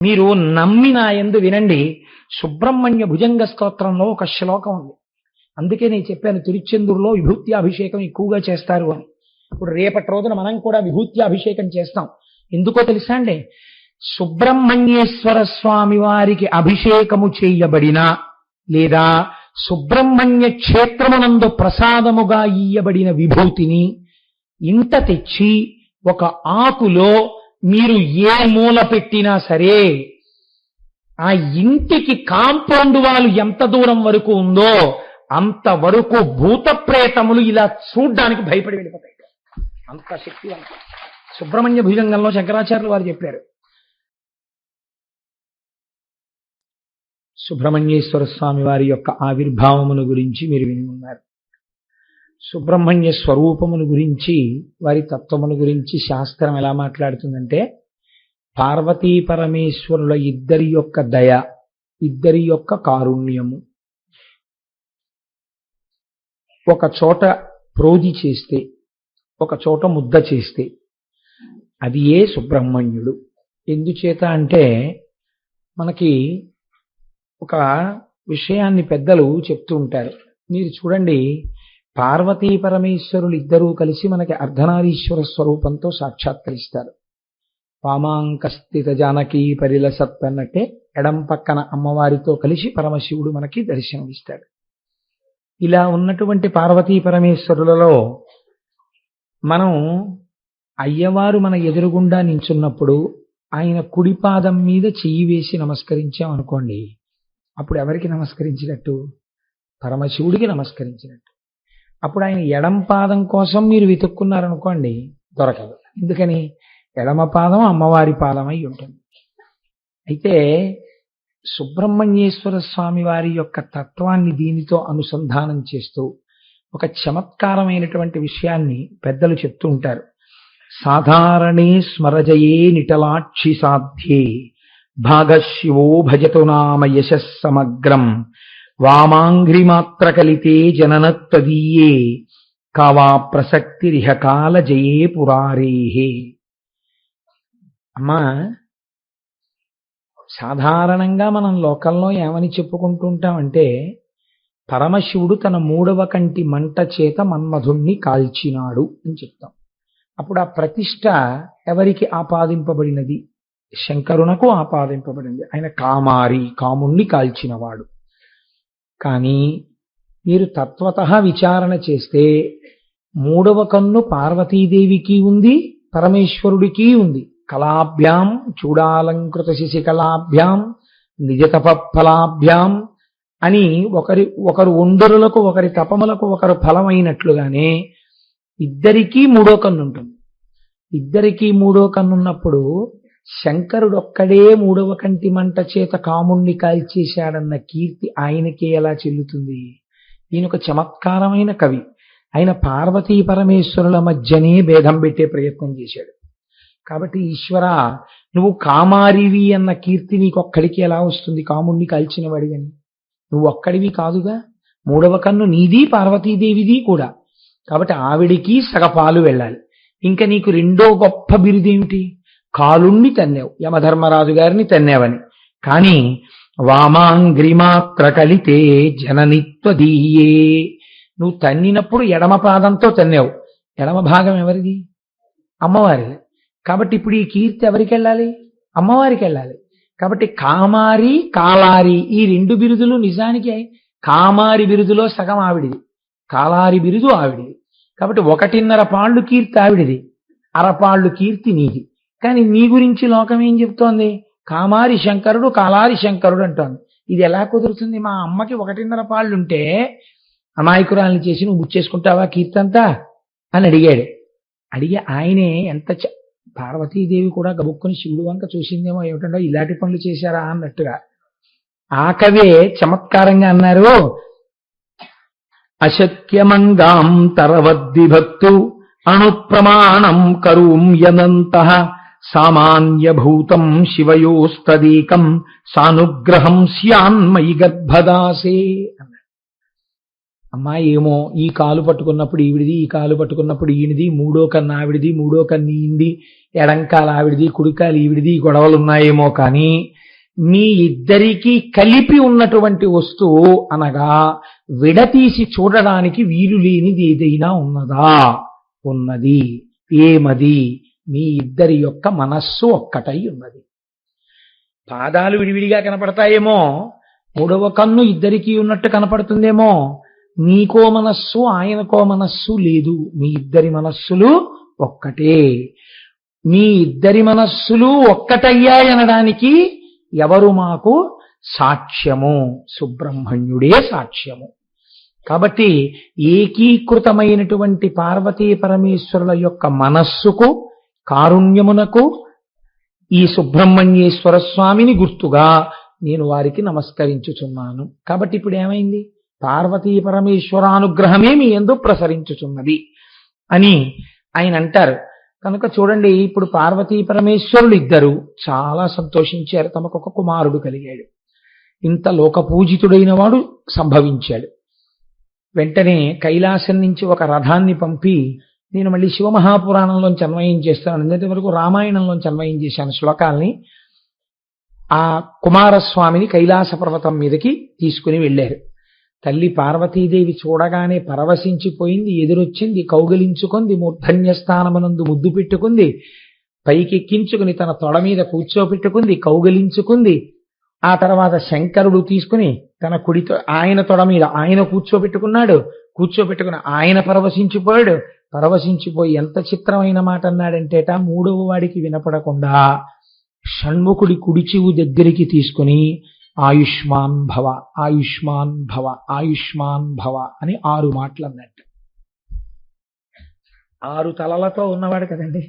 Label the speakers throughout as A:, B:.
A: మీరు నమ్మి నా యందు వినండి. సుబ్రహ్మణ్య భుజంగ స్తోత్రంలో ఒక శ్లోకం ఉంది. అందుకే నేను చెప్పాను తిరుచెందూరులో విభూత్యాభిషేకం ఎక్కువగా చేస్తారు అని. ఇప్పుడు రేపటి రోజున మనం కూడా విభూత్యాభిషేకం చేస్తాం. ఎందుకో తెలుసా అండి? సుబ్రహ్మణ్యేశ్వర స్వామి వారికి అభిషేకము చేయబడిన లేదా సుబ్రహ్మణ్య క్షేత్రమునందు ప్రసాదముగా ఇయ్యబడిన విభూతిని ఇంట తెచ్చి ఒక ఆకులో మీరు ఏ మూల పెట్టినా సరే ఆ ఇంటికి కాంపౌండ్ వాళ్ళు ఎంత దూరం వరకు ఉందో అంతవరకు భూత ప్రేతములు ఇలా చూడ్డానికి భయపడి వెళ్ళిపోతాయి. అంత శక్తివంతం. సుబ్రహ్మణ్య భుజంగంలో శంకరాచార్యులు వారు చెప్పారు. సుబ్రహ్మణ్యేశ్వర స్వామి వారి యొక్క ఆవిర్భావమును గురించి మీరు విని ఉన్నారు. సుబ్రహ్మణ్య స్వరూపమును గురించి వారి తత్వమును గురించి శాస్త్రం ఎలా మాట్లాడుతుందంటే, పార్వతీ పరమేశ్వరుల ఇద్దరి యొక్క దయ, ఇద్దరి యొక్క కారుణ్యము ఒక చోట ప్రోది చేస్తే, ఒక చోట ముద్ద చేస్తే అది ఏ సుబ్రహ్మణ్యుడు. ఎందుచేత అంటే మనకి ఒక విషయాన్ని పెద్దలు చెప్తూ ఉంటారు. మీరు చూడండి, పార్వతీ పరమేశ్వరులు ఇద్దరూ కలిసి మనకి అర్ధనారీశ్వర స్వరూపంతో సాక్షాత్కరిస్తారు. వామాంకస్థిత జానకీ పరిలసత్ అన్నట్టే ఎడం పక్కన అమ్మవారితో కలిసి పరమశివుడు మనకి దర్శనమిస్తాడు. ఇలా ఉన్నటువంటి పార్వతీ పరమేశ్వరులలో మనం అయ్యవారు మన ఎదురుగుండా నించున్నప్పుడు ఆయన కుడి పాదం మీద చెయ్యి వేసి నమస్కరించాం అనుకోండి, అప్పుడు ఎవరికి నమస్కరించినట్టు? పరమశివుడికి నమస్కరించినట్టు. అప్పుడు ఆయన ఎడం పాదం కోసం మీరు వెతుక్కున్నారనుకోండి, దొరకదు. ఎందుకని? ఎడమ పాదం అమ్మవారి పాదం అయి ఉంటుంది. అయితే సుబ్రహ్మణ్యేశ్వర స్వామి వారి యొక్క తత్వాన్ని దీనితో అనుసంధానం చేస్తూ ఒక చమత్కారమైనటువంటి విషయాన్ని పెద్దలు చెప్తూ ఉంటారు. సాధారణే స్మరజయే నిటలాక్షి సాధ్యే భాగశివో భజతు నామ యశస్ సమగ్రం వామాంఘ్రిమాత్ర కలితే జననత్వదీయే కావా ప్రసక్తిరిహ కాల జయే పురారేహే. అమ్మా, సాధారణంగా మనం లోకంలో ఏమని చెప్పుకుంటూ ఉంటామంటే, పరమశివుడు తన మూడవ కంటి మంట చేత మన్మధుణ్ణి కాల్చినాడు అని చెప్తాం. అప్పుడు ఆ ప్రతిష్ట ఎవరికి ఆపాదింపబడినది? శంకరునకు ఆపాదింపబడింది. ఆయన కామారి, కాముణ్ణి కాల్చినవాడు. కానీ మీరు తత్వతః విచారణ చేస్తే మూడవ కన్ను పార్వతీదేవికి ఉంది, పరమేశ్వరుడికి ఉంది. కళాభ్యాం చూడాలంకృత శిశికళాభ్యాం నిజతపఫలాభ్యాం అని ఒకరు ఒండరులకు ఒకరి తపములకు ఒకరు ఫలమైనట్లుగానే ఇద్దరికీ మూడో కన్ను ఉంటుంది. ఇద్దరికీ మూడో కన్నున్నప్పుడు శంకరుడొక్కడే మూడవ కంటి మంట చేత కాముణ్ణి కాల్చేశాడన్న కీర్తి ఆయనకే ఎలా చెల్లుతుంది? ఈయన ఒక చమత్కారమైన కవి. ఆయన పార్వతీ పరమేశ్వరుల మధ్యనే భేదం పెట్టే ప్రయత్నం చేశాడు. కాబట్టి ఈశ్వర, నువ్వు కామారివి అన్న కీర్తి నీకొక్కడికి ఎలా వస్తుంది? కాముణ్ణి కాల్చిన వాడివని. నువ్వు ఒక్కడివి కాదుగా, మూడవ కన్ను నీది, పార్వతీదేవిది కూడా. కాబట్టి ఆవిడికి సగపాలు వెళ్ళాలి. ఇంకా నీకు రెండో గొప్ప బిరుదేమిటి? కాలుణ్ణి తన్నావు, యమధర్మరాజు గారిని తన్నావని. కానీ వామాంగ్రిమాత్ర కలితే జననిత్వదీయే, నువ్వు తన్నినప్పుడు ఎడమ పాదంతో తన్నావు. ఎడమ భాగం ఎవరిది? అమ్మవారిది. కాబట్టి ఇప్పుడు ఈ కీర్తి ఎవరికి వెళ్ళాలి? అమ్మవారికి వెళ్ళాలి. కాబట్టి కామారి, కాలారి ఈ రెండు బిరుదులు నిజానికి కామారి బిరుదులో సగం ఆవిడిది, కాలారి బిరుదు ఆవిడిది. కాబట్టి 1.5 పాళ్ళు కీర్తి ఆవిడిది, అరపాళ్ళు కీర్తి నీది. కానీ నీ గురించి లోకం ఏం చెప్తోంది? కామారి శంకరుడు, కాలారి శంకరుడు అంటోంది. ఇది ఎలా కుదురుతుంది? మా అమ్మకి 1.5 పాళ్ళుంటే అమాయకురాల్ని చేసి నువ్వు గుచ్చేసుకుంటావా కీర్తంతా అని అడిగాడు. అడిగి ఆయనే ఎంత పార్వతీదేవి కూడా గబుక్కుని శివుడు వంక చూసిందేమో, ఏమిటంటే ఇలాంటి పనులు చేశారా అన్నట్టుగా. ఆ కవే చమత్కారంగా అన్నారు, అశక్యమంగాం తరవద్విభక్తు అణుప్రమాణం కరూం యనంతః సామాన్యభూతం శివయోస్తదీకం సానుగ్రహం స్యాన్మయి గర్భదాసే అన్నారు. అమ్మా ఏమో ఈ కాలు పట్టుకున్నప్పుడు ఈవిడిది, ఈ కాలు పట్టుకున్నప్పుడు ఈయనది, మూడో కన్ను ఆవిడిది, మూడో కన్ను ఈయనది, ఎడంకాలు ఆవిడిది, కుడికాలు ఈవిడిది, గొడవలు ఉన్నాయేమో కానీ మీ ఇద్దరికీ కలిపి ఉన్నటువంటి వస్తువు అనగా విడతీసి చూడడానికి వీలు లేనిది ఏదైనా ఉన్నదా? ఉన్నది. ఏమది? మీ ఇద్దరి యొక్క మనస్సు ఒక్కటై ఉన్నది. పాదాలు విడివిడిగా కనపడతాయేమో, మూడవ కన్ను ఇద్దరికీ ఉన్నట్టు కనపడుతుందేమో, నీకో మనస్సు ఆయనకో మనస్సు లేదు. మీ ఇద్దరి మనస్సులు ఒక్కటే. మీ ఇద్దరి మనస్సులు ఒక్కటయ్యాయనడానికి ఎవరు మాకు సాక్ష్యము? సుబ్రహ్మణ్యుడే సాక్ష్యము. కాబట్టి ఏకీకృతమైనటువంటి పార్వతీ పరమేశ్వరుల యొక్క మనస్సుకు, కారుణ్యమునకు ఈ సుబ్రహ్మణ్యేశ్వర స్వామిని గుర్తుగా నేను వారికి నమస్కరించుచున్నాను. కాబట్టి ఇప్పుడు ఏమైంది? పార్వతీ పరమేశ్వరానుగ్రహమే మీ యందు ప్రసరించుచున్నది అని ఆయన అంటారు. కనుక చూడండి, ఇప్పుడు పార్వతీ పరమేశ్వరులు ఇద్దరు చాలా సంతోషించారు. తమకు ఒక కుమారుడు కలిగాడు. ఇంత లోకపూజితుడైన వాడు సంభవించాడు. వెంటనే కైలాసం నుంచి ఒక రథాన్ని పంపి, నేను మళ్ళీ శివమహాపురాణంలోంచి అన్వయం చేస్తాను, ఎందుకంటే వరకు రామాయణంలోంచి అన్వయం చేశాను శ్లోకాల్ని. ఆ కుమారస్వామిని కైలాస పర్వతం మీదకి తీసుకుని వెళ్ళారు. తల్లి పార్వతీదేవి చూడగానే పరవశించిపోయింది, ఎదురొచ్చింది, కౌగిలించుకుంది, మూర్ధన్యస్థానమునందు ముద్దు పెట్టుకుంది, పైకెక్కించుకుని తన తొడ మీద కూర్చోపెట్టుకుంది, కౌగిలించుకుంది. ఆ తర్వాత శంకరుడు తీసుకుని తన కుడితో ఆయన తొడ మీద ఆయన కూర్చోబెట్టుకున్నాడు. కూర్చోబెట్టుకుని ఆయన పరవశించిపోయాడు. పరవశించిపోయి ఎంత చిత్రమైన మాట అన్నాడంటేట, మూడవ వాడికి వినపడకుండా షణ్ముఖుడి కుడి చెవు దగ్గరికి తీసుకుని ఆయుష్మాన్ భవ, ఆయుష్మాన్ భవ, ఆయుష్మాన్ భవ అని 6 మాటలు అన్నట్టు. 6 తలలతో ఉన్నవాడు కదండి,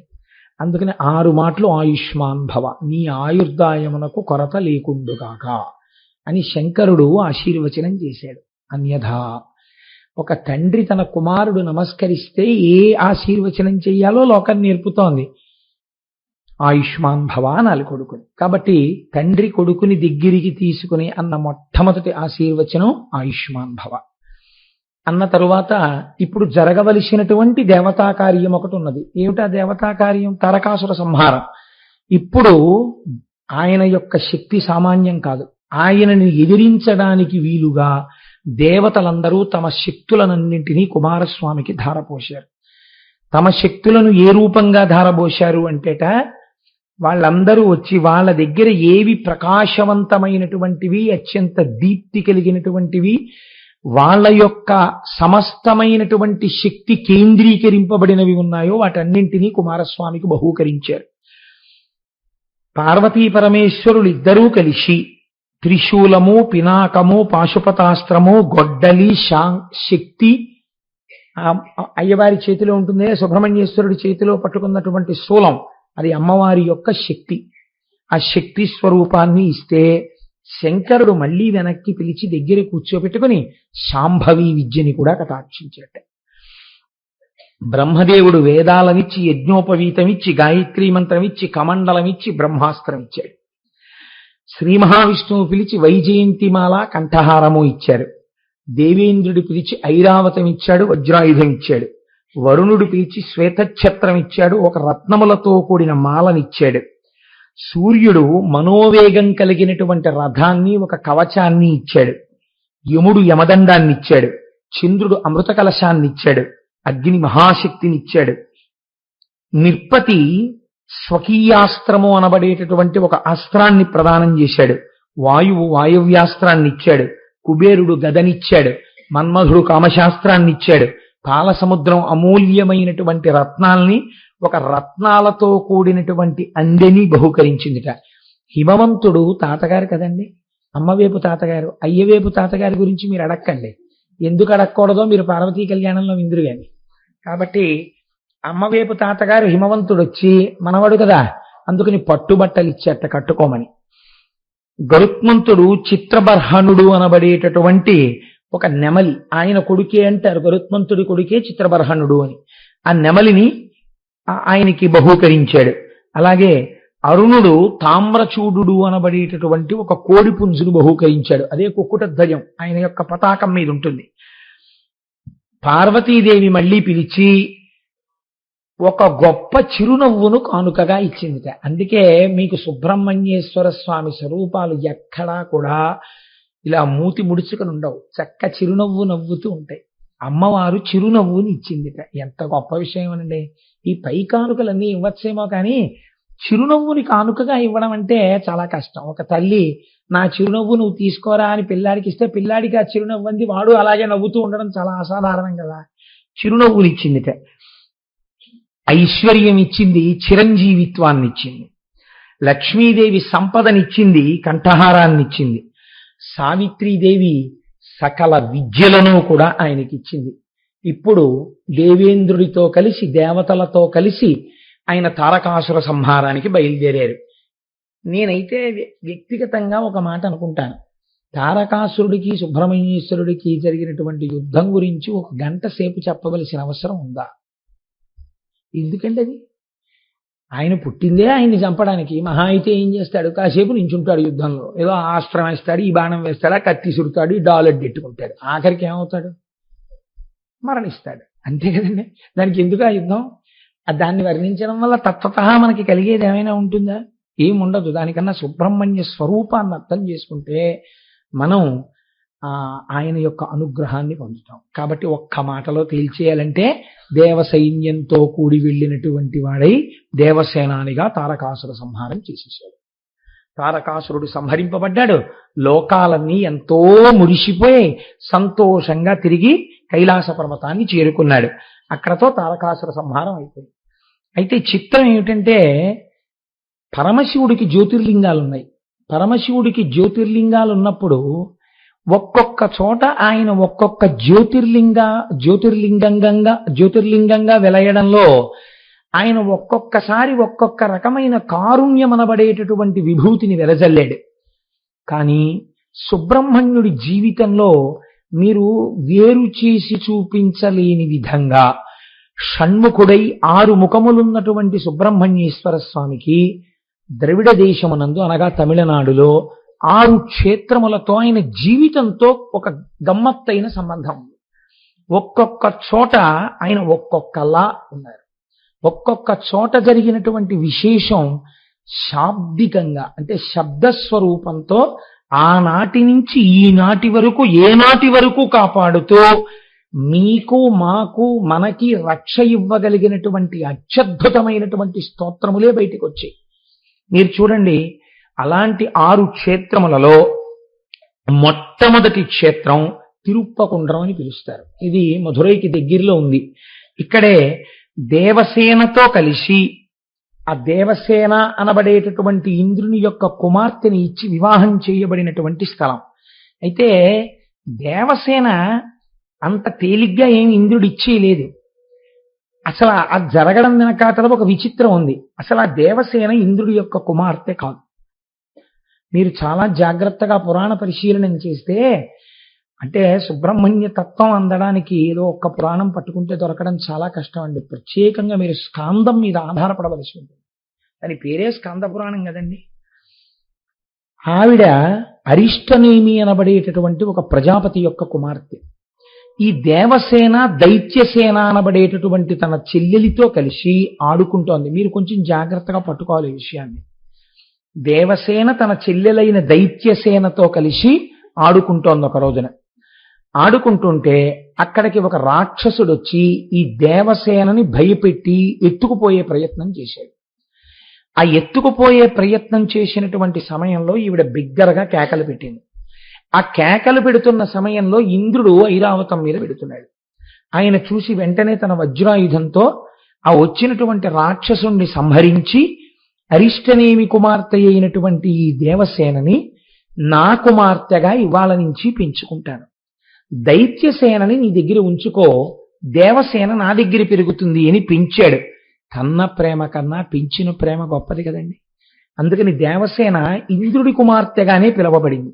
A: అందుకని 6 మాటలు ఆయుష్మాన్ భవ, నీ ఆయుర్దాయమునకు కొరత లేకుండుగాక అని శంకరుడు ఆశీర్వచనం చేశాడు. అన్యథా ఒక తండ్రి తన కుమారుడు నమస్కరిస్తే ఏ ఆశీర్వచనం చెయ్యాలో లోకం నేర్పుతోంది. ఆయుష్మాన్ భవ అనాలి కొడుకుని. కాబట్టి తండ్రి కొడుకుని దగ్గరికి తీసుకుని అన్న మొట్టమొదటి ఆశీర్వచనం ఆయుష్మాన్ భవ. అన్న తరువాత ఇప్పుడు జరగవలసినటువంటి దేవతా కార్యం ఒకటి ఉన్నది. ఏమిటా దేవతా కార్యం? తారకాసుర సంహారం. ఇప్పుడు ఆయన యొక్క శక్తి సామాన్యం కాదు. ఆయనని ఎదిరించడానికి వీలుగా దేవతలందరూ తమ శక్తులనన్నింటినీ కుమారస్వామికి ధారపోశారు. తమ శక్తులను ఏ రూపంగా ధారపోశారు అంటేట, వాళ్ళందరూ వచ్చి వాళ్ళ దగ్గర ఏవి ప్రకాశవంతమైనటువంటివి, అత్యంత దీప్తి కలిగినటువంటివి, వాళ్ళ యొక్క సమస్తమైనటువంటి శక్తి కేంద్రీకరింపబడినవి ఉన్నాయో వాటన్నింటినీ కుమారస్వామికి బహూకరించారు. పార్వతీ పరమేశ్వరులు ఇద్దరూ కలిసి త్రిశూలము, పినాకము, పాశుపతాస్త్రము, గొడ్డలి, శక్తి అయ్యవారి చేతిలో ఉంటుంది, సుబ్రహ్మణ్యేశ్వరుడి చేతిలో పట్టుకున్నటువంటి శూలం అది అమ్మవారి యొక్క శక్తి. ఆ శక్తి స్వరూపాన్ని ఇస్తే శంకరుడు మళ్ళీ వెనక్కి పిలిచి దగ్గర కూర్చోబెట్టుకుని శాంభవి విద్యని కూడా కటాక్షించాట. బ్రహ్మదేవుడు వేదాలనిచ్చి, యజ్ఞోపవీతమిచ్చి, గాయత్రీ మంత్రమిచ్చి, కమండలమిచ్చి, బ్రహ్మాస్త్రం ఇచ్చాడు. శ్రీ మహావిష్ణువు పిలిచి వైజయంతిమాల కంఠహారము ఇచ్చారు. దేవేంద్రుడు పిలిచి ఐరావతం ఇచ్చాడు, వజ్రాయుధం ఇచ్చాడు. వరుణుడు పిలిచి శ్వేతఛత్రం ఇచ్చాడు, ఒక రత్నములతో కూడిన మాలనిచ్చాడు. సూర్యుడు మనోవేగం కలిగినటువంటి రథాన్ని, ఒక కవచాన్ని ఇచ్చాడు. యముడు యమదండాన్ని ఇచ్చాడు. చంద్రుడు అమృత కలశాన్ని ఇచ్చాడు. అగ్ని మహాశక్తినిచ్చాడు. నిర్పతి స్వకీయాస్త్రము అనబడేటటువంటి ఒక అస్త్రాన్ని ప్రదానం చేశాడు. వాయువు వాయవ్యాస్త్రాన్ని ఇచ్చాడు. కుబేరుడు గదనిచ్చాడు. మన్మధుడు కామశాస్త్రాన్ని ఇచ్చాడు. పాలసముద్రం అమూల్యమైనటువంటి రత్నాల్ని, ఒక రత్నాలతో కూడినటువంటి అందెని బహుకరించిందిట. హిమవంతుడు తాతగారు కదండి, అమ్మవేపు తాతగారు. అయ్యవేపు తాతగారి గురించి మీరు అడక్కండి, ఎందుకు అడగకూడదో మీరు పార్వతీ కళ్యాణంలో విందురు గాని. కాబట్టి అమ్మవేపు తాతగారు హిమవంతుడు వచ్చి మనవడు కదా, అందుకని పట్టుబట్టలు ఇచ్చేట కట్టుకోమని. గరుత్మంతుడు చిత్రబర్హణుడు అనబడేటటువంటి ఒక నెమలి, ఆయన కొడుకే అంటారు, గరుత్మంతుడి కొడుకే చిత్రబర్హణుడు అని. ఆ నెమలిని ఆయనకి బహూకరించాడు. అలాగే అరుణుడు తామ్రచూడు అనబడేటటువంటి ఒక కోడి పుంజును బహూకరించాడు. అదే కుక్కుట ధ్వజం ఆయన యొక్క పతాకం మీద ఉంటుంది. పార్వతీదేవి మళ్ళీ పిలిచి ఒక గొప్ప చిరునవ్వును కానుకగా ఇచ్చిందిట. అందుకే మీకు సుబ్రహ్మణ్యేశ్వర స్వామి స్వరూపాలు ఎక్కడా కూడా ఇలా మూతి ముడుచుకుని ఉండవు, చక్క చిరునవ్వు నవ్వుతూ ఉంటాయి. అమ్మవారు చిరునవ్వుని ఇచ్చిందిట. ఎంత గొప్ప విషయం అనండి. ఈ పై కానుకలన్నీ ఇవ్వచ్చేమో కానీ చిరునవ్వుని కానుకగా ఇవ్వడం అంటే చాలా కష్టం. ఒక తల్లి నా చిరునవ్వు నువ్వు తీసుకోరా అని పిల్లాడికి ఇస్తే పిల్లాడికి ఆ చిరునవ్వు అంది వాడు అలాగే నవ్వుతూ ఉండడం చాలా అసాధారణం కదా. చిరునవ్వుని ఇచ్చిందిట. ఐశ్వర్యం ఇచ్చింది, చిరంజీవిత్వాన్ని ఇచ్చింది. లక్ష్మీదేవి సంపదనిచ్చింది, కంఠహారాన్ని ఇచ్చింది. సావిత్రీదేవి సకల విద్యలను కూడా ఆయనకిచ్చింది. ఇప్పుడు దేవేంద్రుడితో కలిసి దేవతలతో కలిసి ఆయన తారకాసుర సంహారానికి బయలుదేరారు. నేనైతే వ్యక్తిగతంగా ఒక మాట అనుకుంటాను, తారకాసురుడికి సుబ్రహ్మణ్యేశ్వరుడికి జరిగినటువంటి యుద్ధం గురించి ఒక గంట సేపు చెప్పవలసిన అవసరం ఉందా? ఎందుకంటే అది ఆయన పుట్టిందే ఆయన్ని చంపడానికి. మహా అయితే ఏం చేస్తాడు, కాసేపు నించుంటాడు యుద్ధంలో, ఏదో ఆస్త్రం వేస్తాడు, ఈ బాణం వేస్తాడు, కత్తి సుడతాడు, ఈ డాలెట్ ఎట్టుకుంటాడు, ఆఖరికి ఏమవుతాడు, మరణిస్తాడు. అంతే కదండి. దానికి ఎందుకు ఆ యుద్ధం? దాన్ని వర్ణించడం వల్ల తత్వత మనకి కలిగేది ఏమైనా ఉంటుందా? ఏముండదు. దానికన్నా సుబ్రహ్మణ్య స్వరూపాన్ని అర్థం చేసుకుంటే మనం ఆయన యొక్క అనుగ్రహాన్ని పొందుతాం. కాబట్టి ఒక్క మాటలో తేల్చేయాలంటే దేవసైన్యంతో కూడి వెళ్ళినటువంటి వాడై దేవసేనానిగా తారకాసుర సంహారం చేసేసాడు. తారకాసురుడు సంహరింపబడ్డాడు. లోకాలన్నీ ఎంతో మురిసిపోయి సంతోషంగా తిరిగి కైలాస పర్వతాన్ని చేరుకున్నాడు. అక్కడతో తారకాసుర సంహారం అయిపోయింది. అయితే చిత్రం ఏమిటంటే పరమశివుడికి జ్యోతిర్లింగాలు ఉన్నాయి. పరమశివుడికి జ్యోతిర్లింగాలు ఉన్నప్పుడు ఒక్కొక్క చోట ఆయన ఒక్కొక్క జ్యోతిర్లింగంగా వెలయడంలో ఆయన ఒక్కొక్కసారి ఒక్కొక్క రకమైన కారుణ్యమనబడేటటువంటి విభూతిని వెలజల్లాడు. కానీ సుబ్రహ్మణ్యుడి జీవితంలో మీరు వేరు చేసి చూపించలేని విధంగా షణ్ముఖుడై 6 ముఖములున్నటువంటి సుబ్రహ్మణ్యేశ్వర స్వామికి ద్రవిడ దేశమునందు అనగా తమిళనాడులో 6 క్షేత్రములతో ఆయన జీవితంతో ఒక గమ్మత్తైన సంబంధం ఉంది. ఒక్కొక్క చోట ఆయన ఒక్కొక్కలా ఉన్నారు. ఒక్కొక్క చోట జరిగినటువంటి విశేషం శాబ్దికంగా అంటే శబ్దస్వరూపంతో ఆనాటి నుంచి ఈనాటి వరకు ఏనాటి వరకు కాపాడుతూ మీకు మాకు మనకి రక్ష ఇవ్వగలిగినటువంటి అత్యద్భుతమైనటువంటి స్తోత్రములే బయటికి వచ్చాయి. మీరు చూడండి, అలాంటి 6 క్షేత్రములలో మొట్టమొదటి క్షేత్రం తిరుప్పకుండ్రం అని పిలుస్తారు. ఇది మధురైకి దగ్గరలో ఉంది. ఇక్కడే దేవసేనతో కలిసి ఆ దేవసేన అనబడేటటువంటి ఇంద్రుని యొక్క కుమార్తెని ఇచ్చి వివాహం చేయబడినటువంటి స్థలం. అయితే దేవసేన అంత తేలిగ్గా ఏమి ఇంద్రుడు ఇచ్చేయలేదు. అసలు అది జరగడం వెనకాతల ఒక విచిత్రం ఉంది. అసలు ఆ దేవసేన ఇంద్రుడి యొక్క కుమార్తె కాదు. మీరు చాలా జాగ్రత్తగా పురాణ పరిశీలన చేస్తే అంటే సుబ్రహ్మణ్య తత్వం అందడానికి ఏదో ఒక్క పురాణం పట్టుకుంటే దొరకడం చాలా కష్టం అండి. ప్రత్యేకంగా మీరు స్కాందం మీద ఆధారపడవలసి ఉంటుంది. దాని పేరే స్కాంద పురాణం కదండి. ఆవిడ అరిష్టనేమి అనబడేటటువంటి ఒక ప్రజాపతి యొక్క కుమార్తె. ఈ దేవసేన దైత్యసేన అనబడేటటువంటి తన చెల్లెలితో కలిసి ఆడుకుంటోంది. మీరు కొంచెం జాగ్రత్తగా పట్టుకోవాలి ఈ విషయాన్ని. దేవసేన తన చెల్లెలైన దైత్యసేనతో కలిసి ఆడుకుంటోంది. ఒక రోజున ఆడుకుంటుంటే అక్కడికి ఒక రాక్షసుడు వచ్చి ఈ దేవసేనని భయపెట్టి ఎత్తుకుపోయే ప్రయత్నం చేశాడు. ఆ ఎత్తుకుపోయే ప్రయత్నం చేసినటువంటి సమయంలో ఈవిడ బిగ్గరగా కేకలు పెట్టింది. ఆ కేకలు పెడుతున్న సమయంలో ఇంద్రుడు ఐరావతం మీద పెడుతున్నాడు. ఆయన చూసి వెంటనే తన వజ్రాయుధంతో ఆ వచ్చినటువంటి రాక్షసుణ్ణి సంహరించి అరిష్టనేమి కుమార్తె అయినటువంటి ఈ దేవసేనని నా కుమార్తెగా ఇవాళ నుంచి పెంచుకుంటాను. దైత్యసేనని నీ దగ్గర ఉంచుకో, దేవసేన నా దగ్గర పెరుగుతుంది అని పెంచాడు. కన్న ప్రేమ కన్నా పెంచిన ప్రేమ గొప్పది కదండి. అందుకని దేవసేన ఇంద్రుడి కుమార్తెగానే పిలువబడింది.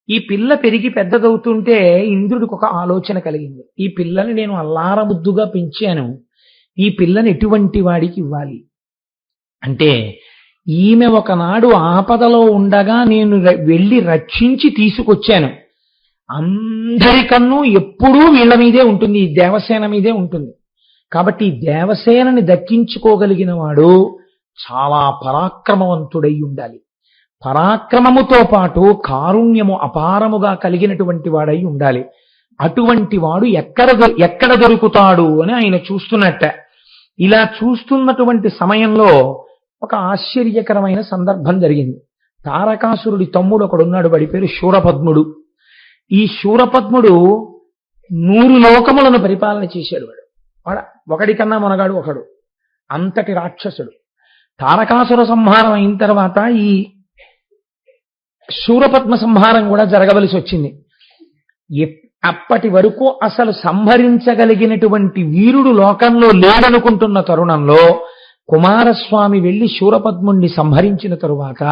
A: ఈ పిల్ల పెరిగి పెద్దదవుతుంటే ఇంద్రుడికి ఒక ఆలోచన కలిగింది. ఈ పిల్లని నేను అల్లారముద్దుగా పెంచాను, ఈ పిల్లని ఎటువంటి వాడికి ఇవ్వాలి అంటే, ఈమె ఒకనాడు ఆపదలో ఉండగా నేను వెళ్ళి రక్షించి తీసుకొచ్చాను. అందరికన్ను ఎప్పుడూ వీళ్ళ మీదే ఉంటుంది, ఈ దేవసేన మీదే ఉంటుంది. కాబట్టి ఈ దేవసేనని దక్కించుకోగలిగిన వాడు చాలా పరాక్రమవంతుడై ఉండాలి. పరాక్రమముతో పాటు కారుణ్యము అపారముగా కలిగినటువంటి వాడై ఉండాలి. అటువంటి వాడు ఎక్కడ దొరుకుతాడు అని ఆయన చూస్తున్నట్ట. ఇలా చూస్తున్నటువంటి సమయంలో ఒక ఆశ్చర్యకరమైన సందర్భం జరిగింది. తారకాసురుడి తమ్ముడు ఒకడున్నాడు, వాడి పేరు శూరపద్ముడు. ఈ శూరపద్ముడు 100 లోకములను పరిపాలన చేశాడు. వాడు ఒకడికన్నా మొనగాడు ఒకడు, అంతటి రాక్షసుడు. తారకాసుర సంహారం అయిన తర్వాత ఈ శూరపద్మ సంహారం కూడా జరగవలసి వచ్చింది. అప్పటి వరకు అసలు సంహరించగలిగినటువంటి వీరుడు లోకంలో లేడనుకుంటున్న తరుణంలో కుమారస్వామి వెళ్లి శూరపద్ముణ్ణి సంహరించిన తరువాత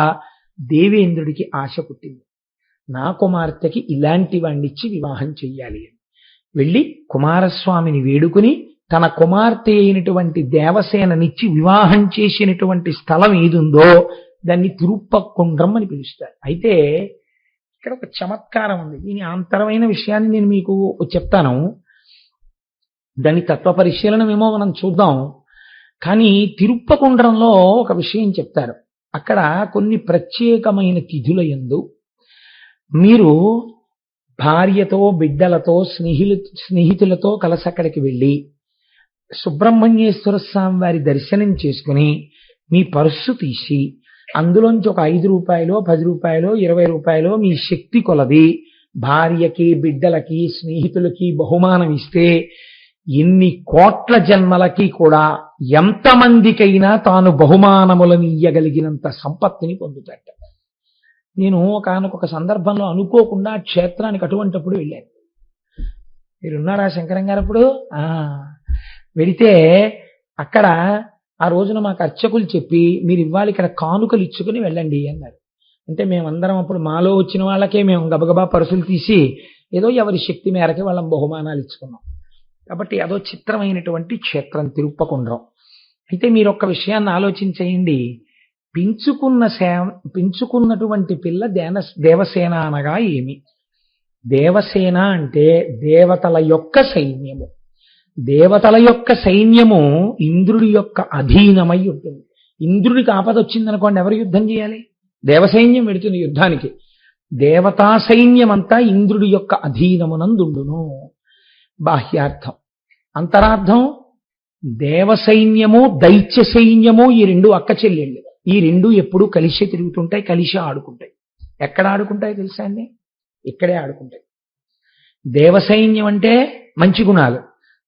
A: దేవేంద్రుడికి ఆశ పుట్టింది. నా కుమార్తెకి ఇలాంటి వాణ్ణిచ్చి వివాహం చెయ్యాలి అని వెళ్ళి కుమారస్వామిని వేడుకుని తన కుమార్తె అయినటువంటి దేవసేననిచ్చి వివాహం చేసినటువంటి స్థలం ఏదుందో దాన్ని తిరుప్పకుండ్రం అని పిలుస్తారు. అయితే ఇక్కడ ఒక చమత్కారం ఉంది. దీని ఆంతరమైన విషయాన్ని నేను మీకు చెప్తాను. దాని తత్వ పరిశీలనమేమో మనం చూద్దాం. కానీ తిరుప్పకుండ్రంలో ఒక విషయం చెప్తారు. అక్కడ కొన్ని ప్రత్యేకమైన తిథుల యందు మీరు భార్యతో బిడ్డలతో స్నేహితులతో కలిసి అక్కడికి వెళ్ళి సుబ్రహ్మణ్యేశ్వర స్వామి వారి దర్శనం చేసుకుని మీ పర్సు తీసి అందులోంచి ఒక 5 రూపాయలు 10 రూపాయలు 20 రూపాయలు మీ శక్తి కొలది భార్యకి బిడ్డలకి స్నేహితులకి బహుమానం ఇస్తే ఎన్ని కోట్ల జన్మలకి కూడా ఎంతమందికైనా తాను బహుమానములను ఇయ్యగలిగినంత సంపత్తిని పొందుతాట. నేను ఒకానొక సందర్భంలో అనుకోకుండా క్షేత్రానికి అటువంటిప్పుడు వెళ్ళాను. మీరున్నారా శంకరం గారు? అప్పుడు వెళితే అక్కడ ఆ రోజున మాకు అర్చకులు చెప్పి మీరు ఇవ్వాలి ఇక్కడ కానుకలు ఇచ్చుకుని వెళ్ళండి అన్నారు. అంటే మేమందరం అప్పుడు మాలో వచ్చిన వాళ్ళకే మేము గబగబా పరుసులు తీసి ఏదో ఎవరి శక్తి మేరకి వాళ్ళం బహుమానాలు ఇచ్చుకున్నాం. కాబట్టి అదో చిత్రమైనటువంటి క్షేత్రం తిరుప్పకుండ్రం. అయితే మీరు ఒక్క విషయాన్ని ఆలోచించేయండి. పెంచుకున్నటువంటి పిల్ల దేవసేన అనగా ఏమి? దేవసేన అంటే దేవతల యొక్క సైన్యము. దేవతల యొక్క సైన్యము ఇంద్రుడి యొక్క అధీనమై ఉంటుంది. ఇంద్రుడికి ఆపద వచ్చిందనుకోండి, ఎవరు యుద్ధం చేయాలి? దేవసైన్యం వెడుతుంది యుద్ధానికి. దేవతా సైన్యమంతా ఇంద్రుడి యొక్క అధీనమునందుండును. బాహ్యార్థం. అంతరార్థం, దేవసైన్యము దైత్య సైన్యము ఈ 2 అక్క చెల్లెళ్ళు. ఈ 2 ఎప్పుడూ కలిసి తిరుగుతుంటాయి, కలిసి ఆడుకుంటాయి. ఎక్కడ ఆడుకుంటాయి తెలుసా అండి? ఇక్కడే ఆడుకుంటాయి. దేవసైన్యం అంటే మంచి గుణాలు,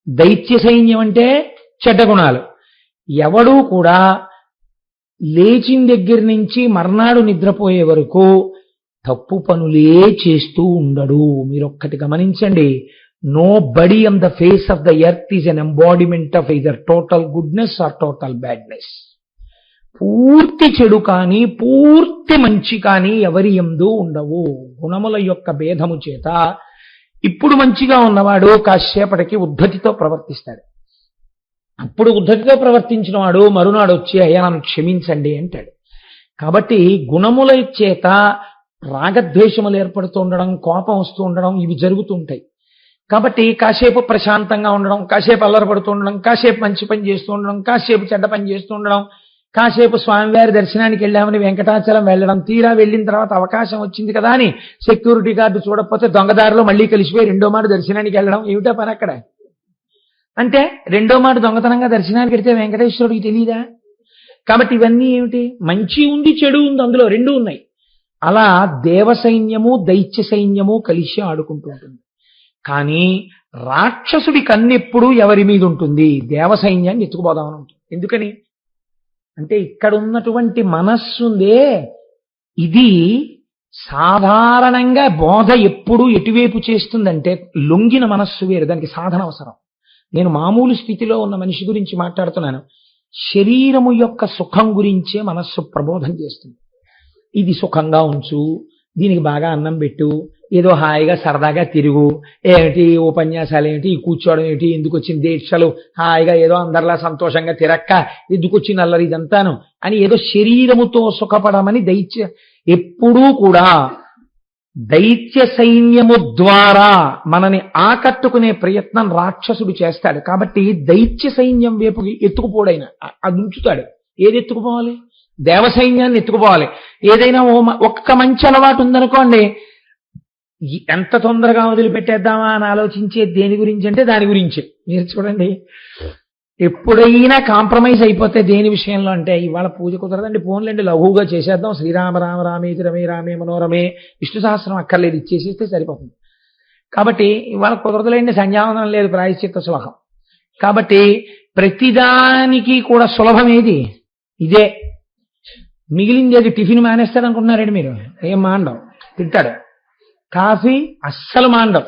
A: దైత్య సైన్యం అంటే చెడ్డ గుణాలు. ఎవడూ కూడా లేచిన దగ్గర నుంచి మర్నాడు నిద్రపోయే వరకు తప్పు పనులే చేస్తూ ఉండడు. మీరొక్కటి గమనించండి. Nobody on the face of the earth is an embodiment of either total goodness or total badness. పూర్తి చెడు కానీ పూర్తి మంచి కానీ ఎవరి యందు ఉండవు. గుణముల యొక్క భేదము చేత ఇప్పుడు మంచిగా ఉన్నవాడు కాసేపటికి ఉద్ధతితో ప్రవర్తిస్తాడు. అప్పుడు ఉద్ధతితో ప్రవర్తించిన వాడు మరునాడు వచ్చి అయ్యా నన్ను క్షమించండి అంటాడు. కాబట్టి గుణముల చేత రాగద్వేషములు ఏర్పడుతూ ఉండడం, కోపం వస్తూ ఉండడం ఇవి జరుగుతూ ఉంటాయి. కాబట్టి కాసేపు ప్రశాంతంగా ఉండడం, కాసేపు అల్లరపడుతూ ఉండడం, కాసేపు మంచి పని చేస్తూ ఉండడం, కాసేపు చెడ్డ పని చేస్తూ ఉండడం, కాసేపు స్వామివారి దర్శనానికి వెళ్ళామని వెంకటాచలం వెళ్ళడం, తీరా వెళ్ళిన తర్వాత అవకాశం వచ్చింది కదా అని సెక్యూరిటీ గార్డు చూడకపోతే దొంగదారిలో మళ్ళీ కలిసిపోయి 2వ మాట దర్శనానికి వెళ్ళడం. ఏమిటో పని అక్కడ? అంటే 2వ మాట దొంగతనంగా దర్శనానికి వెళ్తే వెంకటేశ్వరుడికి తెలియదా? కాబట్టి ఇవన్నీ ఏమిటి? మంచి ఉంది, చెడు ఉంది, అందులో 2 ఉన్నాయి. అలా దేవసైన్యము దైత్య సైన్యము కలిసి ఆడుకుంటూ ఉంటుంది. కానీ రాక్షసుడి కన్నెప్పుడు ఎవరి మీద ఉంటుంది? దేవసైన్యాన్ని ఎత్తుకుపోదామని ఉంటుంది. ఎందుకని అంటే ఇక్కడ ఉన్నటువంటి మనస్సుందే, ఇది సాధారణంగా బోధ ఎప్పుడు ఎటువైపు చేస్తుందంటే లొంగిన మనస్సు వేరు, దానికి సాధన అవసరం. నేను మామూలు స్థితిలో ఉన్న మనిషి గురించి మాట్లాడుతున్నాను. శరీరము యొక్క సుఖం గురించే మనస్సు ప్రబోధం చేస్తుంది. ఇది సుఖంగా ఉంచు, దీనికి బాగా అన్నం పెట్టు, ఏదో హాయిగా సరదాగా తిరుగు, ఏమిటి ఉపన్యాసాలు ఏమిటి, కూర్చోవడం ఏమిటి, ఎందుకు వచ్చిన దీక్షలు, హాయిగా ఏదో అందరిలా సంతోషంగా తిరక్క, ఎందుకు వచ్చిన అల్లరి ఇదంతాను అని ఏదో శరీరముతో సుఖపడమని దైత్య ఎప్పుడూ కూడా దైత్య సైన్యము ద్వారా మనని ఆకట్టుకునే ప్రయత్నం రాక్షసుడు చేస్తాడు. కాబట్టి దైత్య సైన్యం వైపు ఎత్తుకుపోడైన అది ఉంచుతాడు. ఏది ఎత్తుకుపోవాలి? దేవ సైన్యాన్ని ఎత్తుకుపోవాలి. ఏదైనా ఒక్క మంచి అలవాటు ఉందనుకోండి, ఎంత తొందరగా వదిలిపెట్టేద్దామా అని ఆలోచించే దేని గురించి అంటే దాని గురించి. మీరు చూడండి, ఎప్పుడైనా కాంప్రమైజ్ అయిపోతే దేని విషయంలో అంటే, ఇవాళ పూజ కుదరదండి, ఫోన్లండి లఘువుగా చేసేద్దాం, శ్రీరామ రామ రామేతి రమే రామే మనోరమే, విష్ణు సహస్రం అక్కర్లేదు, ఇచ్చేసేస్తే సరిపోతుంది. కాబట్టి ఇవాళ కుదరదులేండి, సంధ్యావందనం లేదు, ప్రాయశ్చిత్త శ్లోకం. కాబట్టి ప్రతిదానికి కూడా సులభం ఏది? ఇదే. మిగిలింది అది టిఫిన్ మానేస్తాడు అనుకుంటున్నారండి మీరు? ఏం మాండవు, తింటాడు. కాఫీ అస్సలు మాండవు,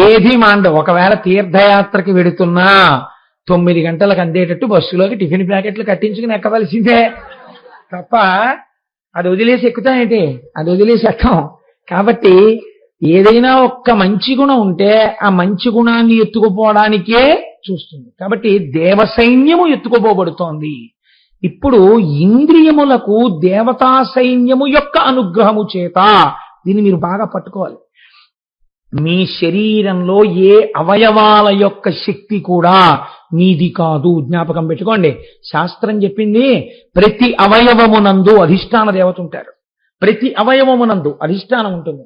A: ఏది మాండవు. ఒకవేళ తీర్థయాత్రకి వెడుతున్నా 9 గంటలకు అందేటట్టు బస్సులోకి టిఫిన్ ప్యాకెట్లు కట్టించుకుని ఎక్కవలసిందే తప్ప అది వదిలేసి ఎక్కుతాయేంటి? అది వదిలేసి ఎక్కం. కాబట్టి ఏదైనా ఒక్క మంచి గుణం ఉంటే ఆ మంచి గుణాన్ని ఎత్తుకుపోవడానికే చూస్తుంది. కాబట్టి దేవసైన్యము ఎత్తుకుపోబడుతోంది. ఇప్పుడు ఇంద్రియములకు దేవతా సైన్యము యొక్క అనుగ్రహము చేత, దీన్ని మీరు బాగా పట్టుకోవాలి, మీ శరీరంలో ఏ అవయవాల యొక్క శక్తి కూడా మీది కాదు. జ్ఞాపకం పెట్టుకోండి, శాస్త్రం చెప్పింది ప్రతి అవయవమునందు అధిష్టాన దేవత ఉంటారు. ప్రతి అవయవమునందు అధిష్టానం ఉంటుంది.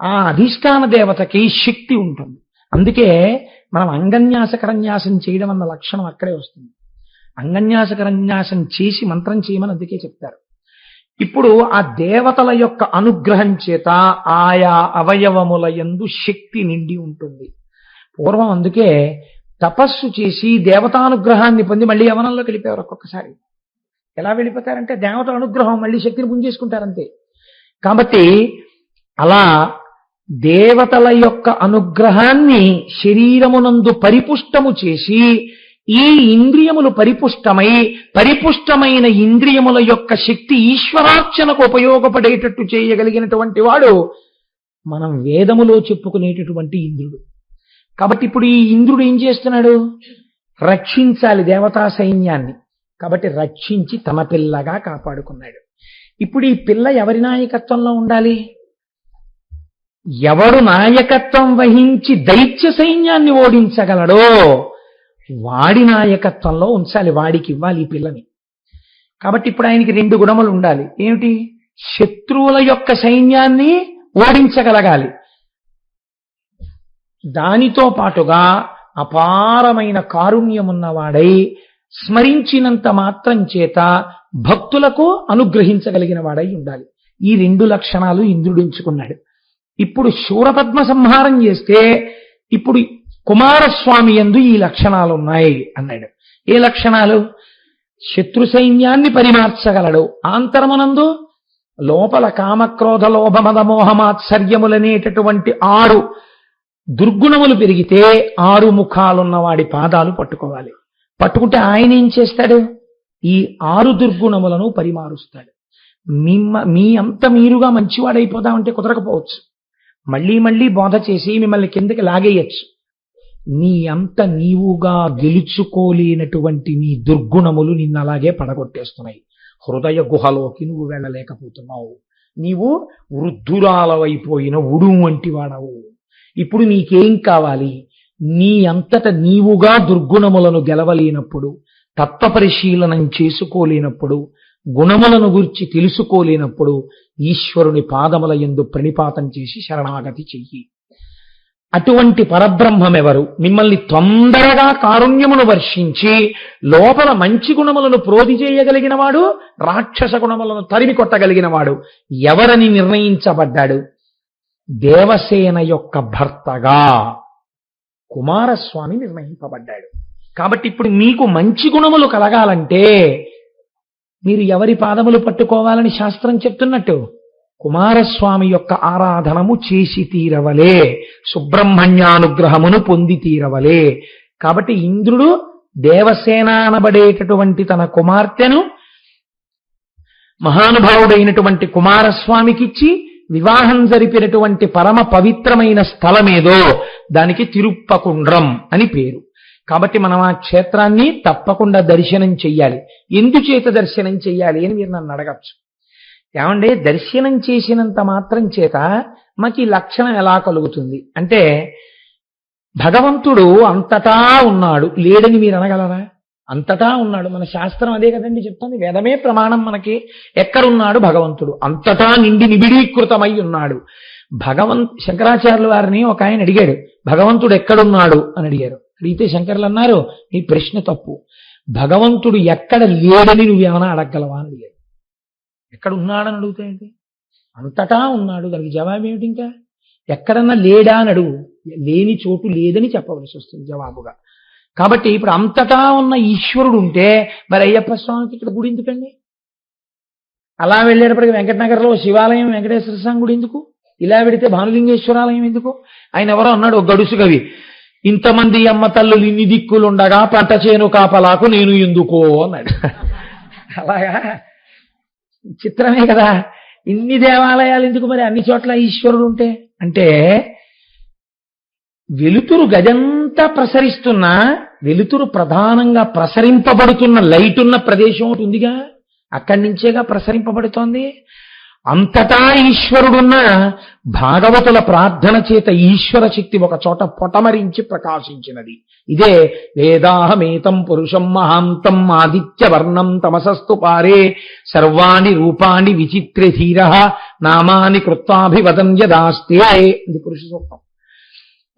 A: ఆ అధిష్టాన దేవతకి శక్తి ఉంటుంది. అందుకే మనం అంగన్యాసకరన్యాసం చేయడం అన్న లక్షణం అక్కడే వస్తుంది. అంగన్యాసకరన్యాసం చేసి మంత్రం చేయమని అందుకే చెప్తారు. ఇప్పుడు ఆ దేవతల యొక్క అనుగ్రహం చేత ఆయా అవయవముల యందు శక్తి నిండి ఉంటుంది. పూర్వం అందుకే తపస్సు చేసి దేవతానుగ్రహాన్ని పొంది మళ్ళీ యవనంలోకి వెళ్ళిపోయారు. ఒక్కొక్కసారి ఎలా వెళ్ళిపోతారంటే దేవత అనుగ్రహం, మళ్ళీ శక్తిని పుంజేసుకుంటారంతే. కాబట్టి అలా దేవతల యొక్క అనుగ్రహాన్ని శరీరమునందు పరిపుష్టము చేసి, ఈ ఇంద్రియములు పరిపుష్టమైన ఇంద్రియముల యొక్క శక్తి ఈశ్వరార్చనకు ఉపయోగపడేటట్టు చేయగలిగినటువంటి వాడు మనం వేదములో చెప్పుకునేటటువంటి ఇంద్రుడు. కాబట్టి ఇప్పుడు ఈ ఇంద్రుడు ఏం చేస్తున్నాడు? రక్షించాలి దేవతా సైన్యాన్ని. కాబట్టి రక్షించి తమ పిల్లగా కాపాడుకున్నాడు. ఇప్పుడు ఈ పిల్ల ఎవరి నాయకత్వంలో ఉండాలి? ఎవడు నాయకత్వం వహించి దైత్య సైన్యాన్ని ఓడించగలడో వాడి నాయకత్వంలో ఉంచాలి, వాడికి ఇవ్వాలి ఈ పిల్లని. కాబట్టి ఇప్పుడు ఆయనకి 2 గుణములు ఉండాలి. ఏమిటి? శత్రువుల యొక్క సైన్యాన్ని ఓడించగలగాలి, దానితో పాటుగా అపారమైన కారుణ్యమున్నవాడై స్మరించినంత మాత్రం చేత భక్తులకు అనుగ్రహించగలిగిన వాడై ఉండాలి. ఈ 2 లక్షణాలు ఇంద్రుడు ఎంచుకున్నాడు. ఇప్పుడు శూరపద్మ సంహారం చేస్తే ఇప్పుడు కుమారస్వామి యందు ఈ లక్షణాలు ఉన్నాయి అన్నాడు. ఏ లక్షణాలు? శత్రు సైన్యాన్ని పరిమార్చగలడు. ఆంతరమునందు లోపల కామక్రోధ లోభ మద మోహమాత్సర్యములనేటటువంటి 6 దుర్గుణములు పెరిగితే 6 ముఖాలున్న వాడి పాదాలు పట్టుకోవాలి. పట్టుకుంటే ఆయన ఏం చేస్తాడు? ఈ 6 దుర్గుణములను పరిమారుస్తాడు. మీ అంత మీరుగా మంచివాడైపోదామంటే కుదరకపోవచ్చు. మళ్ళీ మళ్ళీ బోధ చేసి మిమ్మల్ని కిందకి లాగేయచ్చు. నీ అంత నీవుగా గెలుచుకోలేనటువంటి నీ దుర్గుణములు నిన్ను అలాగే పడగొట్టేస్తున్నాయి. హృదయ గుహలోకి నువ్వు వెళ్ళలేకపోతున్నావు. నీవు వృద్ధురాలవైపోయిన ఉడుము వంటి వాడవు. ఇప్పుడు నీకేం కావాలి? నీ అంతట నీవుగా దుర్గుణములను గెలవలేనప్పుడు, తత్వ పరిశీలనం చేసుకోలేనప్పుడు, గుణములను గురించి తెలుసుకోలేనప్పుడు ఈశ్వరుని పాదముల యందు ప్రణిపాతం చేసి శరణాగతి చెయ్యి. అటువంటి పరబ్రహ్మమెవరు? మిమ్మల్ని తొందరగా కారుణ్యమును వర్షించి లోపల మంచి గుణములను ప్రోధి చేయగలిగిన వాడు, రాక్షస గుణములను తరిమి కొట్టగలిగిన వాడు ఎవరని నిర్ణయించబడ్డాడు? దేవసేన యొక్క భర్తగా కుమారస్వామి నిర్ణయింపబడ్డాడు. కాబట్టి ఇప్పుడు మీకు మంచి గుణములు కలగాలంటే మీరు ఎవరి పాదములు పట్టుకోవాలని శాస్త్రం చెప్తున్నట్టు? కుమారస్వామి యొక్క ఆరాధనము చేసి తీరవలే, సుబ్రహ్మణ్యానుగ్రహమును పొంది తీరవలే. కాబట్టి ఇంద్రుడు దేవసేన అనబడేటటువంటి తన కుమార్తెను మహానుభావుడైనటువంటి కుమారస్వామికిచ్చి వివాహం జరిపినటువంటి పరమ పవిత్రమైన స్థలమేదో దానికి తిరుప్పకుండ్రం అని పేరు. కాబట్టి మనం ఆ క్షేత్రాన్ని తప్పకుండా దర్శనం చెయ్యాలి. ఎందుచేత దర్శనం చెయ్యాలి అని మీరు నన్ను అడగచ్చు. ఏమంటే దర్శనం చేసినంత మాత్రం చేత మాకు ఈ లక్షణం ఎలా కలుగుతుంది అంటే భగవంతుడు అంతటా ఉన్నాడు లేడని మీరు అనగలరా? అంతటా ఉన్నాడు. మన శాస్త్రం అదే కదండి చెప్తుంది, వేదమే ప్రమాణం మనకి. ఎక్కడున్నాడు భగవంతుడు? అంతటా నిండి నిబిడీకృతమై ఉన్నాడు. శంకరాచార్యుల వారిని ఒక ఆయన అడిగాడు, భగవంతుడు ఎక్కడున్నాడు అని అడిగారు. అడిగితే శంకర్లు అన్నారు, నీ ప్రశ్న తప్పు. భగవంతుడు ఎక్కడ లేడని నువ్వేమైనా అడగలవా అని అడిగాడు. ఎక్కడ ఉన్నాడని అడుగుతాయండి? అంతటా ఉన్నాడు. దానికి జవాబు ఏమిటి? ఇంకా ఎక్కడన్నా లేడా అని అడుగు. లేని చోటు లేదని చెప్పవలసి వస్తుంది జవాబుగా. కాబట్టి ఇప్పుడు అంతటా ఉన్న ఈశ్వరుడు ఉంటే మరి అయ్యప్ప స్వామికి ఇక్కడ గుడి ఎందుకండి? అలా వెళ్ళేటప్పటికి వెంకటనగర్లో శివాలయం, వెంకటేశ్వర స్వామి గుడి ఎందుకు? ఇలా వెడితే భానులింగేశ్వరాలయం ఎందుకు? ఆయన ఎవరో అన్నాడు, ఒక గడుసు కవి, ఇంతమంది అమ్మ తల్లులు ఇన్ని దిక్కులుండగా పంట చేను కాపలాకు నేను ఎందుకో అన్నాడు. అలాగా చిత్రమే కదా. ఇన్ని దేవాలయాలు ఎందుకు మరి అన్ని చోట్ల ఈశ్వరుడు ఉంటే? అంటే వెలుతురు గదంతా ప్రసరిస్తున్నా వెలుతురు ప్రధానంగా ప్రసరింపబడుతున్న లైట్ ఉన్న ప్రదేశం ఒకటి ఉందిగా, అక్కడి నుంచేగా ప్రసరింపబడుతోంది. అంతటా ఈశ్వరుడున్న భాగవతుల ప్రార్థన చేత ఈశ్వర శక్తి ఒక చోట పొటమరించి ప్రకాశించినది. ఇదే వేదాహమేతం పురుషం మహాంతం ఆదిత్య వర్ణం తమసస్తు పారే సర్వాణి రూపాణి విచిత్ర ధీర నామాని కృత్వాభివదం యదాస్తే. ఇది పురుష సూక్తం.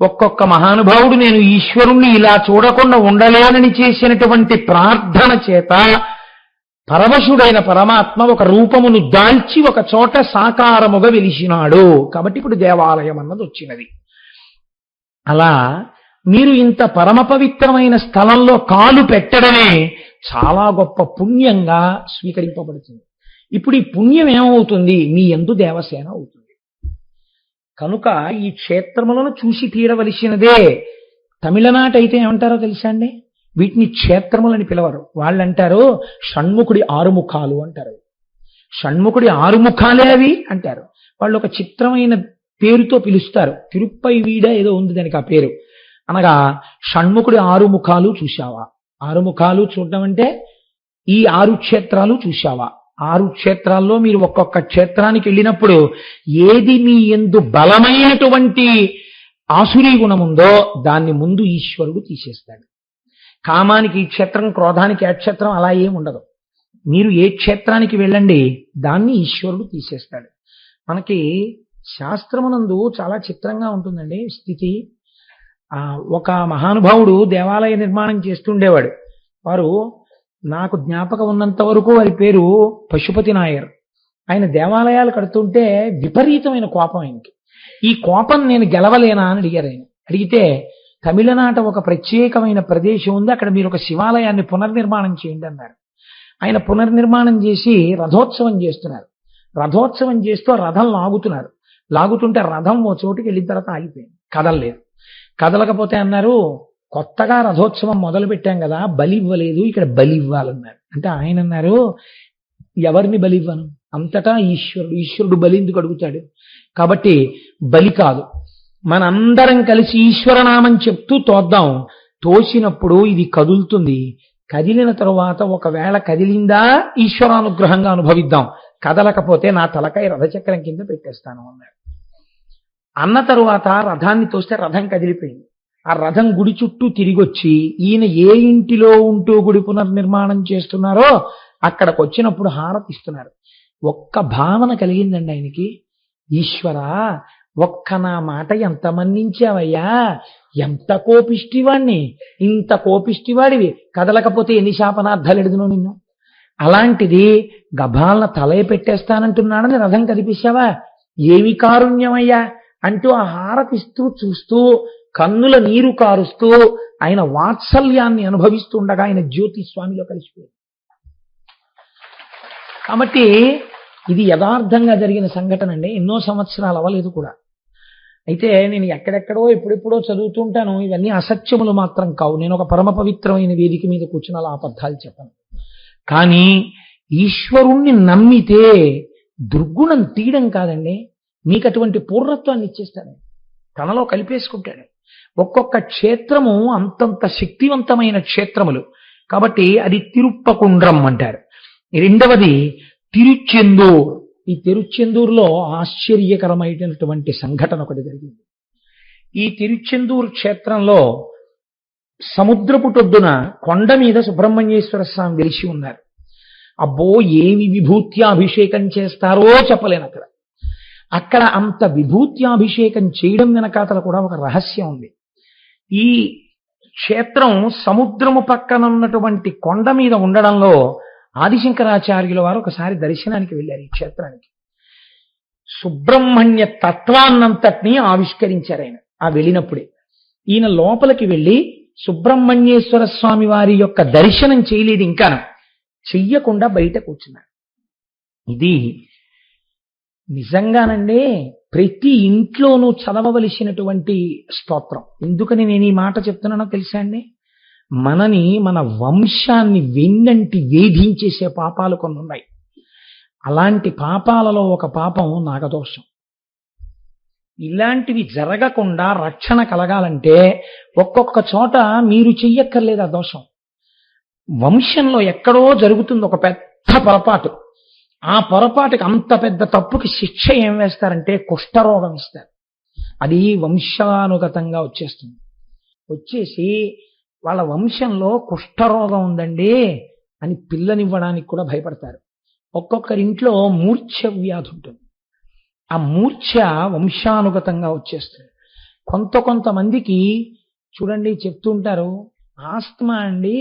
A: ఒక్కొక్క మహానుభావుడు నేను ఈశ్వరుణ్ణి ఇలా చూడకుండా ఉండలేనని చేసినటువంటి ప్రార్థన చేత పరమశుడైన పరమాత్మ ఒక రూపమును దాల్చి ఒక చోట సాకారముగా వెలిసినాడు. కాబట్టి ఇప్పుడు దేవాలయం అన్నది వచ్చినది. అలా మీరు ఇంత పరమ పవిత్రమైన స్థలంలో కాలు పెట్టడమే చాలా గొప్ప పుణ్యంగా స్వీకరింపబడుతుంది. ఇప్పుడు ఈ పుణ్యం ఏమవుతుంది? మీ యందు దేవసేన అవుతుంది. కనుక ఈ క్షేత్రములను చూసి తీరవలసినదే. తమిళనాట అయితే ఏమంటారో తెలుసా అండి? వీటిని క్షేత్రములని పిలవరు. వాళ్ళంటారు షణ్ముఖుడి ఆరుముఖాలు అంటారు. షణ్ముఖుడి ఆరుముఖాలే అవి అంటారు. వాళ్ళు ఒక చిత్రమైన పేరుతో పిలుస్తారు. తిరుప్పై వీడ ఏదో ఉంది దానికి ఆ పేరు. అనగా షణ్ముఖుడి ఆరుముఖాలు చూశావా? ఆరుముఖాలు చూడడం అంటే ఈ 6 క్షేత్రాలు చూశావా? 6 క్షేత్రాల్లో మీరు ఒక్కొక్క క్షేత్రానికి వెళ్ళినప్పుడు ఏది మీ యందు బలమైనటువంటి ఆసురీ గుణం ఉందో దాన్ని ముందు ఈశ్వరుడు తీసేస్తాడు. కామానికి ఈ క్షేత్రం, క్రోధానికి ఆ క్షేత్రం, అలా ఏం ఉండదు. మీరు ఏ క్షేత్రానికి వెళ్ళండి దాన్ని ఈశ్వరుడు తీసేస్తాడు. మనకి శాస్త్రమునందు చాలా చిత్రంగా ఉంటుందండి స్థితి. ఒక మహానుభావుడు దేవాలయ నిర్మాణం చేస్తుండేవాడు. వారు నాకు జ్ఞాపకం ఉన్నంత వరకు వారి పేరు పశుపతి నాయర్. ఆయన దేవాలయాలు కడుతుంటే విపరీతమైన కోపం ఆయనకి. ఈ కోపం నేను గెలవలేనా అని అడిగారు ఆయన. అడిగితే తమిళనాట ఒక ప్రత్యేకమైన ప్రదేశం ఉంది, అక్కడ మీరు ఒక శివాలయాన్ని పునర్నిర్మాణం చేయండి అన్నారు. ఆయన పునర్నిర్మాణం చేసి రథోత్సవం చేస్తున్నారు. రథోత్సవం చేస్తూ రథం లాగుతున్నారు. లాగుతుంటే రథం ఓ చోటుకి వెళ్ళిన తర్వాత ఆగిపోయింది, కదలలేదు. కదలకపోతే అన్నారు, కొత్తగా రథోత్సవం మొదలు పెట్టాం కదా, బలి ఇవ్వలేదు, ఇక్కడ బలి ఇవ్వాలన్నారు. అంటే ఆయన అన్నారు, ఎవరిని బలి ఇవ్వను? అంతటా ఈశ్వరుడు బలి ఎందుకు అడుగుతాడు? కాబట్టి బలి కాదు, మనందరం కలిసి ఈశ్వరనామం చెప్తూ తోద్దాం. తోసినప్పుడు ఇది కదులుతుంది. కదిలిన తరువాత ఒకవేళ కదిలిందా ఈశ్వరానుగ్రహంగా అనుభవిద్దాం, కదలకపోతే నా తలకాయ రథచక్రం కింద పెట్టేస్తాను అన్నాడు. అన్న తరువాత రథాన్ని తోస్తే రథం కదిలిపోయింది. ఆ రథం గుడి చుట్టూ తిరిగొచ్చి ఈయన ఏ ఇంటిలో ఉంటూ గుడి పునర్నిర్మాణం చేస్తున్నారో అక్కడికి వచ్చినప్పుడు హారతిస్తున్నారు. ఒక్క భావన కలిగిందండి ఆయనకి, ఈశ్వరా ఒక్క నా మాట ఎంత మన్నించావయ్యా, ఎంత కోపిష్టివాణ్ణి, ఇంత కోపిష్టివాడివి, కదలకపోతే ఎన్ని శాపనార్థాలు ఎడుదునో నిన్ను. అలాంటిది గభాలన తలయ పెట్టేస్తానంటున్నాడని రథం కదిపిస్తావా, ఏమి కారుణ్యమయ్యా అంటూ ఆ హారతిస్తూ చూస్తూ కన్నుల నీరు కారుస్తూ ఆయన వాత్సల్యాన్ని అనుభవిస్తూ ఉండగా ఆయన జ్యోతి స్వామిలో కలిసిపోయింది. కాబట్టి ఇది యథార్థంగా జరిగిన సంఘటన అండి. ఎన్నో సంవత్సరాలు అవ్వలేదు కూడా. అయితే నేను ఎక్కడెక్కడో ఎప్పుడెప్పుడో చదువుతుంటాను. ఇవన్నీ అసత్యములు మాత్రం కావు. నేను ఒక పరమ పవిత్రమైన వేదిక మీద కూర్చున్న అలా అబద్ధాలు చెప్పను. కానీ ఈశ్వరుణ్ణి నమ్మితే దుర్గుణం తీయడం కాదండి, మీకు అటువంటి పూర్ణత్వాన్ని ఇచ్చేస్తాడు, తనలో కలిపేసుకుంటాడు. ఒక్కొక్క క్షేత్రము అంతంత శక్తివంతమైన క్షేత్రములు. కాబట్టి అది తిరుప్పకుండ్రం అంటారు. రెండవది తిరుచెందూర్. ఈ తిరుచెందూరులో ఆశ్చర్యకరమైనటువంటి సంఘటన ఒకటి జరిగింది. ఈ తిరుచెందూరు క్షేత్రంలో సముద్రపుటొడ్డున కొండ మీద సుబ్రహ్మణ్యేశ్వర స్వామి వెలిసి ఉన్నారు. అబ్బో ఏమి విభూత్యాభిషేకం చేస్తారో చెప్పలేను. అక్కడ అంత విభూత్యాభిషేకం చేయడం వెనకాతల కూడా ఒక రహస్యం ఉంది. ఈ క్షేత్రం సముద్రము పక్కన ఉన్నటువంటి కొండ మీద ఉండడంలో ఆదిశంకరాచార్యుల వారు ఒకసారి దర్శనానికి వెళ్ళారు ఈ క్షేత్రానికి. సుబ్రహ్మణ్య తత్వాన్నంతటినీ ఆవిష్కరించారు ఆయన ఆ వెళ్ళినప్పుడే. ఈయన లోపలికి వెళ్ళి సుబ్రహ్మణ్యేశ్వర స్వామి వారి యొక్క దర్శనం చేయలేదు, ఇంకా చెయ్యకుండా బయట కూర్చున్నారు. ఇది నిజంగానండి ప్రతి ఇంట్లోనూ చదవవలసినటువంటి స్తోత్రం. ఎందుకని నేను ఈ మాట చెప్తున్నానో తెలుసా అండి? మనని, మన వంశాన్ని వెన్నంటి వేధించేసే పాపాలు కొన్ని ఉన్నాయి. అలాంటి పాపాలలో ఒక పాపం నాగదోషం. ఇలాంటివి జరగకుండా రక్షణ కలగాలంటే ఒక్కొక్క చోట మీరు చెయ్యక్కర్లేదు ఆ దోషం. వంశంలో ఎక్కడో జరుగుతుంది ఒక పెద్ద పొరపాటు. ఆ పొరపాటుకి అంత పెద్ద తప్పుకి శిక్ష ఏం వేస్తారంటే కుష్ఠరోగం ఇస్తారు. అది వంశానుగతంగా వచ్చేస్తుంది. వచ్చేసి వాళ్ళ వంశంలో కుష్ఠరోగం ఉందండి అని పిల్లనివ్వడానికి కూడా భయపడతారు. ఒక్కొక్కరింట్లో మూర్ఛ వ్యాధి ఉంటుంది. ఆ మూర్ఛ వంశానుగతంగా వచ్చేస్తుంది. కొంతమందికి చూడండి చెప్తుంటారు, ఆస్తమా అండి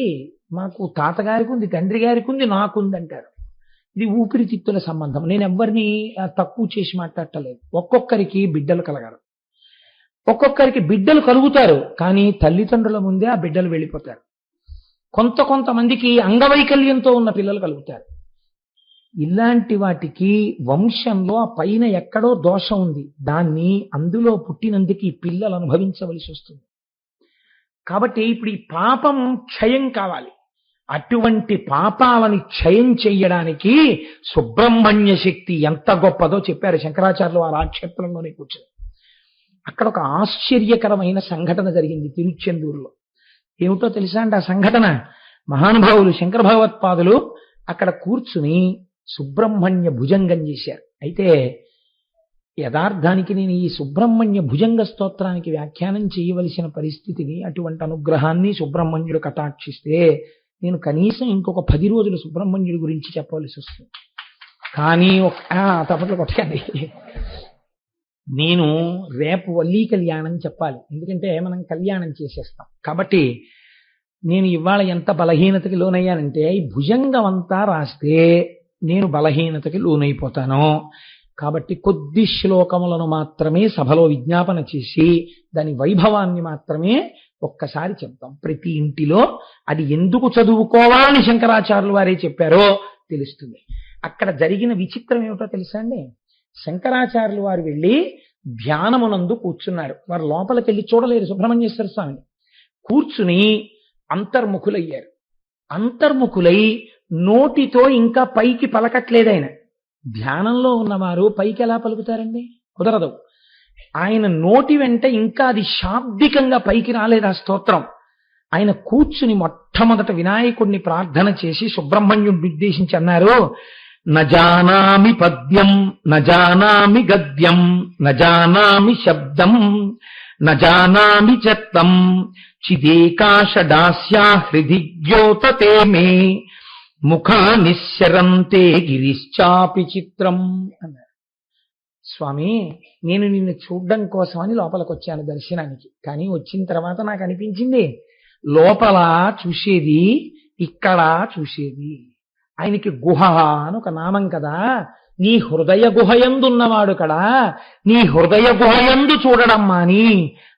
A: మాకు తాతగారికి ఉంది, తండ్రి గారికి ఉంది, నాకుంది అంటారు. ఇది ఊపిరితిత్తుల సంబంధం. నేను ఎవరిని తక్కువ చేసి మాట్లాడటలేదు. ఒక్కొక్కరికి బిడ్డలు కలగరు, ఒక్కొక్కరికి బిడ్డలు కలుగుతారు కానీ తల్లిదండ్రుల ముందే ఆ బిడ్డలు వెళ్ళిపోతారు. కొంతమందికి అంగవైకల్యంతో ఉన్న పిల్లలు కలుగుతారు. ఇలాంటి వాటికి వంశంలో ఆ పైన ఎక్కడో దోషం ఉంది, దాన్ని అందులో పుట్టినందుకు ఈ పిల్లలు అనుభవించవలసి వస్తుంది. కాబట్టి ఇప్పుడు ఈ పాపం క్షయం కావాలి. అటువంటి పాపాలని క్షయం చెయ్యడానికి సుబ్రహ్మణ్య శక్తి ఎంత గొప్పదో చెప్పారు శంకరాచార్యులు వారు ఆ క్షేత్రంలోనే కూర్చొని. అక్కడ ఒక ఆశ్చర్యకరమైన సంఘటన జరిగింది తిరుచెందూరులో. ఏమిటో తెలుసా అంటే ఆ సంఘటన, మహానుభావులు శంకర భగవత్పాదులు అక్కడ కూర్చుని సుబ్రహ్మణ్య భుజంగం చేశారు. అయితే యథార్థానికి నేను ఈ సుబ్రహ్మణ్య భుజంగ స్తోత్రానికి వ్యాఖ్యానం చేయవలసిన పరిస్థితిని, అటువంటి అనుగ్రహాన్ని సుబ్రహ్మణ్యుడు కటాక్షిస్తే నేను కనీసం ఇంకొక 10 రోజులు సుబ్రహ్మణ్యుడి గురించి చెప్పవలసి వస్తుంది. కానీ తప్పట్లు కొట్టండి, నేను రేపు వల్లీ కళ్యాణం చెప్పాలి. ఎందుకంటే మనం కళ్యాణం చేసేస్తాం. కాబట్టి నేను ఇవాళ ఎంత బలహీనతకి లోనయ్యానంటే ఈ భుజంగం అంతా రాస్తే నేను బలహీనతకి లోనైపోతాను. కాబట్టి కొద్ది శ్లోకములను మాత్రమే సభలో విజ్ఞాపన చేసి దాని వైభవాన్ని మాత్రమే ఒక్కసారి చెప్తాం. ప్రతి ఇంటిలో అది ఎందుకు చదువుకోవాలని శంకరాచార్యులు వారే చెప్పారో తెలుస్తుంది. అక్కడ జరిగిన విచిత్రం ఏమిటో తెలుసా అండి? శంకరాచార్యులు వారు వెళ్ళి ధ్యానమునందు కూర్చున్నారు. వారు లోపలికి వెళ్ళి చూడలేరు సుబ్రహ్మణ్యేశ్వర స్వామిని. కూర్చుని అంతర్ముఖులయ్యారు. అంతర్ముఖులై నోటితో ఇంకా పైకి పలకట్లేదు ఆయన. ధ్యానంలో ఉన్నవారు పైకి ఎలా పలుకుతారండి? కుదరదు. ఆయన నోటి వెంట ఇంకా అది శాబ్దికంగా పైకి రాలేదు ఆ స్తోత్రం. ఆయన కూర్చుని మొట్టమొదట వినాయకుడిని ప్రార్థన చేసి సుబ్రహ్మణ్యుడిని ఉద్దేశించి అన్నారు, నజానామి పద్యం నజానామి గద్యం నజానామి శబ్దం నజానామి చత్తం చిదేకాశడాస్యా హృది ద్యోతతే మే ముఖా నిశ్చరంతే గిరిశ్చాపి చిత్రం అన్నారు. స్వామి, నేను నిన్ను చూడ్డం కోసమని లోపలికి వచ్చాను దర్శనానికి. కానీ వచ్చిన తర్వాత నాకు అనిపించింది లోపల చూసేది ఇక్కడ చూసేది. ఆయనకి గుహ అని ఒక నామం కదా, నీ హృదయ గుహయందున్నవాడు కదా, నీ హృదయ గుహయందు చూడడం మాని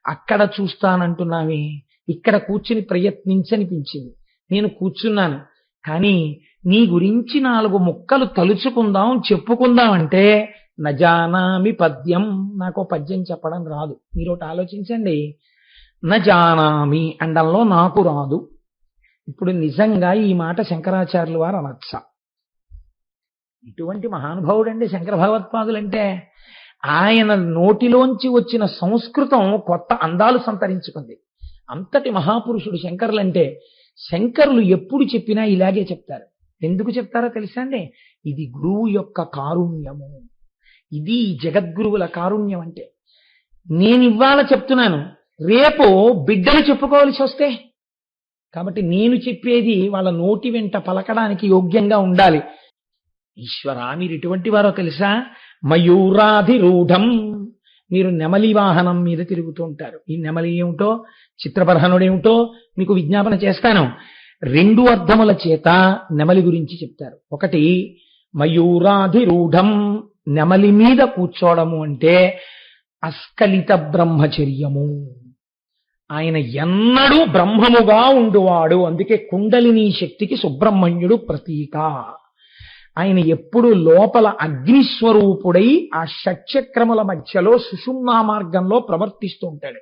A: అక్కడ చూస్తానంటున్నావి. ఇక్కడ కూర్చుని ప్రయత్నించనిపించింది. నేను కూర్చున్నాను. కానీ నీ గురించి 4 ముక్కలు తలుచుకుందాం, చెప్పుకుందాం అంటే నజానామి పద్యం, నాకు పద్యం చెప్పడం రాదు. మీరు ఒకటి ఆలోచించండి, నజానామి అండంలో నాకు రాదు. ఇప్పుడు నిజంగా ఈ మాట శంకరాచార్యులు వారు అనొచ్చా? ఇటువంటి మహానుభావుడండి శంకర భగవత్పాదులంటే. ఆయన నోటిలోంచి వచ్చిన సంస్కృతం కొత్త అందాలు సంతరించుకుంది. అంతటి మహాపురుషుడు శంకరులంటే. శంకరులు ఎప్పుడు చెప్పినా ఇలాగే చెప్తారు. ఎందుకు చెప్తారో తెలుసా అండి? ఇది గురువు యొక్క కారుణ్యము. ఇది జగద్గురువుల కారుణ్యం అంటే. నేను ఇవాళ చెప్తున్నాను, రేపు బిడ్డలు చెప్పుకోవాల్సి వస్తే, కాబట్టి నేను చెప్పేది వాళ్ళ నోటి వెంట పలకడానికి యోగ్యంగా ఉండాలి. ఈశ్వరా, మీరు ఎటువంటి వారో తెలుసా? మయూరాధిరూఢం. మీరు నెమలి వాహనం మీద తిరుగుతూ ఉంటారు. ఈ నెమలి ఏమిటో, చిత్రపరహనుడేమిటో మీకు విజ్ఞాపన చేస్తాను. 2 అర్థముల చేత నెమలి గురించి చెప్తారు. ఒకటి, మయూరాధిరూఢం, నెమలి మీద కూర్చోవడము అంటే అస్కలిత బ్రహ్మచర్యము. ఆయన ఎన్నడూ బ్రహ్మముగా ఉండువాడు. అందుకే కుండలిని శక్తికి సుబ్రహ్మణ్యుడు ప్రతీక. ఆయన ఎప్పుడు లోపల అగ్నిస్వరూపుడై ఆ షట్చక్రముల మధ్యలో సుషుమ్నా మార్గంలో ప్రవర్తిస్తూ ఉంటాడు.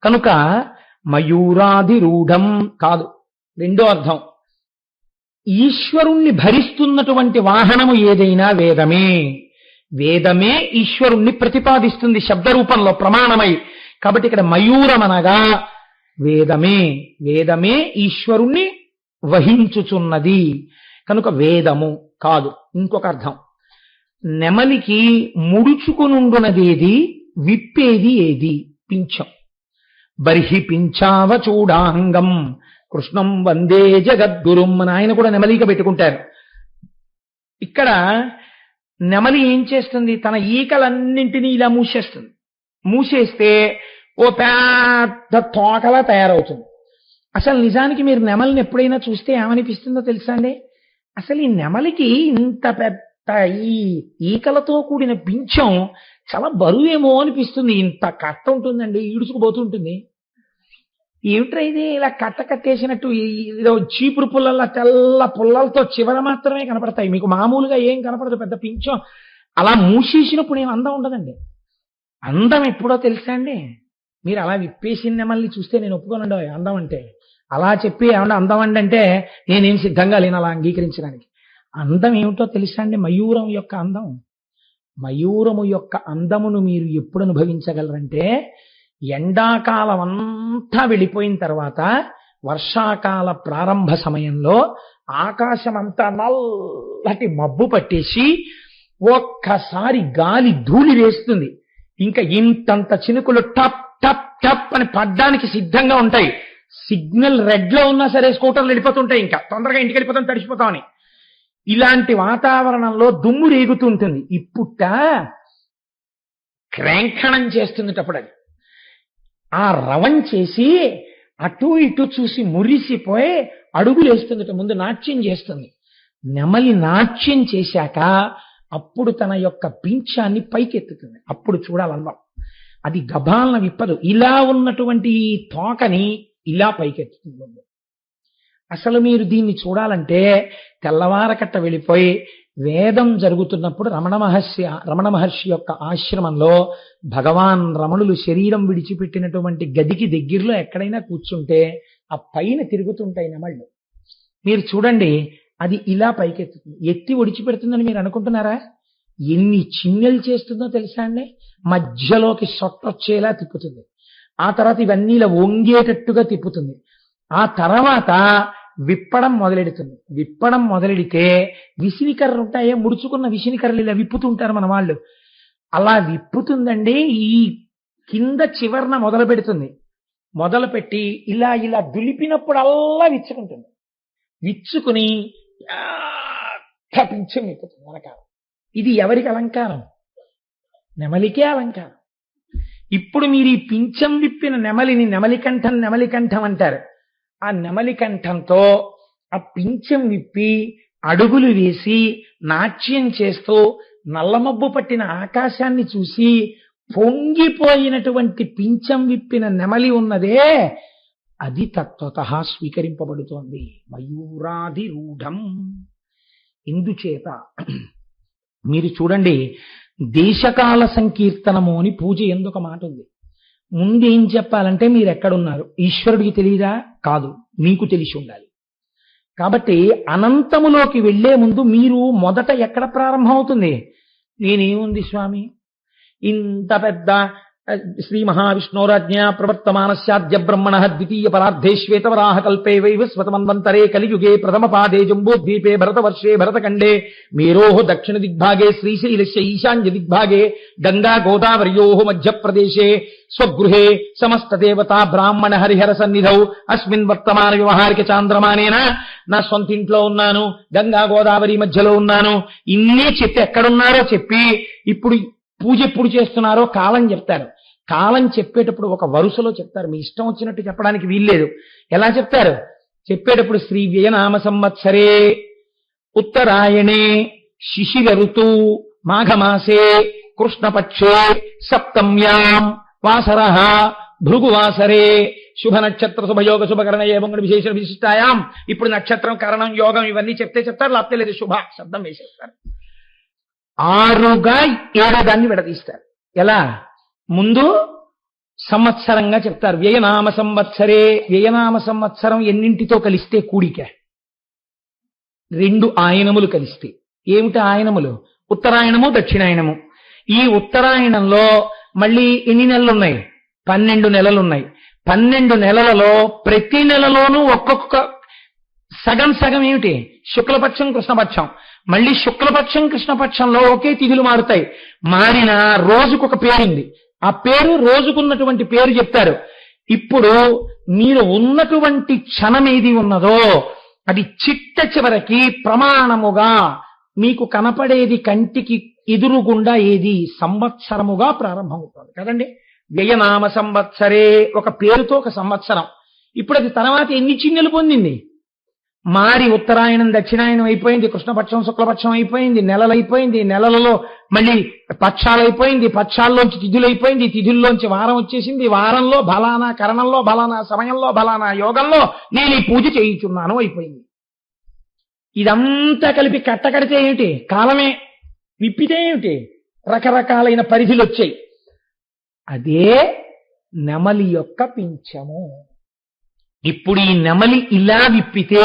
A: కనుక మయూరాధిరూఢం కాదు. 2వ అర్థం, ఈశ్వరుణ్ణి భరిస్తున్నటువంటి వాహనము ఏదైనా వేదమే. వేదమే ఈశ్వరుణ్ణి ప్రతిపాదిస్తుంది శబ్దరూపంలో ప్రమాణమై. కాబట్టి ఇక్కడ మయూరమనగా వేదమే. వేదమే ఈశ్వరుణ్ణి వహించుచున్నది కనుక వేదము కాదు. ఇంకొక అర్థం, నెమలికి ముడుచుకునుండునదేది, విప్పేది ఏది? పింఛం. బర్హి పింఛావ చూడాంగం కృష్ణం వందే జగద్గురుం అని ఆయన కూడా నెమలిక పెట్టుకుంటారు. ఇక్కడ నెమలి ఏం చేస్తుంది? తన ఈకలన్నింటినీ ఇలా మూసేస్తుంది. మూసేస్తే ఓ పెద్ద తోకలా తయారవుతుంది. అసలు నిజానికి మీరు నెమలిని ఎప్పుడైనా చూస్తే ఏమనిపిస్తుందో తెలుసా అండి? అసలు ఈ నెమలికి ఇంత పెద్ద ఈ ఈకలతో కూడిన పింఛం చాలా బరువేమో అనిపిస్తుంది. ఇంత కట్ట ఉంటుందండి, ఈడుచుకుపోతుంటుంది. ఏమిట్రా ఇది ఇలా కట్ట కట్టేసినట్టు, ఏదో చీపురు పుల్లల తెల్ల పుల్లలతో చివర మాత్రమే కనపడతాయి, మీకు మామూలుగా ఏం కనపడదు. పెద్ద పింఛం అలా మూసేసినప్పుడు ఏం అందం ఉండదండి. అందం ఎప్పుడో తెలుసా అండి? మీరు అలా విప్పేసిన నెమల్ని చూస్తే నేను ఒప్పుకోనండి అందం అంటే. అలా చెప్పి ఏమన్నా అందం అంటే నేనేం సిద్ధంగా లేను అలా అంగీకరించడానికి. అందం ఏమిటో తెలుసా అండి? మయూరం యొక్క అందం. మయూరము యొక్క అందమును మీరు ఎప్పుడు అనుభవించగలరంటే, ఎండాకాలం అంతా వెళ్ళిపోయిన తర్వాత వర్షాకాల ప్రారంభ సమయంలో ఆకాశం అంతా నల్లటి మబ్బు పట్టేసి ఒక్కసారి గాలి ధూళి వేస్తుంది. ఇంకా ఇంతంత చినుకులు టప్ టప్ టప్ అని పడ్డానికి సిద్ధంగా ఉంటాయి. సిగ్నల్ రెడ్ లో ఉన్నా సరే స్కూటర్లు వెళ్ళిపోతుంటాయి, ఇంకా తొందరగా ఇంటికి వెళ్ళిపోతాం, తడిసిపోతామని. ఇలాంటి వాతావరణంలో దుమ్ము రేగుతుంటుంది. ఇప్పుట క్రేంఖణం చేస్తున్నప్పుడు అది ఆ రవం చేసి అటు ఇటు చూసి మురిసిపోయి అడుగులు వేస్తుందట. ముందు నాట్యం చేస్తుంది. నెమలి నాట్యం చేశాక అప్పుడు తన యొక్క పింఛాన్ని పైకెత్తుతుంది. అప్పుడు చూడాలన్నాం. అది గభాలన విప్పదు. ఇలా ఉన్నటువంటి ఈ తోకని ఇలా పైకెత్తుతుంది. అసలు మీరు దీన్ని చూడాలంటే తెల్లవారకట్ట వెళ్ళిపోయి వేదం జరుగుతున్నప్పుడు రమణ మహర్షి యొక్క ఆశ్రమంలో భగవాన్ రమణులు శరీరం విడిచిపెట్టినటువంటి గదికి దగ్గరలో ఎక్కడైనా కూర్చుంటే ఆ పైన తిరుగుతుంటాయి నెమళ్ళు. మీరు చూడండి, అది ఇలా పైకెత్తుతుంది. ఎత్తి ఒడిచిపెడుతుందని మీరు అనుకుంటున్నారా? ఎన్ని చిన్నెలు చేస్తుందో తెలుసా అండి? మధ్యలోకి సొట్టొచ్చేలా తిప్పుతుంది. ఆ తర్వాత ఇవన్నీ ఇలా వంగేటట్టుగా తిప్పుతుంది. ఆ తర్వాత విప్పడం మొదలెడుతుంది. విప్పడం మొదలెడితే విసినికర్రలు ఉంటాయే, ముడుచుకున్న విసినికర్రలు ఇలా విప్పుతుంటారు మన వాళ్ళు. అలా విప్పుతుందండి. ఈ కింద చివర్న మొదలు పెడుతుంది. మొదలుపెట్టి ఇలా ఇలా దులిపినప్పుడల్లా విచ్చుకుంటుంది. విచ్చుకుని పింఛం విప్పుతుంది అలంకారం. ఇది ఎవరికి అలంకారం? నెమలికే అలంకారం. ఇప్పుడు మీరు ఈ పింఛం విప్పిన నెమలిని నెమలికంఠం అంటారు. ఆ నెమలికంఠంతో ఆ పింఛం విప్పి అడుగులు వేసి నాట్యం చేస్తూ నల్లమబ్బు పట్టిన ఆకాశాన్ని చూసి పొంగిపోయినటువంటి పింఛం విప్పిన నెమలి ఉన్నదే, అది తత్వతః స్వీకరింపబడుతోంది. మయూరాధిరూఢం. ఇందుచేత మీరు చూడండి, దేశకాల సంకీర్తనము అని పూజ ఎందుకు మాట ఉంది. ముందేం చెప్పాలంటే మీరు ఎక్కడున్నారు, ఈశ్వరుడికి తెలియదా? కాదు, మీకు తెలిసి ఉండాలి. కాబట్టి అనంతములోకి వెళ్లే ముందు మీరు మొదట ఎక్కడ ప్రారంభం అవుతుంది? నేనేముంది స్వామి, ఇంత పెద్ద శ్రీ మహావిష్ణోరాజ్ఞా ప్రవర్తమానస్యాద్య బ్రహ్మణ ద్వితీయ పరార్ధే శ్వేతవరాహ కల్పే వైవస్వతమన్వంతరే కలియుగే ప్రథమ పాదే జంబూద్వీపే భరతవర్షే భరతఖండే మేరోః దక్షిణ దిగ్భాగే శ్రీశైలస్య ఈశాన్య దిగ్భాగే గంగా గోదావర్యోః మధ్యప్రదేశే స్వగృహే సమస్తదేవతా బ్రాహ్మణ హరిహర సన్నిధౌ అస్మిన్ వర్తమాన వ్యవహారిక చాంద్రమానేన నా సొంత ఇంట్లో ఉన్నాను, గంగా గోదావరి మధ్యలో ఉన్నాను, ఇన్ని చెప్పి ఎక్కడున్నారో చెప్పి ఇప్పుడు పూజ ఎప్పుడు చేస్తున్నారో కాలం చెప్తారు. కాలం చెప్పేటప్పుడు ఒక వరుసలో చెప్తారు, మీ ఇష్టం వచ్చినట్టు చెప్పడానికి వీల్లేదు. ఎలా చెప్తారు? చెప్పేటప్పుడు శ్రీ వ్యయనామ సంవత్సరే ఉత్తరాయణే శిశిర ఋతు మాఘమాసే కృష్ణపక్షే సప్తమ్యాం వాసర భృగువాసరే శుభ నక్షత్ర శుభయోగ శుభకరణ ఏమంగళ విశేష విశిష్టాయాం. ఇప్పుడు నక్షత్రం కరణం యోగం ఇవన్నీ చెప్తారు, లేకపోతే లేదు శుభ శబ్దం వేసేస్తారు. 6గా 7 దాన్ని విడదీస్తారు. ఎలా? ముందు సంవత్సరంగా చెప్తారు. వ్యయనామ సంవత్సరే, వ్యయనామ సంవత్సరం ఎన్నింటితో కలిస్తే కూడిక? 2 ఆయనములు కలిస్తే. ఏమిటి ఆయనములు? ఉత్తరాయణము దక్షిణాయనము. ఈ ఉత్తరాయణంలో మళ్ళీ ఎన్ని నెలలు ఉన్నాయి? 12 నెలలున్నాయి. 12 నెలలలో ప్రతి నెలలోనూ ఒక్కొక్క సగం సగం ఏమిటి? శుక్లపక్షం కృష్ణపక్షం. మళ్ళీ శుక్లపక్షం కృష్ణపక్షంలో ఒకే తిథులు మారుతాయి. మారిన రోజుకొక పేరుంది. ఆ పేరు రోజుకున్నటువంటి పేరు చెప్తారు. ఇప్పుడు మీరు ఉన్నటువంటి క్షణం ఏది ఉన్నదో అది చిట్ట చివరికి ప్రమాణముగా మీకు కనపడేది కంటికి ఎదురుగుండా ఏది? సంవత్సరముగా ప్రారంభమవుతుంది కదండి. వ్యయనామ సంవత్సరే ఒక పేరుతో ఒక సంవత్సరం. ఇప్పుడు అది తర్వాత ఎన్ని చిన్నెలు పొందింది? మారి ఉత్తరాయణం దక్షిణాయనం అయిపోయింది, కృష్ణపక్షం శుక్లపక్షం అయిపోయింది, నెలలు అయిపోయింది, నెలలలో మళ్ళీ పక్షాలు అయిపోయింది, పక్షాల్లోంచి తిథులు అయిపోయింది, తిథుల్లోంచి వారం వచ్చేసింది, వారంలో బలానా కరణంలో బలానా సమయంలో బలానా యోగంలో నేను ఈ పూజ చేయించున్నాను అయిపోయింది. ఇదంతా కలిపి కట్టకడితే ఏమిటి? కాలమే. విప్పితే ఏమిటి? రకరకాలైన పరిధులు వచ్చాయి. అదే నెమలి యొక్క పింఛము. ఇప్పుడు ఈ నెమలి ఇలా విప్పితే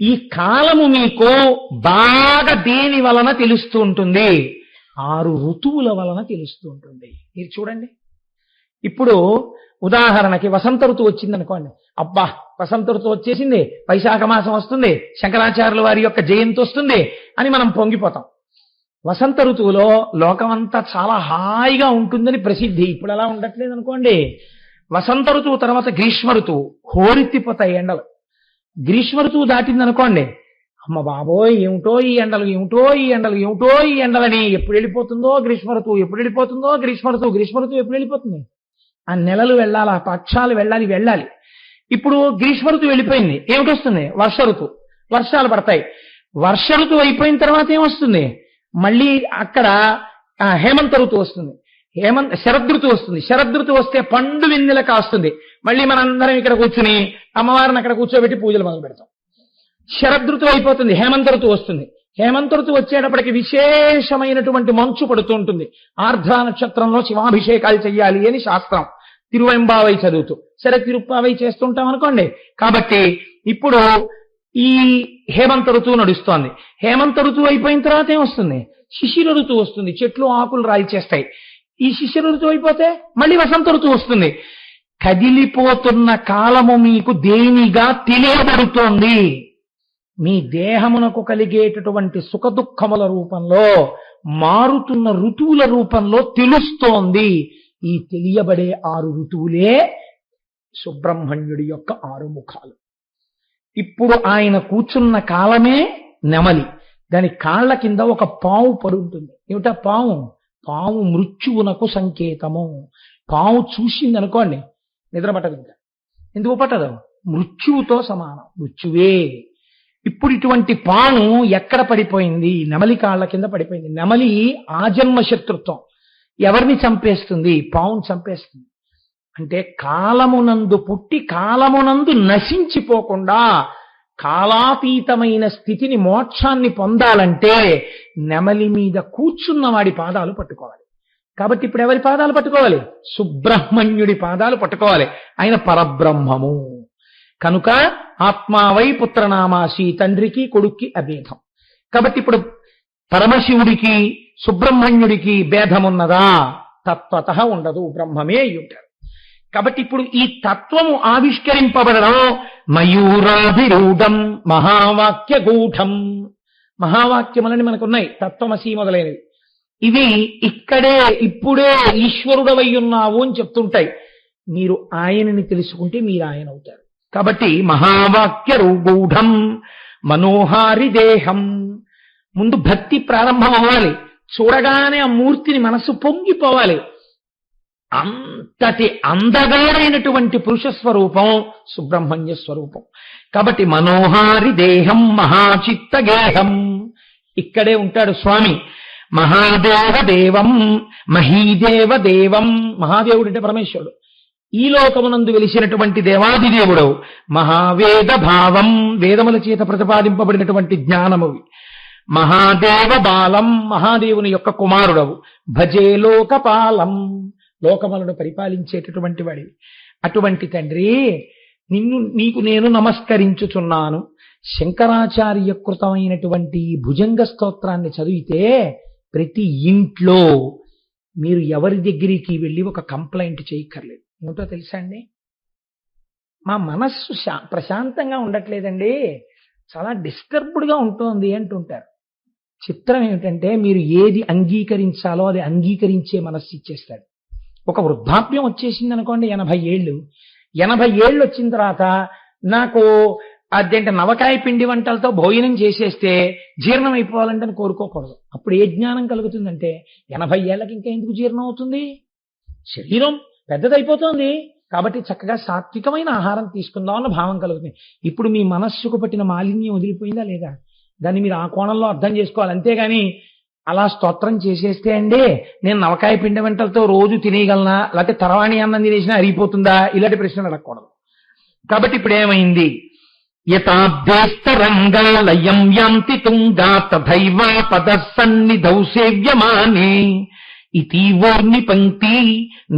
A: ఈ కాలము మీకు బాగా దేని వలన తెలుస్తూ ఉంటుంది? 6 ఋతువుల వలన తెలుస్తూ ఉంటుంది. మీరు చూడండి, ఇప్పుడు ఉదాహరణకి వసంత ఋతువు వచ్చిందనుకోండి. అబ్బా వసంత ఋతువు వచ్చేసింది, వైశాఖ మాసం వస్తుంది, శంకరాచార్యుల వారి యొక్క జయంతి వస్తుంది అని మనం పొంగిపోతాం. వసంత ఋతువులో లోకమంతా చాలా హాయిగా ఉంటుందని ప్రసిద్ధి. ఇప్పుడు అలా ఉండట్లేదు అనుకోండి. వసంత ఋతువు తర్వాత గ్రీష్మ ఋతువు, హోరెత్తిపోతాయి ఎండలు. గ్రీష్మ ఋతువు దాటిందనుకోండి, అమ్మ బాబోయ్ ఏమిటో ఈ ఎండలు, ఏమిటో ఈ ఎండలు, ఏమిటో ఈ ఎండలని. ఎప్పుడు వెళ్ళిపోతుందో గ్రీష్మ ఋతువు, ఎప్పుడు వెళ్ళిపోతుందో గ్రీష్మ ఋతువు. గ్రీష్మ ఋతువు ఎప్పుడు వెళ్ళిపోతుంది? ఆ నెలలు వెళ్ళాలి, ఆ పక్షాలు వెళ్ళాలి. ఇప్పుడు గ్రీష్మ ఋతువు వెళ్ళిపోయింది, ఏమిటొస్తుంది? వర్ష ఋతువు. వర్షాలు పడతాయి. వర్ష ఋతువు అయిపోయిన తర్వాత ఏమొస్తుంది? మళ్ళీ అక్కడ హేమంత ఋతువు వస్తుంది. శరదృతువు వస్తుంది. శరదృతువు వస్తే పండు వెన్నెల కాస్తుంది. మళ్ళీ మనందరం ఇక్కడ కూర్చుని అమ్మవారిని అక్కడ కూర్చోబెట్టి పూజలు మొదలు పెడతాం. శరదృతువు అయిపోతుంది, హేమంత ఋతువు వస్తుంది. హేమంత ఋతువు వచ్చేటప్పటికి విశేషమైనటువంటి మంచు పడుతూ ఉంటుంది. ఆర్ద్ర నక్షత్రంలో శివాభిషేకాలు చెయ్యాలి అని శాస్త్రం. తిరువెంబావై చదువుతూ, సరే తిరుప్పావై చేస్తుంటాం అనుకోండి. కాబట్టి ఇప్పుడు ఈ హేమంత ఋతువు నడుస్తోంది. హేమంత ఋతువు అయిపోయిన తర్వాత ఏమొస్తుంది? శిశిర ఋతువు వస్తుంది. చెట్లు ఆకులు రాల్చేస్తాయి. ఈ శిశిర ఋతువు అయిపోతే మళ్ళీ వసంత ఋతువు వస్తుంది. కదిలిపోతున్న కాలము మీకు దేనిగా తెలియబడుతోంది? మీ దేహమునకు కలిగేటటువంటి సుఖదుఖముల రూపంలో, మారుతున్న ఋతువుల రూపంలో తెలుస్తోంది. ఈ తెలియబడే 6 ఋతువులే సుబ్రహ్మణ్యుడి యొక్క 6 ముఖాలు. ఇప్పుడు ఆయన కూర్చున్న కాలమే నెమలి. దాని కాళ్ల కింద ఒక పాము పడుంటుంది. ఏమిటా పాము? పాము మృత్యువునకు సంకేతము. పాము చూసింది అనుకోండి నిద్ర పట్టదు. ఇంకా ఎందుకు పట్టదు? మృత్యువుతో సమానం, మృత్యువే. ఇప్పుడు ఇటువంటి పాము ఎక్కడ పడిపోయింది? నెమలి కాళ్ల కింద పడిపోయింది. నెమలి ఆజన్మ శత్రుత్వం. ఎవరిని చంపేస్తుంది? పావును చంపేస్తుంది. అంటే కాలమునందు పుట్టి కాలమునందు నశించిపోకుండా కాలాతీతమైన స్థితిని, మోక్షాన్ని పొందాలంటే నెమలి మీద కూర్చున్న వాడి పాదాలు పట్టుకోవాలి. కాబట్టి ఇప్పుడు ఎవరి పాదాలు పట్టుకోవాలి? సుబ్రహ్మణ్యుడి పాదాలు పట్టుకోవాలి. ఆయన పరబ్రహ్మము కనుక ఆత్మావై పుత్రనామాసి, తండ్రికి కొడుక్కి అభేదం. కాబట్టి ఇప్పుడు పరమశివుడికి సుబ్రహ్మణ్యుడికి భేదమున్నదా? తత్వత ఉండదు, బ్రహ్మమే అయి ఉంటారు. కాబట్టి ఇప్పుడు ఈ తత్వము ఆవిష్కరింపబడడం మయూరాభిరూఢం మహావాక్య గూఢం. మహావాక్యములని మనకున్నాయి, తత్వమసి మొదలైనవి. ఇవి ఇక్కడే ఇప్పుడే ఈశ్వరుడవై ఉన్నావు అని చెప్తుంటాయి. మీరు ఆయనని తెలుసుకుంటే మీరు ఆయన అవుతారు. కాబట్టి మహావాక్య రూఢం మనోహారి దేహం. ముందు భక్తి ప్రారంభం అవ్వాలి. చూడగానే ఆ మూర్తిని మనసు పొంగిపోవాలి. అంతటి అందగాడైనటువంటి పురుష స్వరూపం సుబ్రహ్మణ్య స్వరూపం. కాబట్టి మనోహారి దేహం మహాచిత్త గేహం. ఇక్కడే ఉంటాడు స్వామి. మహాదేవ దేవం మహీదేవ దేవం. మహాదేవుడు అంటే పరమేశ్వరుడు. ఈ లోకమునందు వెలిసినటువంటి దేవాదిదేవుడవు. మహావేద భావం, వేదముల చేత ప్రతిపాదింపబడినటువంటి జ్ఞానమువి. మహాదేవ బాలం, మహాదేవుని యొక్క కుమారుడవు. భజే లోకపాలం, లోకములను పరిపాలించేటటువంటి వాడివి. అటువంటి తండ్రి నీకు నేను నమస్కరించుచున్నాను. శంకరాచార్య కృతమైనటువంటి భుజంగ స్తోత్రాన్ని చదివితే ప్రతి ఇంట్లో మీరు ఎవరి దగ్గరికి వెళ్ళి ఒక కంప్లైంట్ చేయక్కర్లేదు. ఏమిటో తెలుసా అండి, మా మనస్సు ప్రశాంతంగా ఉండట్లేదండి, చాలా డిస్టర్బ్డ్గా ఉంటుంది అంటుంటారు. చిత్రం ఏమిటంటే మీరు ఏది అంగీకరించాలో అది అంగీకరించే మనస్సు ఇచ్చేస్తాడు. ఒక వృద్ధాప్యం వచ్చేసింది అనుకోండి, 80 ఏళ్ళు. 80 ఏళ్ళు వచ్చిన తర్వాత నాకు అదేంటే నవకాయ పిండి వంటలతో భోజనం చేసేస్తే జీర్ణం అయిపోవాలంటే అని కోరుకోకూడదు. అప్పుడు ఏ జ్ఞానం కలుగుతుందంటే 80 ఏళ్ళకి ఇంకా ఎందుకు జీర్ణం అవుతుంది, శరీరం పెద్దదైపోతుంది కాబట్టి చక్కగా సాత్వికమైన ఆహారం తీసుకుందాం అన్న భావం కలుగుతుంది. ఇప్పుడు మీ మనస్సుకు పట్టిన మాలిన్యం వదిలిపోయిందా లేదా, దాన్ని మీరు ఆ కోణంలో అర్థం చేసుకోవాలి. అంతేగాని అలా స్తోత్రం చేసేస్తే అండి నేను నవకాయ పిండి వంటలతో రోజు తినేయగలనా, లేకపోతే తరవాణి అన్నం తినేసినా అరిగిపోతుందా, ఇలాంటి ప్రశ్నలు అడగకూడదు. కాబట్టి ఇప్పుడు ఏమైంది, యథాభ్యస్తరంగాలయం యాంతి తుంగా తథైవ పదసన్నిధౌ సేవ్యమానే ఇతీవోర్ని పంక్తి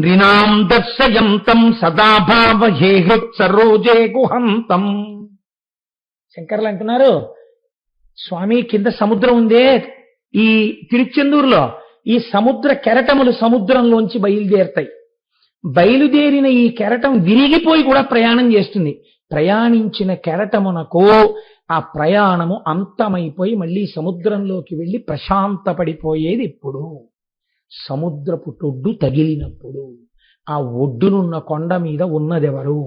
A: నృణాం దర్శయంతం సదా భావహేహృత్ సరోజే గుహంతం. శంకర్లు అంటున్నారు, స్వామి కింద సముద్రం ఉందే ఈ తిరుచెందూరులో, ఈ సముద్ర కెరటములు సముద్రంలోంచి బయలుదేరుతాయి. బయలుదేరిన ఈ కెరటం విరిగిపోయి కూడా ప్రయాణం చేస్తుంది. ప్రయాణించిన కెరటమునకు ఆ ప్రయాణము అంతమైపోయి మళ్ళీ సముద్రంలోకి వెళ్ళి ప్రశాంతపడిపోయేది ఎప్పుడు, సముద్రపు టొడ్డు తగిలినప్పుడు. ఆ ఒడ్డునున్న కొండ మీద ఉన్నదెవరు,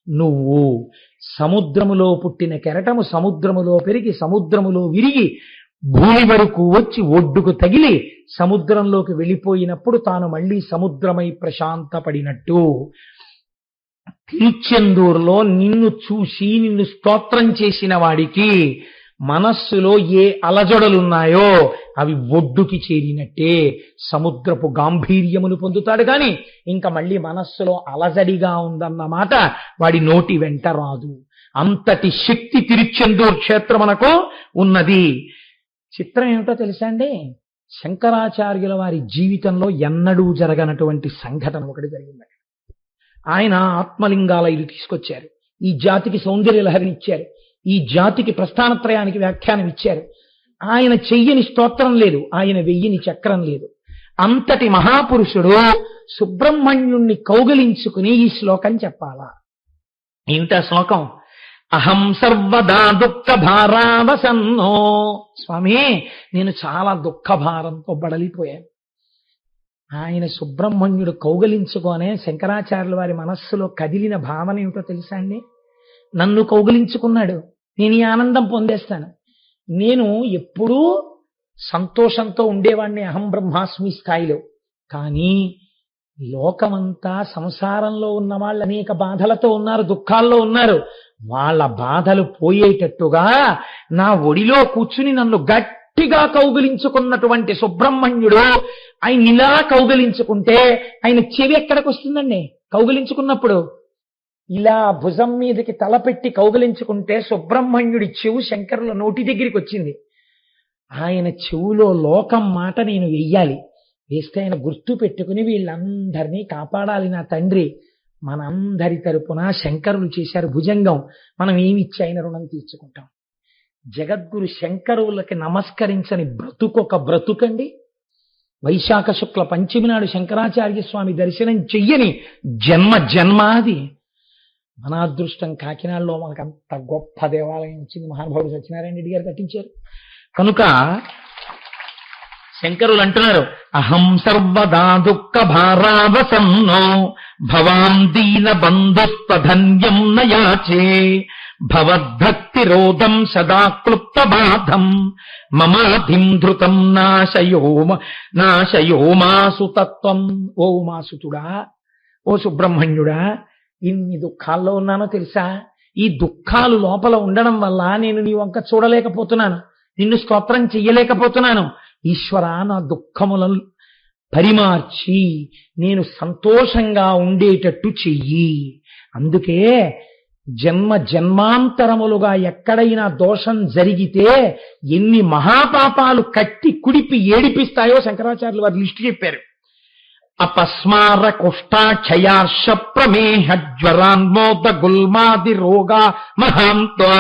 A: నువ్వు. సముద్రములో పుట్టిన కెరటము సముద్రములో పెరిగి సముద్రములో విరిగి భూమి వరకు వచ్చి ఒడ్డుకు తగిలి సముద్రంలోకి వెళ్ళిపోయినప్పుడు తాను మళ్ళీ సముద్రమై ప్రశాంతపడినట్టు తిరుచెందూరులో నిన్ను చూసి నిన్ను స్తోత్రం చేసిన వాడికి మనస్సులో ఏ అలజడులున్నాయో అవి ఒడ్డుకి చేరినట్టే సముద్రపు గాంభీర్యమును పొందుతాడు. కానీ ఇంకా మళ్ళీ మనస్సులో అలజడిగా ఉందన్నమాట వాడి నోటి వెంట రాదు. అంతటి శక్తి తిరుచెందూరు క్షేత్రమునకు ఉన్నది. చిత్రం ఏమిటో తెలుసా అండి, శంకరాచార్యుల వారి జీవితంలో ఎన్నడూ జరగనటువంటి సంఘటన ఒకటి జరిగింది. ఆయన ఆత్మలింగాల ఇల్లు తీసుకొచ్చారు, ఈ జాతికి సౌందర్య లహరిని ఇచ్చారు, ఈ జాతికి ప్రస్థానత్రయానికి వ్యాఖ్యానం ఇచ్చారు. ఆయన చెయ్యని స్తోత్రం లేదు, ఆయన వెయ్యని చక్రం లేదు. అంతటి మహాపురుషుడు సుబ్రహ్మణ్యుణ్ణి కౌగలించుకుని ఈ శ్లోకం చెప్పాలా. ఏమిటా శ్లోకం, అహం సర్వదా దుఃఖ భారావసన్నో. స్వామి నేను చాలా దుఃఖ భారంతో బడలిపోయాను. ఆయన సుబ్రహ్మణ్యుడు కౌగలించుకోనే శంకరాచార్యుల వారి మనస్సులో కదిలిన భావన ఏమిటో తెలుసా అండి, నన్ను కౌగలించుకున్నాడు, నేను ఈ ఆనందం పొందేస్తాను. నేను ఎప్పుడూ సంతోషంతో ఉండేవాడిని అహం బ్రహ్మాస్మి స్థాయిలో. కానీ లోకమంతా సంసారంలో ఉన్న వాళ్ళు అనేక బాధలతో ఉన్నారు, దుఃఖాల్లో ఉన్నారు. వాళ్ళ బాధలు పోయేటట్టుగా నా ఒడిలో కూర్చుని నన్ను గట్టిగా కౌగిలించుకున్నటువంటి సుబ్రహ్మణ్యుడు ఆయన ఇలా కౌగిలించుకుంటే ఆయన చెవి ఎక్కడికి వస్తుందండి, కౌగిలించుకున్నప్పుడు ఇలా భుజం మీదకి తలపెట్టి కౌగిలించుకుంటే సుబ్రహ్మణ్యుడి చెవు శంకరుల నోటి దగ్గరికి వచ్చింది. ఆయన చెవులో లోకం మాట నేను వెయ్యాలి, వేస్తే ఆయన గుర్తు పెట్టుకుని వీళ్ళందరినీ కాపాడాలి నా తండ్రి. మనందరి తరపున శంకరులు చేశారు భుజంగం, మనం ఏమిచ్చి ఆయన రుణం తీర్చుకుంటాం. జగద్గురు శంకరులకి నమస్కరించని బ్రతుకొక బ్రతుకండి. వైశాఖ శుక్ల పంచమి నాడు శంకరాచార్య స్వామి దర్శనం చెయ్యని జన్మాది. మన అదృష్టం కాకినాడలో మనకు అంత గొప్ప దేవాలయం వచ్చింది. మహానుభావుడు సత్యనారాయణ రెడ్డి గారు కట్టించారు. కనుక శంకరులు అంటున్నారు, అహం సర్వదా దుఃఖ భారావసన్నో భవాం దీన బంధుస్తధన్యం నయాచే భవద్భక్తిరోధం సదా క్లుప్త బాధం మమాధిం ధృతం నాశయో మాసు తత్వం. ఓ ఉమాసుతుడా, ఓ సుబ్రహ్మణ్యుడా, ఇన్ని దుఃఖాల్లో ఉన్నానో తెలుసా? ఈ దుఃఖాలు లోపల ఉండడం వల్ల నేను నీ వంక చూడలేకపోతున్నాను, నిన్ను స్తోత్రం చెయ్యలేకపోతున్నాను. ఈశ్వర, నా దుఃఖములను పరిమార్చి నేను సంతోషంగా ఉండేటట్టు చెయ్యి. అందుకే జన్మాంతరములుగా ఎక్కడైనా దోషం జరిగితే ఎన్ని మహాపాపాలు కట్టి కుడిపి ఏడిపిస్తాయో శంకరాచార్యులు వారు లిస్టు చెప్పారు. అపస్మార కుష్టాక్షయార్ష ప్రమేహ జ్వరాన్మోద గుల్మాది రోగా మహాంత్వా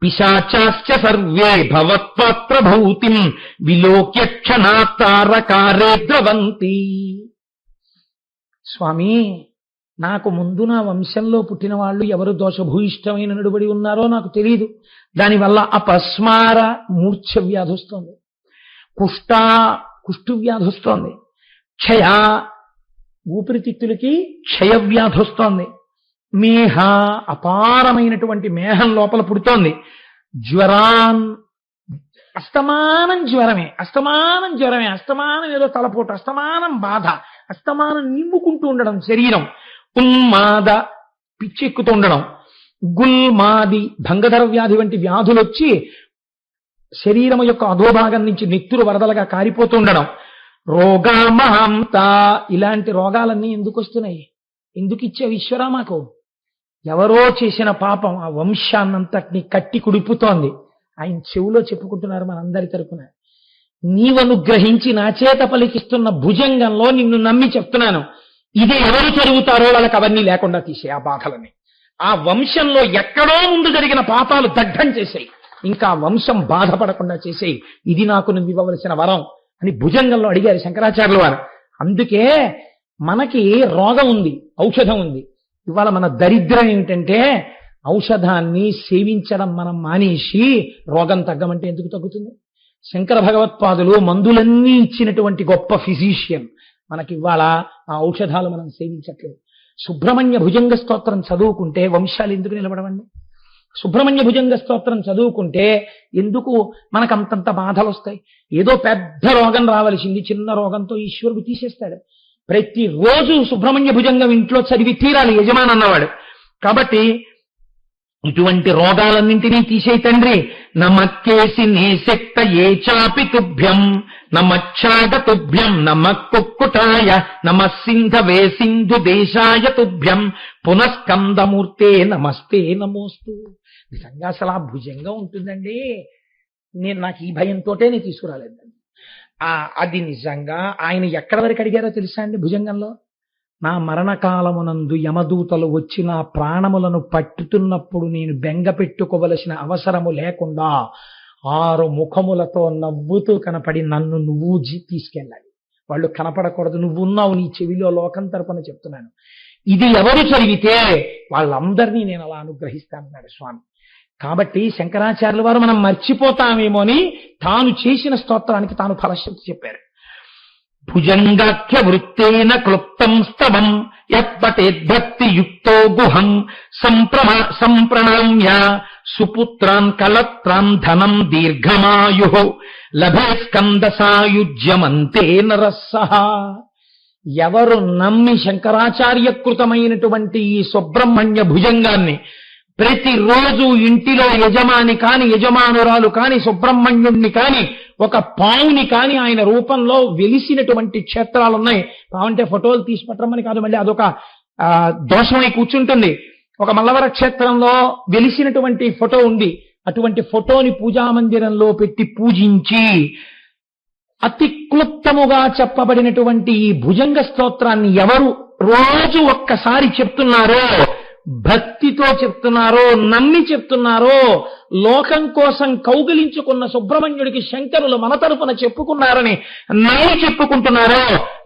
A: పిశాచాశ్చ సర్వే భవత్పాత్ర భౌతిం విలోక్య క్షణాతారకారే ద్రవంతి. స్వామి, నాకు ముందు నా వంశంలో పుట్టిన వాళ్ళు ఎవరు దోషభూయిష్టమైన నడుబడి ఉన్నారో నాకు తెలియదు. దానివల్ల అపస్మార మూర్ఛ వ్యాధి వస్తోంది, కుష్టు వ్యాధి వస్తోంది, క్షయ ఊపిరితిత్తులకి క్షయ వ్యాధి వస్తోంది, మేహ అపారమైనటువంటి మేహం లోపల పుడుతోంది, జ్వరాన్ అస్తమానం జ్వరమే, అస్తమానం ఏదో తలపోటు, అస్తమానం బాధ, అస్తమానం నిమ్ముకుంటూ ఉండడం శరీరం, ఉన్మాద పిచ్చెక్కుతూ ఉండడం, గుల్మాది భంగధర వ్యాధి వంటి వ్యాధులు వచ్చి శరీరము యొక్క అధోభాగం నుంచి నెత్తురు వరదలుగా కారిపోతూ ఉండడం, రోగామహంత. ఇలాంటి రోగాలన్నీ ఎందుకు వస్తున్నాయి? ఎందుకు ఇచ్చావు ఈశ్వరా మాకు? ఎవరో చేసిన పాపం ఆ వంశాన్నంతటిని కట్టి కుడిపుతోంది. ఆయన చెవులో చెప్పుకుంటున్నారు మనందరి తరపున. నీవనుగ్రహించి నా చేత పలికిస్తున్న భుజంగంలో నిన్ను నమ్మి చెప్తున్నాను, ఇది ఎవరు చదువుతారో వాళ్ళకి అవన్నీ లేకుండా తీసే ఆ బాధలని. ఆ వంశంలో ఎక్కడో ముందు జరిగిన పాపాలు దగ్ధం చేసేయి, ఇంకా వంశం బాధపడకుండా చేసేయి, ఇది నాకు నువ్వు ఇవ్వవలసిన వరం అని భుజంగంలో అడిగారు శంకరాచార్యుల వారు. అందుకే మనకి రోగం ఉంది, ఔషధం ఉంది. ఇవాళ మన దరిద్రం ఏమిటంటే ఔషధాన్ని సేవించడం మనం మానేసి రోగం తగ్గమంటే ఎందుకు తగ్గుతుంది? శంకర భగవత్పాదులు మందులన్నీ ఇచ్చినటువంటి గొప్ప ఫిజీషియన్. మనకి ఇవాళ ఆ ఔషధాలు మనం సేవించట్లేదు. సుబ్రహ్మణ్య భుజంగ స్తోత్రం చదువుకుంటే వంశాలు ఎందుకు నిలబడవండి? సుబ్రహ్మణ్య భుజంగ స్తోత్రం చదువుకుంటే ఎందుకు మనకు అంతంత బాధలు వస్తాయి? ఏదో పెద్ద రోగం రావలసింది చిన్న రోగంతో ఈశ్వరుడు తీసేస్తాడు. ప్రతిరోజు సుబ్రహ్మణ్య భుజంగం ఇంట్లో చదివి తీరాలి యజమాని అన్నవాడు. కాబట్టి ఇటువంటి రోగాలన్నింటినీ తీసే తండ్రి. నమక్కేసి నేశక్త ఏ చాపి తుభ్యం నమచ్చాగ తుభ్యం నమ కుక్కుటాయ నమ సింధవే సింధు దేశాయ తుభ్యం పునఃస్కందమూర్తే నమస్తే నమోస్తు. నిజంగా అసలు ఆ భుజంగం ఉంటుందండి. నాకు ఈ భయంతోటే నేను తీసుకురాలేదండి. అది నిజంగా ఆయన ఎక్కడి వరకు అడిగారో తెలుసా అండి? భుజంగంలో, నా మరణకాలమునందు యమదూతలు వచ్చి నా ప్రాణములను పట్టుతున్నప్పుడు నేను బెంగ పెట్టుకోవలసిన అవసరము లేకుండా 6 ముఖములతో నవ్వుతూ కనపడి నన్ను నువ్వు తీసుకెళ్ళాలి. వాళ్ళు కనపడకూడదు, నువ్వు ఉన్నావు నీ చెవిలో, లోకం తరపున చెప్తున్నాను. ఇది ఎవరు చదివితే వాళ్ళందరినీ నేను అలా అనుగ్రహిస్తానన్నాడు స్వామి. కాబట్టి శంకరాచార్యుల వారు మనం మర్చిపోతామేమో అని తాను చేసిన స్తోత్రానికి తాను ఫలశ్రుతి చెప్పారు. భుజంగాఖ్య వృత్తేన క్లుప్తం స్తవం యత్పటేద్భక్తి యుక్తో గుహం సంప్రణామ్య సుపుత్రాన్ కలత్రాన్ ధనం దీర్ఘమాయు లభే స్కంద సాయుజ్యమంతే నరస్సహ. ఎవరు నమ్మి శంకరాచార్యకృతమైనటువంటి ఈ సుబ్రహ్మణ్య భుజంగాన్ని ప్రతిరోజు ఇంటిలో యజమాని కాని యజమానురాలు కాని సుబ్రహ్మణ్యుణ్ణి కాని ఒక పావుని కాని ఆయన రూపంలో వెలిసినటువంటి క్షేత్రాలు ఉన్నాయి. పావంటే ఫోటోలు తీసి పట్టమని కాదు, మళ్ళీ అదొక దోషమై కూర్చుంటుంది. ఒక మల్లవర క్షేత్రంలో వెలిసినటువంటి ఫోటో ఉంది. అటువంటి ఫోటోని పూజామందిరంలో పెట్టి పూజించి అతి క్లుప్తముగా చెప్పబడినటువంటి ఈ భుజంగ స్తోత్రాన్ని ఎవరు రోజు ఒక్కసారి చెప్తున్నారో భక్తితో చెప్తున్నారో, నమ్మి చెప్తున్నారో, లోకం కోసం కౌగిలించుకున్న సుబ్రహ్మణ్యుడికి శంకరులు మన తరపున చెప్పుకున్నారని నమ్మి చెప్పుకుంటున్నారో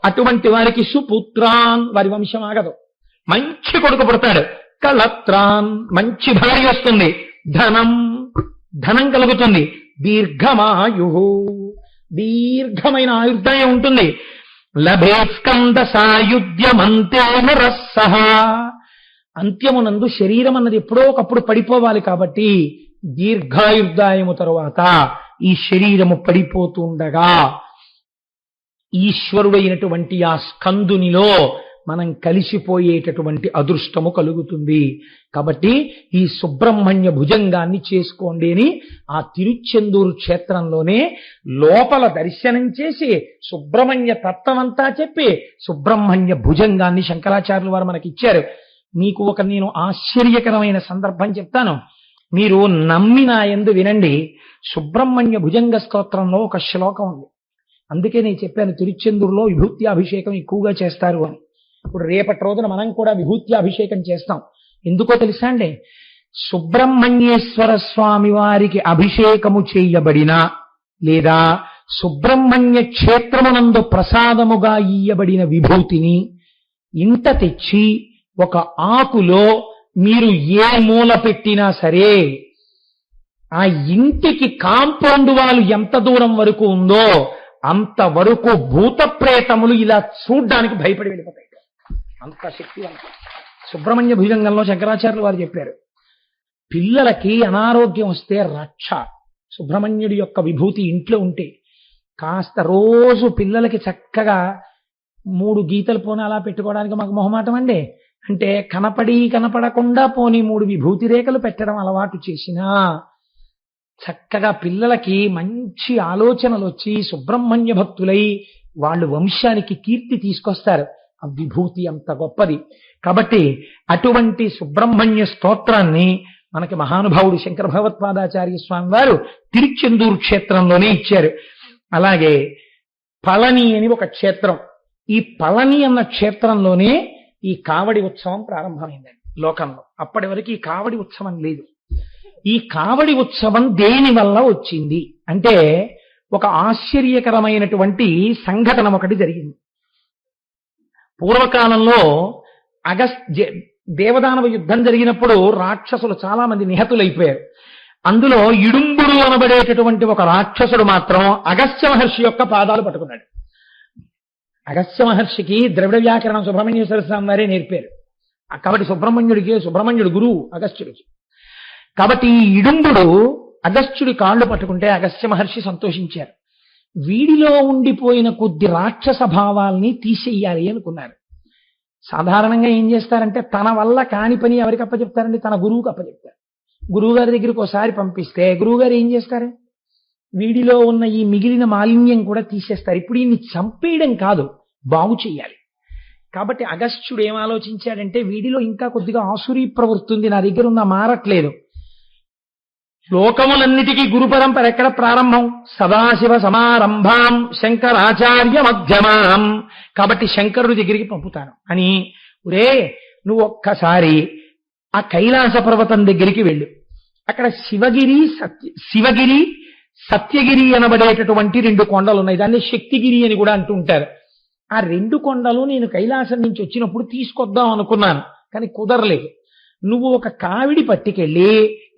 A: అటువంటి వారికి సుపుత్రాన్, వారి వంశం ఆగదు, మంచి కొడుకు పుడతాడు. కళత్రాన్, మంచి భార్య వస్తుంది. ధనం కలుగుతుంది. దీర్ఘమాయు, దీర్ఘమైన ఆయుర్దాయం ఉంటుంది. లభే స్కంద సాయుధ్యమంతేన రస్సహ, అంత్యమునందు శరీరం అన్నది ఎప్పుడో ఒకప్పుడు పడిపోవాలి కాబట్టి దీర్ఘాయుర్దాయము తరువాత ఈ శరీరము పడిపోతుండగా ఈశ్వరుడైనటువంటి ఆ స్కందునిలో మనం కలిసిపోయేటటువంటి అదృష్టము కలుగుతుంది. కాబట్టి ఈ సుబ్రహ్మణ్య భుజంగాన్ని చేసుకోండి అని ఆ తిరుచెందూరు క్షేత్రంలోనే లోపల దర్శనం చేసి సుబ్రహ్మణ్య తత్వమంతా చెప్పి సుబ్రహ్మణ్య భుజంగాన్ని శంకరాచార్యులు వారు మనకి ఇచ్చారు. మీకు నేను ఆశ్చర్యకరమైన సందర్భం చెప్తాను, మీరు నమ్మి నా యందు వినండి. సుబ్రహ్మణ్య భుజంగ స్తోత్రంలో ఒక శ్లోకం ఉంది. అందుకే నేను చెప్పాను తిరుచెందూరులో విభూత్యాభిషేకం ఎక్కువగా చేస్తారు అని. ఇప్పుడు రేపటి రోజున మనం కూడా విభూత్యాభిషేకం చేస్తాం. ఎందుకో తెలుసా అండి? సుబ్రహ్మణ్యేశ్వర స్వామి వారికి అభిషేకము చేయబడిన లేదా సుబ్రహ్మణ్య క్షేత్రమునందు ప్రసాదముగా ఇయ్యబడిన విభూతిని ఇంట తెచ్చి ఒక ఆకులో మీరు ఏ మూల పెట్టినా సరే ఆ ఇంటికి కాంపౌండ్ వాళ్ళు ఎంత దూరం వరకు ఉందో అంతవరకు భూత ప్రేతములు ఇలా చూడ్డానికి భయపడి వెళ్ళిపోతాయి. అంత శక్తివంతం. సుబ్రహ్మణ్య భుజంగంలో శంకరాచార్యులు వారు చెప్పారు, పిల్లలకి అనారోగ్యం వస్తే రక్ష సుబ్రహ్మణ్యుడి యొక్క విభూతి ఇంట్లో ఉంటే కాస్త రోజు పిల్లలకి చక్కగా 3 గీతలు పోనీ అలా పెట్టుకోవడానికి మాకు మొహమాటం అండి. అంటే కనపడకుండా పోనీ 3 విభూతి రేఖలు పెట్టడం అలవాటు చేసినా చక్కగా పిల్లలకి మంచి ఆలోచనలు వచ్చి సుబ్రహ్మణ్య భక్తులై వాళ్ళు వంశానికి కీర్తి తీసుకొస్తారు. ఆ విభూతి అంత గొప్పది. కాబట్టి అటువంటి సుబ్రహ్మణ్య స్తోత్రాన్ని మనకి మహానుభావుడు శంకర భగవత్పాదాచార్య స్వామి వారు తిరుచెందూరు క్షేత్రంలోనే ఇచ్చారు. అలాగే పళని అని ఒక క్షేత్రం, ఈ పళని అన్న క్షేత్రంలోనే ఈ కావడి ఉత్సవం ప్రారంభమైందండి లోకంలో. అప్పటి వరకు ఈ కావడి ఉత్సవం లేదు. ఈ కావడి ఉత్సవం దేని వల్ల వచ్చింది అంటే ఒక ఆశ్చర్యకరమైనటువంటి సంఘటన ఒకటి జరిగింది. పూర్వకాలంలో దేవదానవ యుద్ధం జరిగినప్పుడు రాక్షసులు చాలా మంది నిహతులైపోయారు. అందులో ఇడుంబుడు అనబడేటటువంటి ఒక రాక్షసుడు మాత్రం అగస్త్య మహర్షి యొక్క పాదాలు పట్టుకున్నాడు. అగస్త్య మహర్షికి ద్రవిడ వ్యాకరణం సుబ్రహ్మణ్యేశ్వర స్వామి వారే నేర్పారు. కాబట్టి సుబ్రహ్మణ్యుడు గురువు అగస్త్యుడికి. కాబట్టి ఈ ఇడుంబుడు అగస్త్యుడి కాళ్ళు పట్టుకుంటే అగస్త్య మహర్షి సంతోషించారు. వీడిలో ఉండిపోయిన కొద్ది రాక్షస భావాల్ని తీసేయాలి అనుకున్నారు. సాధారణంగా ఏం చేస్తారంటే తన వల్ల కాని పని ఎవరికి అప్పచెప్తారండి? తన గురువుకి అప్పచెప్తారు. గురువుగారి దగ్గరికి ఒకసారి పంపిస్తే గురువుగారు ఏం చేస్తారు? వీడిలో ఉన్న ఈ మిగిలిన మాలిన్యం కూడా తీసేస్తారు. ఇప్పుడు ఈయన్ని చంపేయడం కాదు, బాగు చెయ్యాలి. కాబట్టి అగస్త్యుడు ఏం ఆలోచించాడంటే వీడిలో ఇంకా కొద్దిగా ఆసురీ ప్రవృత్తి ఉంది, నా దగ్గర ఉన్న మారట్లేదు. లోకములన్నిటికీ గురు పరంపర ఎక్కడ ప్రారంభం? సదాశివ సమారంభాం శంకరాచార్య మధ్యమాం. కాబట్టి శంకరుడి దగ్గరికి పంపుతాను అని, ఒరే నువ్వు ఒక్కసారి ఆ కైలాస పర్వతం దగ్గరికి వెళ్ళు. అక్కడ శివగిరి సత్యగిరి అనబడేటటువంటి 2 కొండలు ఉన్నాయి. దాన్ని శక్తిగిరి అని కూడా అంటూ ఉంటారు. ఆ 2 కొండలు నేను కైలాసం నుంచి వచ్చినప్పుడు తీసుకొద్దాం అనుకున్నాను, కానీ కుదరలేదు. నువ్వు ఒక కావిడి పట్టుకెళ్ళి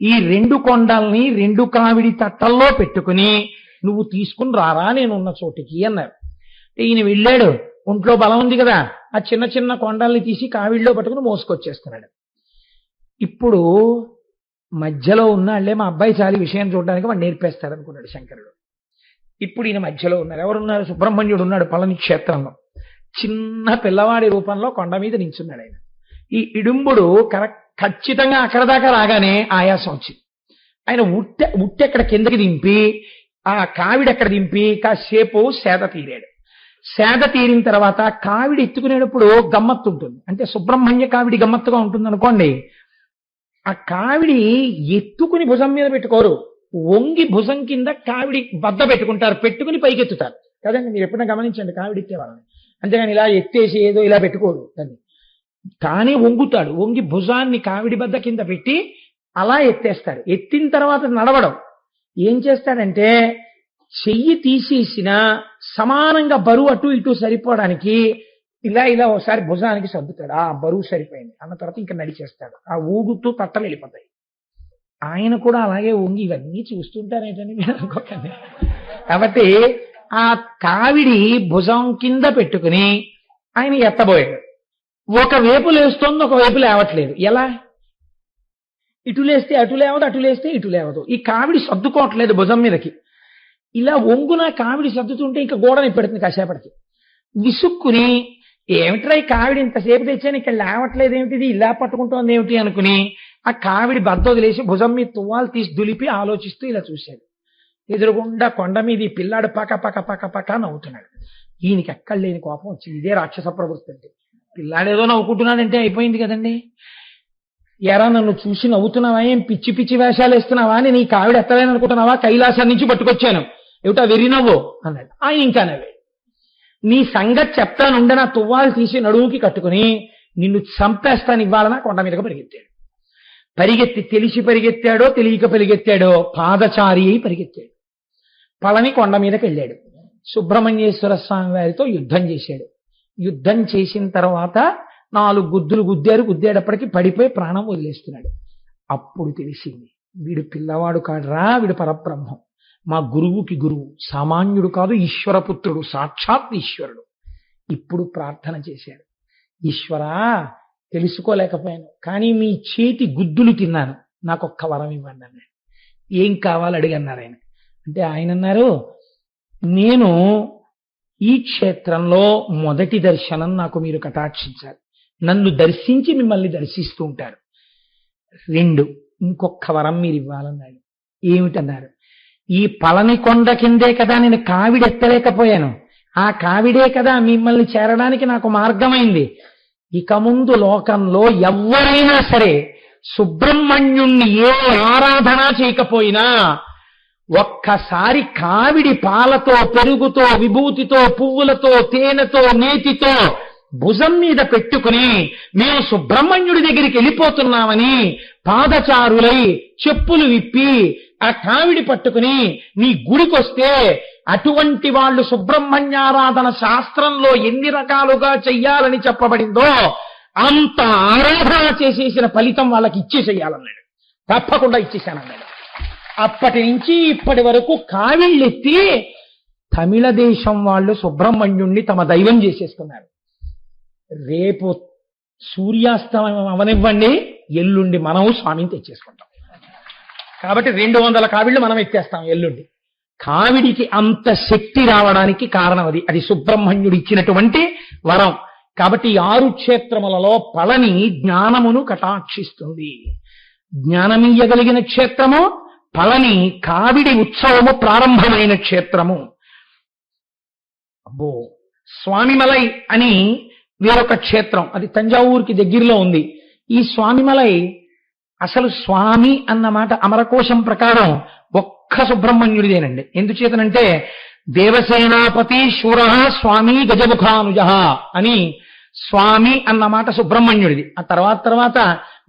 A: ఈ 2 కొండల్ని 2 కావిడి తట్టల్లో పెట్టుకుని నువ్వు తీసుకుని రారా నేనున్న చోటికి అన్నారు. ఈయన వెళ్ళాడు. ఒంట్లో బలం ఉంది కదా, ఆ చిన్న చిన్న కొండల్ని తీసి కావిడిలో పట్టుకుని మోసుకొచ్చేస్తున్నాడు. ఇప్పుడు మధ్యలో ఉన్నాళ్లే మా అబ్బాయి చాలి విషయం చూడడానికి వాడు నేర్పేస్తాడు అనుకున్నాడు శంకరుడు. ఇప్పుడు ఈయన మధ్యలో ఉన్నారు. ఎవరున్నారు? సుబ్రహ్మణ్యుడు ఉన్నాడు పళని క్షేత్రంలో. చిన్న పిల్లవాడి రూపంలో కొండ మీద నించున్నాడు ఆయన. ఈ ఇడుంబుడు ఖచ్చితంగా అక్కడ దాకా రాగానే ఆయాసం వచ్చింది. ఆయన ఉట్టెక్కడ కిందకి దింపి ఆ కావిడెక్కడ దింపి కాసేపు సేద తీరాడు. సేద తీరిన తర్వాత కావిడి ఎత్తుకునేటప్పుడు గమ్మత్తు ఉంటుంది. అంటే సుబ్రహ్మణ్య కావిడి గమ్మత్తుగా ఉంటుంది అనుకోండి. ఆ కావిడి ఎత్తుకుని భుజం మీద పెట్టుకోరు, వంగి భుజం కింద కావిడి బద్ద పెట్టుకుంటారు, పెట్టుకుని పైకెత్తుతారు కదండి. మీరు ఎప్పుడైనా గమనించండి కావిడి ఎత్తే వాళ్ళని. అంతేగాని ఇలా ఎత్తేసి ఏదో ఇలా పెట్టుకోరు. దాన్ని తానే వంగుతాడు, వంగి భుజాన్ని కావిడి బద్ద కింద పెట్టి అలా ఎత్తేస్తాడు. ఎత్తిన తర్వాత నడవడం ఏం చేస్తాడంటే చెయ్యి తీసేసిన సమానంగా బరువు అటు ఇటు సరిపోవడానికి ఇలా ఇలా ఒకసారి భుజానికి సర్దుతాడు. ఆ బరువు సరిపోయింది అన్న తర్వాత ఇంకా నడిచేస్తాడు. ఆ ఊగుతూ తట్టలు వెళ్ళిపోతాయి. ఆయన కూడా అలాగే వంగి ఇవన్నీ చూస్తుంటారేంటని మీరు అనుకోకండి. కాబట్టి ఆ కావిడి భుజం కింద పెట్టుకుని ఆయన ఎత్తబోయాడు. ఒకవైపు లేస్తోంది, ఒకవైపు లేవట్లేదు. ఎలా? ఇటు లేస్తే అటు లేవదు, అటు లేస్తే ఇటు లేవదు. ఈ కావిడి సర్దుకోవట్లేదు భుజం మీదకి. ఇలా వంగున కావిడి సర్దుతుంటే ఇంకా గోడని పెడుతుంది. కాసేపటికి విసుక్కుని ఏమిట్రా ఈ కావిడి ఇంతసేపు తెచ్చాను ఇక్కడ లేవట్లేదు ఏమిటిది, ఇలా పట్టుకుంటోంది ఏమిటి అనుకుని ఆ కావిడి బద్ద వదిలేసి భుజం మీద తువ్వాలు తీసి దులిపి ఆలోచిస్తూ ఇలా చూశాడు. ఎదురుగుండా కొండ మీద ఈ పిల్లాడు పక పక పక పక నవ్వుతున్నాడు. ఈయనకి ఎక్కడ లేని కోపం వచ్చింది. ఇదే రాక్షస ప్రవృత్తి అంటే. పిల్లాడేదో నవ్వుకుంటున్నాడంటే అయిపోయింది కదండి. ఎరా నన్ను చూసి నవ్వుతున్నావా, ఏం పిచ్చి పిచ్చి వేషాలు వేస్తున్నావా అని నీ కావిడ ఎత్తలేని అనుకుంటున్నావా, కైలాసం నుంచి పట్టుకొచ్చాను ఏమిటా వెర్రి నవ్వు అన్నాడు. ఇంకా నవ్వే. నీ సంగతి చెప్తానుండే నా తువ్వాలు తీసి నడువుకి కట్టుకుని నిన్ను చంపేస్తాను ఇవ్వాలన్నా కొండ మీదకి పరిగెత్తాడు. పరిగెత్తి తెలిసి పరిగెత్తాడో తెలియక పరిగెత్తాడో పాదచారి అయి పరిగెత్తాడు. పళని కొండ మీదకి వెళ్ళాడు. సుబ్రహ్మణ్యేశ్వర స్వామి వారితో యుద్ధం చేశాడు. యుద్ధం చేసిన తర్వాత 4 గుద్దులు గుద్దేటప్పటికి పడిపోయి ప్రాణం వదిలేస్తున్నాడు. అప్పుడు తెలిసింది వీడు పిల్లవాడు కాడురా, వీడు పరబ్రహ్మం, మా గురువుకి గురువు, సామాన్యుడు కాదు, ఈశ్వరపుత్రుడు, సాక్షాత్ ఈశ్వరుడు. ఇప్పుడు ప్రార్థన చేశాడు. ఈశ్వరా, తెలుసుకోలేకపోయాను కానీ మీ చేతి గుద్దులు తిన్నాను, నాకొక్క వరం ఇవ్వండి అన్నాడు. ఏం కావాలి అడిగన్నారు ఆయన. అంటే ఆయన అన్నారు, నేను ఈ క్షేత్రంలో మొదటి దర్శనం నాకు మీరు కటాక్షించాలి, నన్ను దర్శించి మిమ్మల్ని దర్శిస్తూ ఉంటారు. 2 ఇంకొక వరం మీరు ఇవ్వాలన్నాడు. ఏమిటన్నారు. ఈ పళని కొండ కిందే కదా నేను కావిడి ఎత్తలేకపోయాను, ఆ కావిడే కదా మిమ్మల్ని చేరడానికి నాకు మార్గమైంది. ఇక ముందు లోకంలో ఎవరైనా సరే సుబ్రహ్మణ్యుణ్ణి ఏ ఆరాధన చేయకపోయినా ఒక్కసారి కావిడి పాలతో, పెరుగుతో, విభూతితో, పువ్వులతో, తేనెతో, నేతితో భుజం మీద పెట్టుకుని మేము సుబ్రహ్మణ్యుడి దగ్గరికి వెళ్ళిపోతున్నామని పాదచారులై చెప్పులు విప్పి ఆ కావిడి పట్టుకుని నీ గుడికొస్తే అటువంటి వాళ్ళు సుబ్రహ్మణ్యారాధన శాస్త్రంలో ఎన్ని రకాలుగా చెయ్యాలని చెప్పబడిందో అంత ఆరాధన చేసేసిన ఫలితం వాళ్ళకి ఇచ్చేసేయాలన్నాడు. తప్పకుండా ఇచ్చేశానన్నాడు. అప్పటి నుంచి ఇప్పటి వరకు కావిళ్ళెత్తి తమిళ దేశం వాళ్ళు సుబ్రహ్మణ్యుణ్ణి తమ దైవం చేసేసుకున్నారు. రేపు సూర్యాస్తమయం అవనివ్వండి, ఎల్లుండి మనం స్వామిని తెచ్చేసుకుంటాం. కాబట్టి 200 కావిళ్ళు మనం ఎత్తేస్తాం ఎల్లుండి. కావిడికి అంత శక్తి రావడానికి కారణం అది. అది సుబ్రహ్మణ్యుడు ఇచ్చినటువంటి వరం. కాబట్టి 6 క్షేత్రములలో పళని జ్ఞానమును కటాక్షిస్తుంది. జ్ఞానమీయగలిగిన క్షేత్రము పళని. కావిడి ఉత్సవము ప్రారంభమైన క్షేత్రము. అబ్బో, స్వామిమలై అని వేరొక క్షేత్రం, అది తంజావూరుకి దగ్గరలో ఉంది. ఈ స్వామిమలై అసలు స్వామి అన్న మాట అమరకోశం ప్రకారం ఒక్క సుబ్రహ్మణ్యుడిదేనండి. ఎందుచేతనంటే దేవసేనాపతి శూర స్వామి గజముఖానుజ అని స్వామి అన్న మాట సుబ్రహ్మణ్యుడిది. ఆ తర్వాత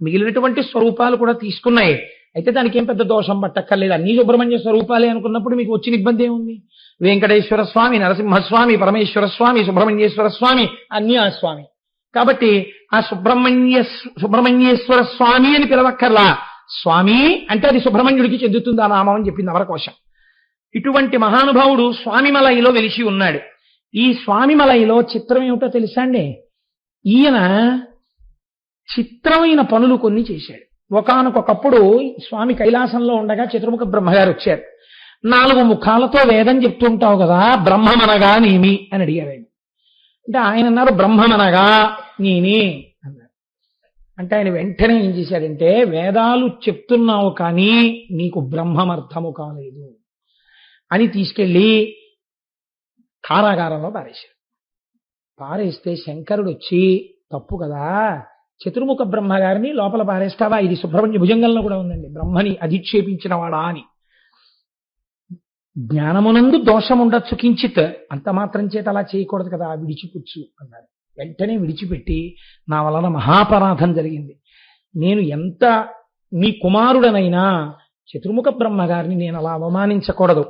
A: మిగిలినటువంటి స్వరూపాలు కూడా తీసుకున్నాయి. అయితే దానికి ఏం పెద్ద దోషం పట్టక్కర్లేదు. అన్ని సుబ్రహ్మణ్య స్వరూపాలే అనుకున్నప్పుడు మీకు వచ్చిన ఇబ్బంది ఏముంది? వెంకటేశ్వర స్వామి, నరసింహస్వామి, పరమేశ్వర స్వామి, సుబ్రహ్మణ్యేశ్వర స్వామి అన్ని ఆ స్వామి. కాబట్టి ఆ సుబ్రహ్మణ్యేశ్వర స్వామి అని పిలవక్కర్లా. స్వామి అంటే అది సుబ్రహ్మణ్యుడికి చెందుతుంది ఆ నామం అని చెప్పింది అమరకోశం. ఇటువంటి మహానుభావుడు స్వామిమలైలో వెలిసి ఉన్నాడు. ఈ స్వామిమలైలో చిత్రం ఏమిటో తెలుసా అండి? ఈయన చిత్రమైన పనులు కొన్ని చేశాడు. ఒకానొకప్పుడు స్వామి కైలాసంలో ఉండగా చతుర్ముఖ బ్రహ్మగారు వచ్చారు. 4 ముఖాలతో వేదం చెప్తుంటావు కదా, బ్రహ్మమనగా నేమి అని అడిగారు ఆయన. అంటే ఆయన అన్నారు, బ్రహ్మమనగా నేనే అన్నారు. అంటే ఆయన వెంటనే ఏం చేశాడంటే, వేదాలు చెప్తున్నావు కానీ నీకు బ్రహ్మమర్థము కాలేదు అని తీసుకెళ్లి కారాగారంలో పారేశాడు. పారేస్తే శంకరుడు వచ్చి, తప్పు కదా, చతుర్ముఖ బ్రహ్మగారిని లోపల పారేస్తావా? ఇది సుబ్రహ్మణ్య భుజంగంలో కూడా ఉందండి, బ్రహ్మని అధిక్షేపించిన వాడా అని. జ్ఞానమునందు దోషం ఉండొచ్చు కించిత్, అంత మాత్రం చేత అలా చేయకూడదు కదా, విడిచిపుచ్చు అన్నారు. వెంటనే విడిచిపెట్టి, నా వలన మహాపరాధం జరిగింది, నేను ఎంత మీ కుమారుడనైనా చతుర్ముఖ బ్రహ్మగారిని నేను అలా అవమానించకూడదు,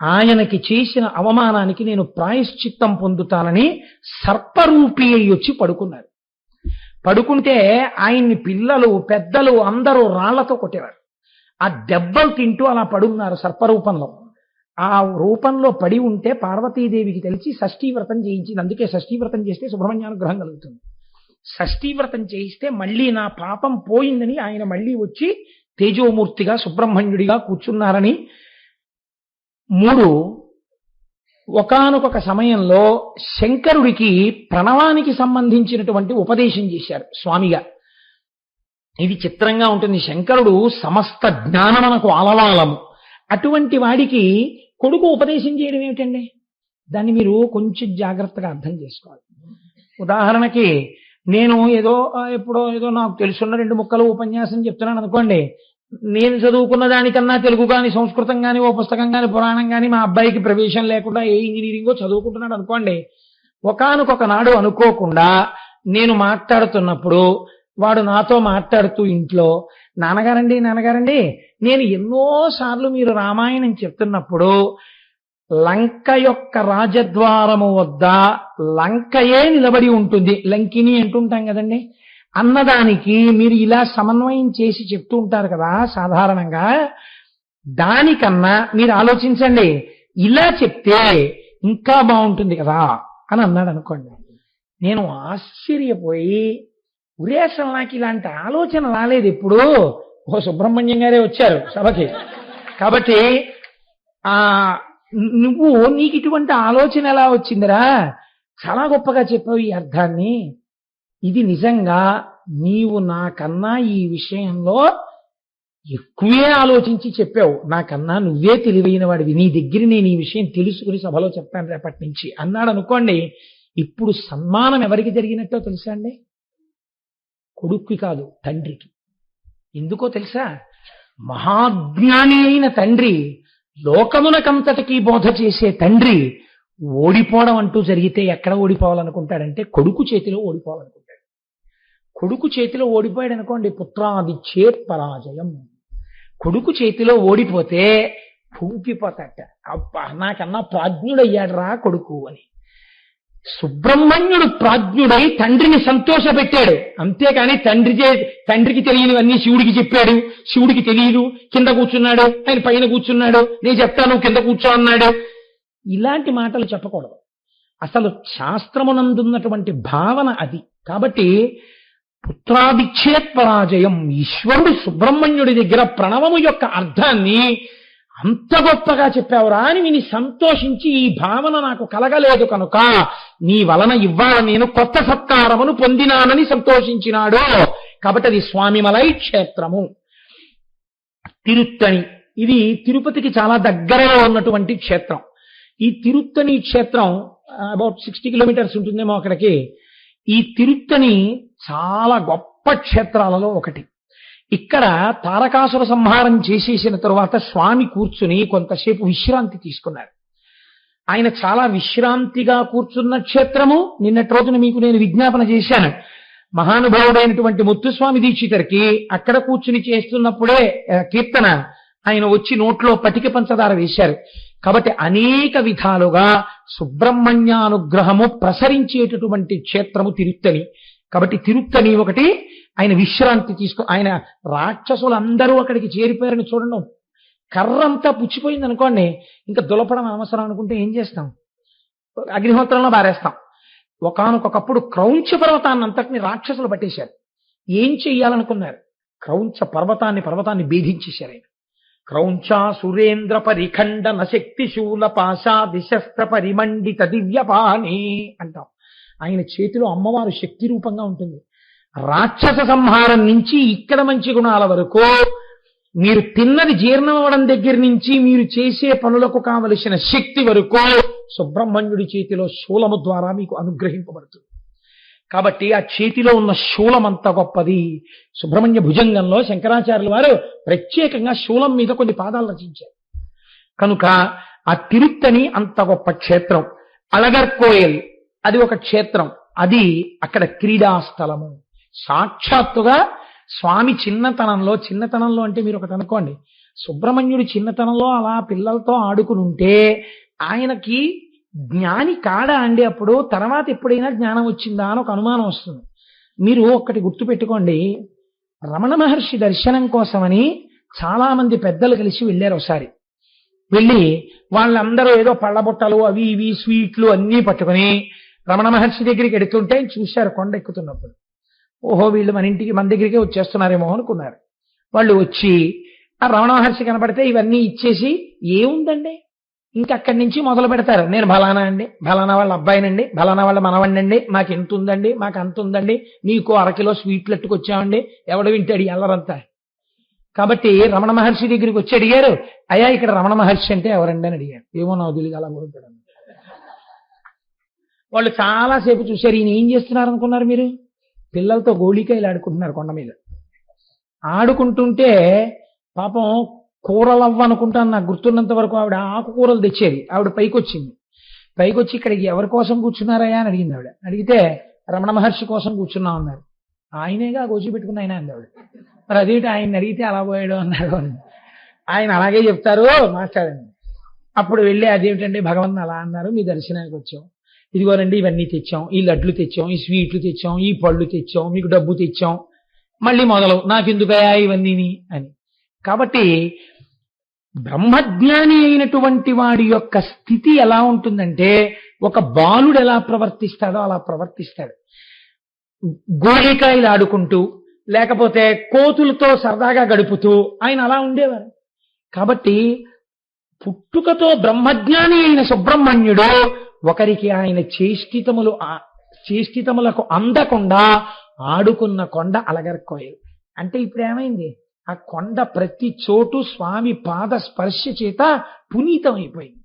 A: ఆయనకి చేసిన అవమానానికి నేను ప్రాయశ్చిత్తం పొందుతానని సర్పరూపి అయి వచ్చి పడుకున్నారు. పడుకుంటే ఆయన్ని పిల్లలు పెద్దలు అందరూ రాళ్లతో కొట్టేవారు. ఆ దెబ్బలు తింటూ అలా పడున్నారు సర్పరూపంలో. ఆ రూపంలో పడి ఉంటే పార్వతీదేవికి తెలిసి షష్ఠీవ్రతం చేయించింది. అందుకే షష్ఠీవ్రతం చేస్తే సుబ్రహ్మణ్యానుగ్రహం కలుగుతుంది. షష్ఠీవ్రతం చేయిస్తే మళ్ళీ నా పాపం పోయిందని ఆయన మళ్ళీ వచ్చి తేజోమూర్తిగా సుబ్రహ్మణ్యుడిగా కూర్చున్నారని. 3 ఒకానొక సమయంలో శంకరుడికి ప్రణవానికి సంబంధించినటువంటి ఉపదేశం చేశారు స్వామిగా. ఇది చిత్రంగా ఉంటుంది. శంకరుడు సమస్త జ్ఞానమునకు ఆలవాలము. అటువంటి వాడికి కొడుకు ఉపదేశం చేయడం ఏమిటండి? దాన్ని మీరు కొంచెం జాగ్రత్తగా అర్థం చేసుకోవాలి. ఉదాహరణకి నేను ఎప్పుడో నాకు తెలుసున్న 2 ముక్కలు ఉపన్యాసం చెప్తున్నాను అనుకోండి. నేను చదువుకున్న దానికన్నా తెలుగు కానీ సంస్కృతం కానీ ఓ పుస్తకం కానీ పురాణం కానీ మా అబ్బాయికి ప్రవేశం లేకుండా ఏ ఇంజనీరింగో చదువుకుంటున్నాడు అనుకోండి. ఒకానొక నాడు అనుకోకుండా నేను మాట్లాడుతున్నప్పుడు వాడు నాతో మాట్లాడుతూ ఇంట్లో, నాన్నగారండి నేను ఎన్నోసార్లు మీరు రామాయణం చెప్తున్నప్పుడు లంక యొక్క రాజద్వారము వద్ద లంకయే నిలబడి ఉంటుంది, లంకిని అంటుంటాం కదండి, అన్నదానికి మీరు ఇలా సమన్వయం చేసి చెప్తూ ఉంటారు కదా సాధారణంగా. దానికన్నా మీరు ఆలోచించండి, ఇలా చెప్తే ఇంకా బాగుంటుంది కదా అని అన్నాడు అనుకోండి. నేను ఆశ్చర్యపోయి, ఉరేసం నాకు ఇలాంటి ఆలోచన రాలేదు ఎప్పుడు. ఓ సుబ్రహ్మణ్యం గారే వచ్చారు సభకి, కాబట్టి నీకు ఇటువంటి ఆలోచన ఎలా వచ్చిందిరా, చాలా గొప్పగా చెప్పావు ఈ అర్థాన్ని. ఇది నిజంగా నీవు నాకన్నా ఈ విషయంలో ఎక్కువే ఆలోచించి చెప్పావు, నాకన్నా నువ్వే తెలివైన వాడివి, నీ దగ్గర నేను ఈ విషయం తెలుసుకుని సభలో చెప్తాను రేపటి నుంచి అన్నాడు అనుకోండి. ఇప్పుడు సన్మానం ఎవరికి జరిగినట్టో తెలుసా అండి? కొడుక్కి కాదు, తండ్రికి. ఎందుకో తెలుసా? మహాజ్ఞాని అయిన తండ్రి, లోకమునకంతటికీ బోధ చేసే తండ్రి ఓడిపోవడం అంటూ జరిగితే ఎక్కడ ఓడిపోవాలనుకుంటాడంటే కొడుకు చేతిలో ఓడిపోవాలనుకుంటాడు. కొడుకు చేతిలో ఓడిపోయాడు అనుకోండి, పుత్రాదిచ్చేత్ పరాజయం. కొడుకు చేతిలో ఓడిపోతే కుంగిపోతాట, అబ్బా నాకన్నా ప్రాజ్ఞుడయ్యాడురా కొడుకు అని. సుబ్రహ్మణ్యుడు ప్రాజ్ఞుడై తండ్రిని సంతోషపెట్టాడు, అంతేకాని తండ్రికి తెలియనివన్నీ శివుడికి చెప్పాడు, శివుడికి తెలియదు, కింద కూర్చున్నాడు, ఆయన పైన కూర్చున్నాడు, నేను చెప్తాను కింద కూర్చో అన్నాడు. ఇలాంటి మాటలు చెప్పకూడదు. అసలు శాస్త్రమునందున్నటువంటి భావన అది. కాబట్టి పుత్రాదిచ్చేత్ పరాజయం, ఈశ్వరుడు సుబ్రహ్మణ్యుడి దగ్గర ప్రణవము యొక్క అర్థాన్ని అంత గొప్పగా చెప్పావురా అని విని సంతోషించి, ఈ భావన నాకు కలగలేదు కనుక నీ వలన ఇవ్వాల నేను కొత్త సత్కారమును పొందినానని సంతోషించినాడు. కాబట్టి అది స్వామిమలై క్షేత్రము. తిరుత్తణి, ఇది తిరుపతికి చాలా దగ్గరలో ఉన్నటువంటి క్షేత్రం. ఈ తిరుత్తణి క్షేత్రం అబౌట్ 60 కిలోమీటర్స్ ఉంటుందేమో అక్కడికి. ఈ తిరుత్తణి చాలా గొప్ప క్షేత్రాలలో ఒకటి. ఇక్కడ తారకాసుర సంహారం చేసేసిన తరువాత స్వామి కూర్చుని కొంతసేపు విశ్రాంతి తీసుకున్నారు. ఆయన చాలా విశ్రాంతిగా కూర్చున్న క్షేత్రము. నిన్నటి రోజున మీకు నేను విజ్ఞాపన చేశాను. మహానుభావుడైనటువంటి ముత్తుస్వామి దీక్షితరికి అక్కడ కూర్చుని చేస్తున్నప్పుడే కీర్తన ఆయన వచ్చి నోట్లో పటిక పంచదార వేశారు. కాబట్టి అనేక విధాలుగా సుబ్రహ్మణ్యానుగ్రహము ప్రసరించేటటువంటి క్షేత్రము తిరుత్తణి. కాబట్టి తిరుత్తణి ఒకటి. ఆయన విశ్రాంతి ఆయన రాక్షసులందరూ అక్కడికి చేరిపోయారని చూడండి. కర్రంతా పుచ్చిపోయింది అనుకోండి, ఇంకా దులపడం అవసరం అనుకుంటే ఏం చేస్తాం? అగ్నిహోత్రంలో బారేస్తాం. ఒకానొకప్పుడు క్రౌంచ పర్వతాన్ని అంతటిని రాక్షసులు పట్టేశారు. ఏం చెయ్యాలనుకున్నారు? క్రౌంచ పర్వతాన్ని భేదించేశారు ఆయన. క్రౌంచ సురేంద్ర పరిఖండన శక్తి శూల పాశాది శస్త్ర పరిమండిత దివ్యపాణి అంటాం. ఆయన చేతిలో అమ్మవారు శక్తి రూపంగా ఉంటుంది. రాక్షస సంహారం నుంచి ఇక్కడ మంచి గుణాల వరకు, మీరు తిన్నది జీర్ణం అవ్వడం దగ్గర నుంచి మీరు చేసే పనులకు కావలసిన శక్తి వరకు సుబ్రహ్మణ్యుడి చేతిలో శూలము ద్వారా మీకు అనుగ్రహింపబడుతుంది. కాబట్టి ఆ చేతిలో ఉన్న శూలం అంత గొప్పది. సుబ్రహ్మణ్య భుజంగంలో శంకరాచార్యుల వారు ప్రత్యేకంగా శూలం మీద కొన్ని పాదాలు రచించారు. కనుక ఆ తిరుత్తని అంత గొప్ప క్షేత్రం. అళగర్కోయల్ అది ఒక క్షేత్రం. అది అక్కడ క్రీడాస్థలము. సాక్షాత్తుగా స్వామి చిన్నతనంలో అంటే మీరు ఒకటి అనుకోండి, సుబ్రహ్మణ్యుడు చిన్నతనంలో అలా పిల్లలతో ఆడుకుని ఉంటే ఆయనకి జ్ఞాని కాడా అండి అప్పుడు? తర్వాత ఎప్పుడైనా జ్ఞానం వచ్చిందా అని ఒక అనుమానం వస్తుంది. మీరు ఒక్కటి గుర్తుపెట్టుకోండి, రమణ మహర్షి దర్శనం కోసమని చాలా మంది పెద్దలు కలిసి వెళ్ళారు ఒకసారి. వెళ్ళి వాళ్ళందరూ ఏదో పళ్ళబుట్టలు అవి ఇవి స్వీట్లు అన్నీ పట్టుకుని రమణ మహర్షి దగ్గరికి ఎడుతుంటే చూశారు కొండ ఎక్కుతున్నప్పుడు. ఓహో, వీళ్ళు మన దగ్గరికే వచ్చేస్తున్నారేమో అనుకున్నారు. వాళ్ళు వచ్చి ఆ రమణ మహర్షి కనపడితే ఇవన్నీ ఇచ్చేసి, ఏముందండి ఇంకక్కడి నుంచి మొదలు పెడతారు. నేను ఫలానా అండి, ఫలానా వాళ్ళ అబ్బాయినండి, ఫలానా వాళ్ళ మనవండి, మాకు ఎంత ఉందండి, మాకు అంత ఉందండి, నీకు 1 కిలో స్వీట్లు ఎట్టుకొచ్చామండి, ఎవడు వింటాడు ఎల్లరంతా. కాబట్టి రమణ మహర్షి దగ్గరికి వచ్చి అడిగారు, అయ్యా ఇక్కడ రమణ మహర్షి అంటే ఎవరండి అని అడిగారు. ఏమో నాకు తెలియదు, అలా మొదలుపెట్టాను. వాళ్ళు చాలాసేపు చూశారు. ఈయన ఏం చేస్తున్నారు అనుకున్నారు మీరు? పిల్లలతో గోళీకాయలు ఆడుకుంటున్నారు కొండ మీద. ఆడుకుంటుంటే పాపం కూరలవ్వ అనుకుంటాను, నాకు గుర్తున్నంత వరకు ఆవిడ ఆకుకూరలు తెచ్చేది. ఆవిడ పైకి వచ్చి ఇక్కడ ఎవరి కోసం కూర్చున్నారయ్యా అని అడిగింది ఆవిడ. అడిగితే రమణ మహర్షి కోసం కూర్చున్నాం అన్నారు. ఆయనేగా గోచి పెట్టుకున్న ఆయన అంది ఆవిడ. మరి అదేంటి ఆయన అడిగితే అలా పోయాడు అన్నాడు అని. ఆయన అలాగే చెప్తారు, మాట్లాడండి. అప్పుడు వెళ్ళి అదేమిటండి భగవంతుని అలా అన్నారు, మీ దర్శనానికి వచ్చాం, ఇదిగోనండి ఇవన్నీ తెచ్చాం, ఈ లడ్లు తెచ్చాం, ఈ స్వీట్లు తెచ్చాం, ఈ పళ్ళు తెచ్చాం, మీకు డబ్బు తెచ్చాం, మళ్ళీ మొదలు నాకెందుకయా ఇవన్నీని అని. కాబట్టి బ్రహ్మజ్ఞాని అయినటువంటి వాడి యొక్క స్థితి ఎలా ఉంటుందంటే, ఒక బాలుడు ఎలా ప్రవర్తిస్తాడో అలా ప్రవర్తిస్తాడు. గోళీకాయలు ఆడుకుంటూ లేకపోతే కోతులతో సరదాగా గడుపుతూ ఆయన అలా ఉండేవారు. కాబట్టి పుట్టుకతో బ్రహ్మజ్ఞాని అయిన సుబ్రహ్మణ్యుడు ఒకరికి ఆయన చేష్టితములకు అందకుండా ఆడుకున్న కొండ అలగర్కోయలు. అంటే ఇప్పుడు ఏమైంది? ఆ కొండ ప్రతి చోటు స్వామి పాద స్పర్శ చేత పునీతమైపోయింది.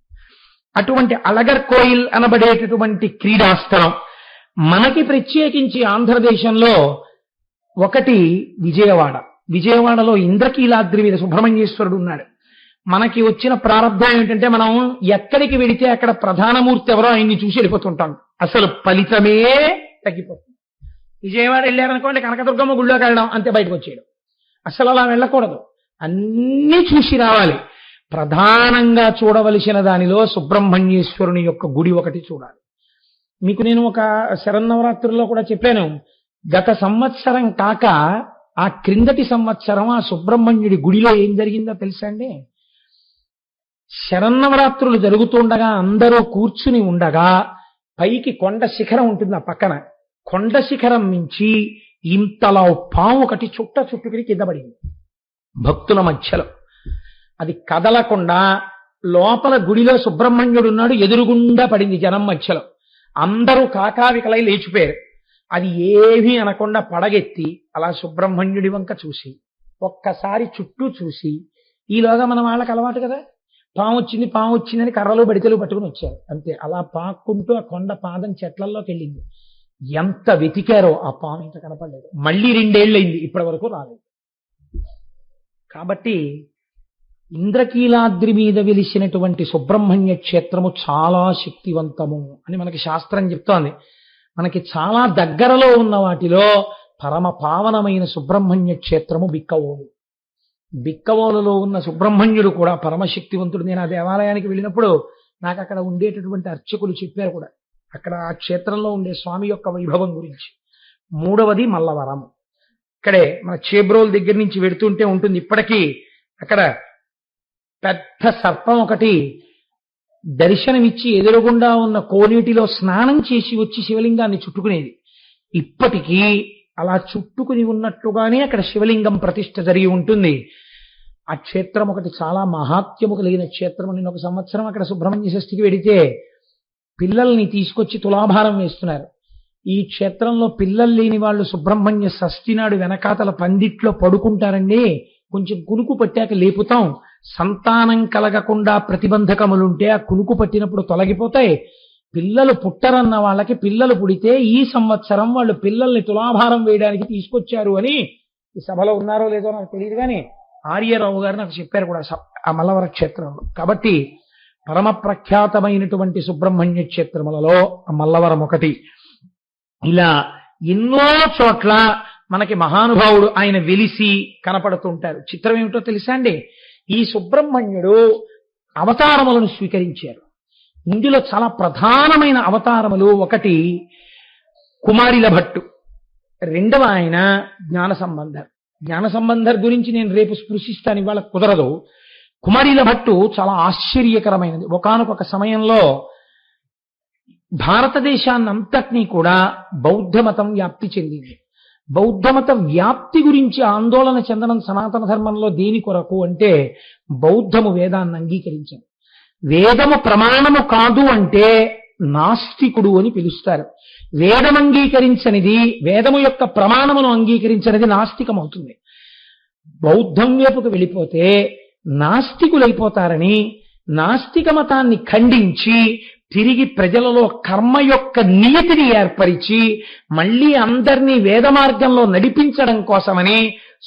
A: అటువంటి అలగర్కోయిల్ అనబడేటటువంటి క్రీడాస్థలం మనకి ప్రత్యేకించి ఆంధ్రదేశంలో ఒకటి విజయవాడలో ఇంద్రకీలాద్రి మీద సుబ్రహ్మణ్యేశ్వరుడు ఉన్నాడు. మనకి వచ్చిన ప్రారంభం ఏమిటంటే, మనం ఎక్కడికి వెడితే అక్కడ ప్రధానమూర్తి ఎవరో ఆయన్ని చూసి వెళ్ళిపోతుంటాం. అసలు ఫలితమే తగ్గిపోతుంది. విజయవాడ వెళ్ళారనుకోండి, కనకదుర్గమ్మ గుళ్ళోకి వెళ్ళడం, అంతే బయటకు వచ్చేయడం. అసలు అలా వెళ్ళకూడదు, అన్నీ చూసి రావాలి. ప్రధానంగా చూడవలసిన దానిలో సుబ్రహ్మణ్యేశ్వరుని యొక్క గుడి ఒకటి చూడాలి. మీకు నేను ఒక శరన్నవరాత్రుల్లో కూడా చెప్పాను, గత సంవత్సరం కాక ఆ క్రిందటి సంవత్సరం ఆ సుబ్రహ్మణ్యుడి గుడిలో ఏం జరిగిందో తెలుసా అండి? శరన్నవరాత్రులు జరుగుతుండగా అందరూ కూర్చుని ఉండగా పైకి కొండ శిఖరం ఉంటుంది, ఆ పక్కన కొండ శిఖరం మించి ఇంతలా పాము ఒకటి చుట్టుకుని కింద పడింది భక్తుల మధ్యలో. అది కదలకుండా లోపల గుడిలో సుబ్రహ్మణ్యుడు ఉన్నాడు, ఎదురుగుండా పడింది జనం మధ్యలో. అందరూ కాకావికలై లేచిపోయారు. అది ఏమీ అనకుండా పడగెత్తి అలా సుబ్రహ్మణ్యుడి వంక చూసి ఒక్కసారి చుట్టూ చూసి, ఈలోగా మన వాళ్ళకి అలవాటు కదా, పాము వచ్చిందని కర్రలు బడితలు పట్టుకుని వచ్చారు. అంతే, అలా పాక్కుంటూ ఆ కొండ పాదం చెట్లల్లోకి వెళ్ళింది. ఎంత వెతికారో ఆ పాము ఇంకా కనపడలేదు. మళ్ళీ 2 ఏళ్ళయింది, ఇప్పటి వరకు రాలేదు. కాబట్టి ఇంద్రకీలాద్రి మీద వెలిసినటువంటి సుబ్రహ్మణ్య క్షేత్రము చాలా శక్తివంతము అని మనకి శాస్త్రం చెప్తోంది. మనకి చాలా దగ్గరలో ఉన్న వాటిలో పరమ పావనమైన సుబ్రహ్మణ్య క్షేత్రము బిక్కవోలులో ఉన్న సుబ్రహ్మణ్యుడు కూడా పరమశక్తివంతుడు. నేను ఆ దేవాలయానికి వెళ్ళినప్పుడు నాకు అక్కడ ఉండేటటువంటి అర్చకులు చెప్పారు కూడా, అక్కడ ఆ క్షేత్రంలో ఉండే స్వామి యొక్క వైభవం గురించి. 3వది మల్లవరం. ఇక్కడే మన చేబ్రోల్ దగ్గర నుంచి వెడుతుంటే ఉంటుంది, ఇప్పటికీ అక్కడ పెద్ద సర్పం ఒకటి దర్శనమిచ్చి ఎదురుగుండా ఉన్న కోనేటిలో స్నానం చేసి వచ్చి శివలింగాన్ని చుట్టుకునేది. ఇప్పటికీ అలా చుట్టుకుని ఉన్నట్లుగానే అక్కడ శివలింగం ప్రతిష్ఠ జరిగి ఉంటుంది. ఆ క్షేత్రం ఒకటి చాలా మహాత్మ్యము కలిగిన క్షేత్రం. నేను ఒక సంవత్సరం అక్కడ సుబ్రహ్మణ్య షష్ఠికి వెడితే పిల్లల్ని తీసుకొచ్చి తులాభారం వేస్తున్నారు. ఈ క్షేత్రంలో పిల్లలు లేని వాళ్ళు సుబ్రహ్మణ్య షష్ఠి నాడు వెనకాతల పందిట్లో పడుకుంటారండి, కొంచెం కునుకు పట్టాక లేపుతాం. సంతానం కలగకుండా ప్రతిబంధకములుంటే ఆ కునుకు పట్టినప్పుడు తొలగిపోతాయి. పిల్లలు పుట్టరన్న వాళ్ళకి పిల్లలు పుడితే ఈ సంవత్సరం వాళ్ళు పిల్లల్ని తులాభారం వేయడానికి తీసుకొచ్చారు అని ఈ సభలో ఉన్నారో లేదో నాకు తెలియదు, కానీ ఆర్యరావు గారు నాకు చెప్పారు కూడా ఆ మల్లవర క్షేత్రంలో. కాబట్టి పరమ ప్రఖ్యాతమైనటువంటి సుబ్రహ్మణ్య క్షేత్రములలో మల్లవరం ఒకటి. ఇలా ఎన్నో చోట్ల మనకి మహానుభావుడు ఆయన వెలిసి కనపడుతుంటారు. చిత్రం ఏమిటో తెలుసా అండి? ఈ సుబ్రహ్మణ్యుడు అవతారములను స్వీకరించారు. ఇందులో చాలా ప్రధానమైన అవతారములు, ఒకటి కుమారిల భట్టు, రెండవ ఆయన జ్ఞాన సంబంధర్. జ్ఞాన సంబంధర్ గురించి నేను రేపు స్పృశిస్తాను, ఇవాళ కుదరదు. కుమారిల భట్టు చాలా ఆశ్చర్యకరమైనది. ఒకానొక సమయంలో భారతదేశాన్నంతటినీ కూడా బౌద్ధ మతం వ్యాప్తి చెందింది. బౌద్ధ మత వ్యాప్తి గురించి ఆందోళన చెందడం సనాతన ధర్మంలో దేని కొరకు అంటే, బౌద్ధము వేదాన్ని అంగీకరించింది. వేదము ప్రమాణము కాదు అంటే నాస్తికుడు అని పిలుస్తారు. వేదం అంగీకరించనిది, వేదము యొక్క ప్రమాణమును అంగీకరించనిది నాస్తికం అవుతుంది. బౌద్ధం వైపుకు వెళ్ళిపోతే నాస్తికులైపోతారని నాస్తిక మతాన్ని ఖండించి తిరిగి ప్రజలలో కర్మ యొక్క నియతిని ఏర్పరిచి మళ్ళీ అందరినీ వేద మార్గంలో నడిపించడం కోసమని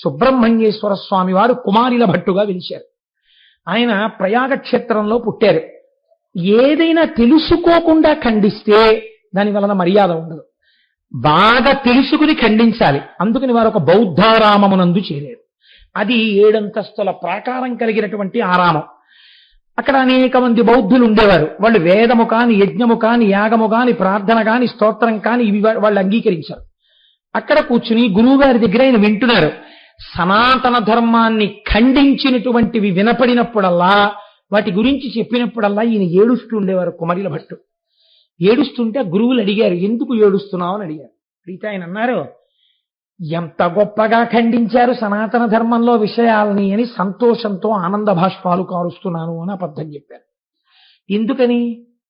A: సుబ్రహ్మణ్యేశ్వర స్వామి వారు కుమారిల భట్టుగా వెలిశారు. ఆయన ప్రయాగ క్షేత్రంలో పుట్టారు. ఏదైనా తెలుసుకోకుండా ఖండిస్తే దాని వలన మర్యాద ఉండదు. బాగా తెలుసుకుని ఖండించాలి. అందుకని వారు ఒక బౌద్ధారామమునందు చేరారు. అది 7 అంతస్తుల ప్రాకారం కలిగినటువంటి ఆరామం. అక్కడ అనేక మంది బౌద్ధులు ఉండేవారు. వాళ్ళు వేదము కాని, యజ్ఞము కాని, యాగము కాని, ప్రార్థన కాని, స్తోత్రం కాని ఇవి వాళ్ళు అంగీకరించారు. అక్కడ కూర్చుని గురువు గారి దగ్గర ఆయన వింటున్నారు. సనాతన ధర్మాన్ని ఖండించినటువంటివి వినపడినప్పుడల్లా, వాటి గురించి చెప్పినప్పుడల్లా ఈయన ఏడుస్తూ ఉండేవారు కుమారిల భట్టు. ఏడుస్తుంటే గురువులు అడిగారు, ఎందుకు ఏడుస్తున్నావు అని అడిగారు. అడిగితే ఆయన అన్నారు, ఎంత గొప్పగా ఖండించారు సనాతన ధర్మంలో విషయాలని అని సంతోషంతో ఆనంద భాష్పాలు కారుస్తున్నాను అని అబద్ధం చెప్పారు. ఎందుకని?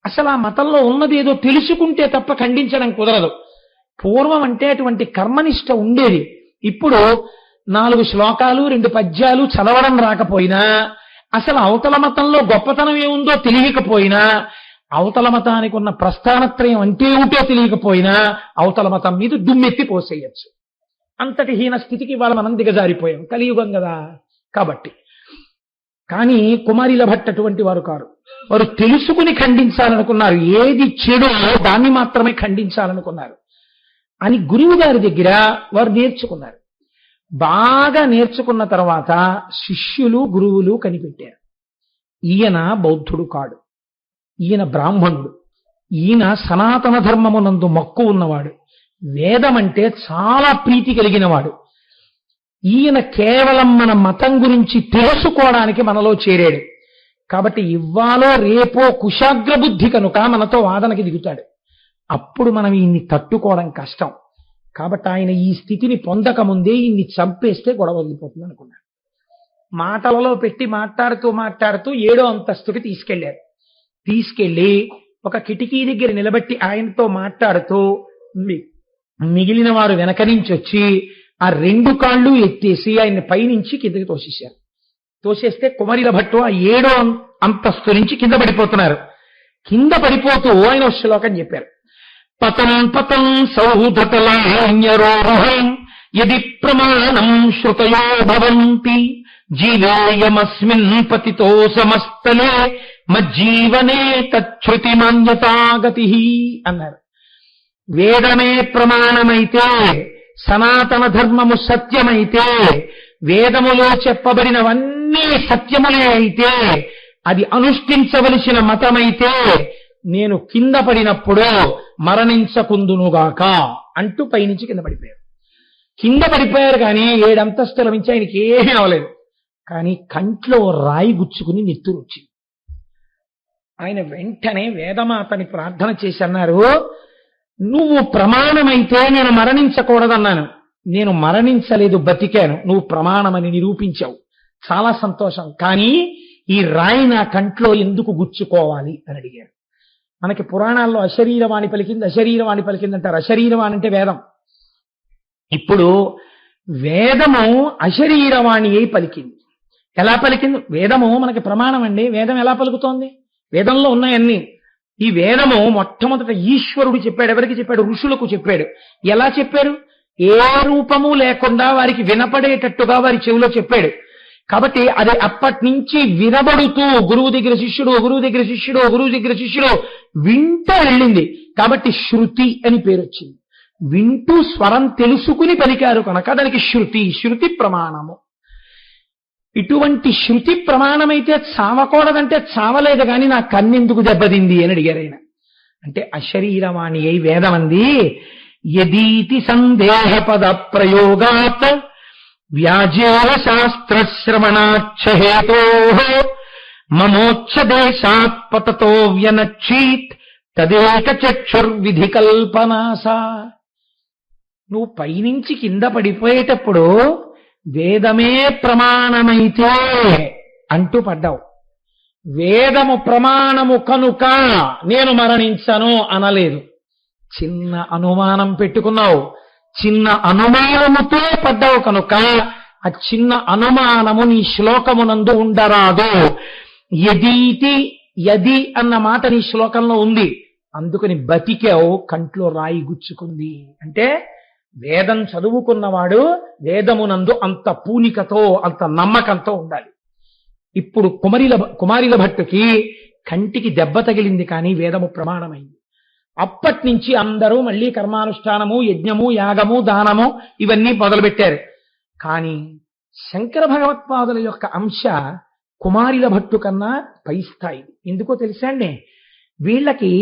A: అసలు ఆ మతంలో ఉన్నదేదో తెలుసుకుంటే తప్ప ఖండించడం కుదరదు. పూర్వం అంటే అటువంటి కర్మనిష్ట ఉండేది. ఇప్పుడు 4 శ్లోకాలు 2 పద్యాలు చదవడం రాకపోయినా, అసలు అవతల మతంలో గొప్పతనం ఏముందో తెలియకపోయినా, అవతల మతానికి ఉన్న ప్రస్థానత్రయం అంటే ఏమిటో తెలియకపోయినా అవతల మతం మీద దుమ్మెత్తి పోసేయచ్చు. అంతటి హీన స్థితికి వాళ్ళ మనం దిగజారిపోయాం, కలియుగం కదా కాబట్టి. కానీ కుమారిల భట్ అటువంటి వారు కారు. వారు తెలుసుకుని ఖండించాలనుకున్నారు. ఏది చెడో దాన్ని మాత్రమే ఖండించాలనుకున్నారు అని గురువు గారి దగ్గర వారు నేర్చుకున్నారు. బాగా నేర్చుకున్న తర్వాత శిష్యులు గురువులు కనిపెట్టారు, ఈయన బౌద్ధుడు కాడు, ఈయన బ్రాహ్మణుడు, ఈయన సనాతన ధర్మమునందు మక్కువ ఉన్నవాడు, వేదమంటే చాలా ప్రీతి కలిగినవాడు, ఈయన కేవలం మన మతం గురించి తెలుసుకోవడానికి మనలో చేరాడు. కాబట్టి ఇవ్వాలో రేపో కుశాగ్ర బుద్ధి కనుక మనతో వాదనకి దిగుతాడు. అప్పుడు మనం ఈయన్ని తట్టుకోవడం కష్టం. కాబట్టి ఆయన ఈ స్థితిని పొందకముందే ఈయన్ని చంపేస్తే గొడవ వదిలిపోతుంది అనుకున్నాడు. మాటలలో పెట్టి మాట్లాడుతూ 7వ అంతస్తుకి తీసుకెళ్లారు. తీసుకెళ్లి ఒక కిటికీ దగ్గర నిలబెట్టి ఆయనతో మాట్లాడుతూ, మిగిలిన వారు వెనక నుంచి వచ్చి ఆ 2 కాళ్ళు ఎత్తేసి ఆయన్ని పైనుంచి కిందకి తోసేశారు. తోసేస్తే కుమారిల భట్టు ఆ 7వ అంతస్తు నుంచి కింద పడిపోతున్నారు. కింద పడిపోతూ ఆయన ఒక శ్లోకం చెప్పారు. పతం పతం సౌధతలాన్యరోహం యది ప్రమాణం శ్రుతయో భవంతి జీవేయమస్మిన్ పతితో సమస్తలే మజ్జీవనే తచ్ఛృతి మాన్యతాగతి అన్నారు. వేదమే ప్రమాణమైతే, సనాతన ధర్మము సత్యమైతే, వేదములో చెప్పబడినవన్నీ సత్యములే అయితే, అది అనుష్ఠించవలసిన మతమైతే, నేను కింద పడినప్పుడు మరణించకుందునుగాక అంటూ పైనుంచి కింద పడిపోయారు. కింద పడిపోయారు కానీ 7 అంతస్తుల నుంచి ఆయనకి ఏమీ అవ్వలేదు. కానీ కంట్లో రాయి గుచ్చుకుని నెత్తురు వచ్చింది. ఆయన వెంటనే వేదమాతని ప్రార్థన చేసి అన్నారు, నువ్వు ప్రమాణమైతే నేను మరణించకూడదన్నాను, నేను మరణించలేదు, బతికాను, నువ్వు ప్రమాణమని నిరూపించావు, చాలా సంతోషం. కానీ ఈ రాయి నా కంట్లో ఎందుకు గుచ్చుకోవాలి అని అడిగారు. మనకి పురాణాల్లో అశరీరవాణి పలికింది, అశరీరవాణి పలికింది అంటారు. అశరీరవాణి అంటే వేదం. ఇప్పుడు వేదము అశరీరవాణి అయి పలికింది. ఎలా పలికింది? వేదము మనకి ప్రమాణం అండి. వేదం ఎలా పలుకుతోంది? వేదంలో ఉన్నాయన్నీ. ఈ వేదము మొట్టమొదట ఈశ్వరుడు చెప్పాడు. ఎవరికి చెప్పాడు? ఋషులకు చెప్పాడు. ఎలా చెప్పారు? ఏ రూపము లేకుండా వారికి వినపడేటట్టుగా వారి చెవిలో చెప్పాడు. కాబట్టి అది అప్పటి నుంచి వినబడుతూ గురువు దగ్గర శిష్యుడు, గురువు దగ్గర శిష్యుడు, గురువు దగ్గర శిష్యుడు వింటూ వెళ్ళింది. కాబట్టి శృతి అని పేరు వచ్చింది. వింటూ స్వరం తెలుసుకుని పలికారు కనుక దానికి శృతి ప్రమాణము. ఇటువంటి శృతి ప్రమాణమైతే చావకూడదంటే చావలేదు కానీ నా కన్నెందుకు దెబ్బతింది అని అడిగారు ఆయన. అంటే అశరీరవాణి అయి వేదమంది యదీతి సందేహ పద ప్రయోగాత్ వ్యాజేన శాస్త్రశ్రవణాక్షహేతో మమోచ్చదేశాత్ పతతో వ్యనక్షీత్ తదేక చక్షుర్విధి కల్పనాసా. నువ్వు పైనుంచి కింద పడిపోయేటప్పుడు వేదమే ప్రమాణమైతే అంటూ పడ్డావు. వేదము ప్రమాణము కనుక నేను మరణించను అనలేదు. చిన్న అనుమానం పెట్టుకున్నావు, చిన్న అనుమానముతో పడ్డావు కనుక ఆ చిన్న అనుమానము నీ శ్లోకమునందు ఉండరాదు. యది అన్న మాట నీ శ్లోకంలో ఉంది, అందుకని బతికావు. కంట్లో రాయి గుచ్చుకుంది అంటే వేదం చదువుకున్నవాడు వేదమునందు అంత పూనికతో అంత నమ్మకంతో ఉండాలి. ఇప్పుడు కుమారిల భట్టుకి కంటికి దెబ్బ తగిలింది కానీ వేదము ప్రమాణమైంది. అప్పటి నుంచి అందరూ మళ్ళీ కర్మానుష్ఠానము, యజ్ఞము, యాగము, దానము ఇవన్నీ మొదలుపెట్టారు. కానీ శంకర భగవత్పాదుల యొక్క అంశ కుమారిల భట్టు కన్నా పై స్థాయి. ఎందుకో తెలుసా అండి, వీళ్ళకి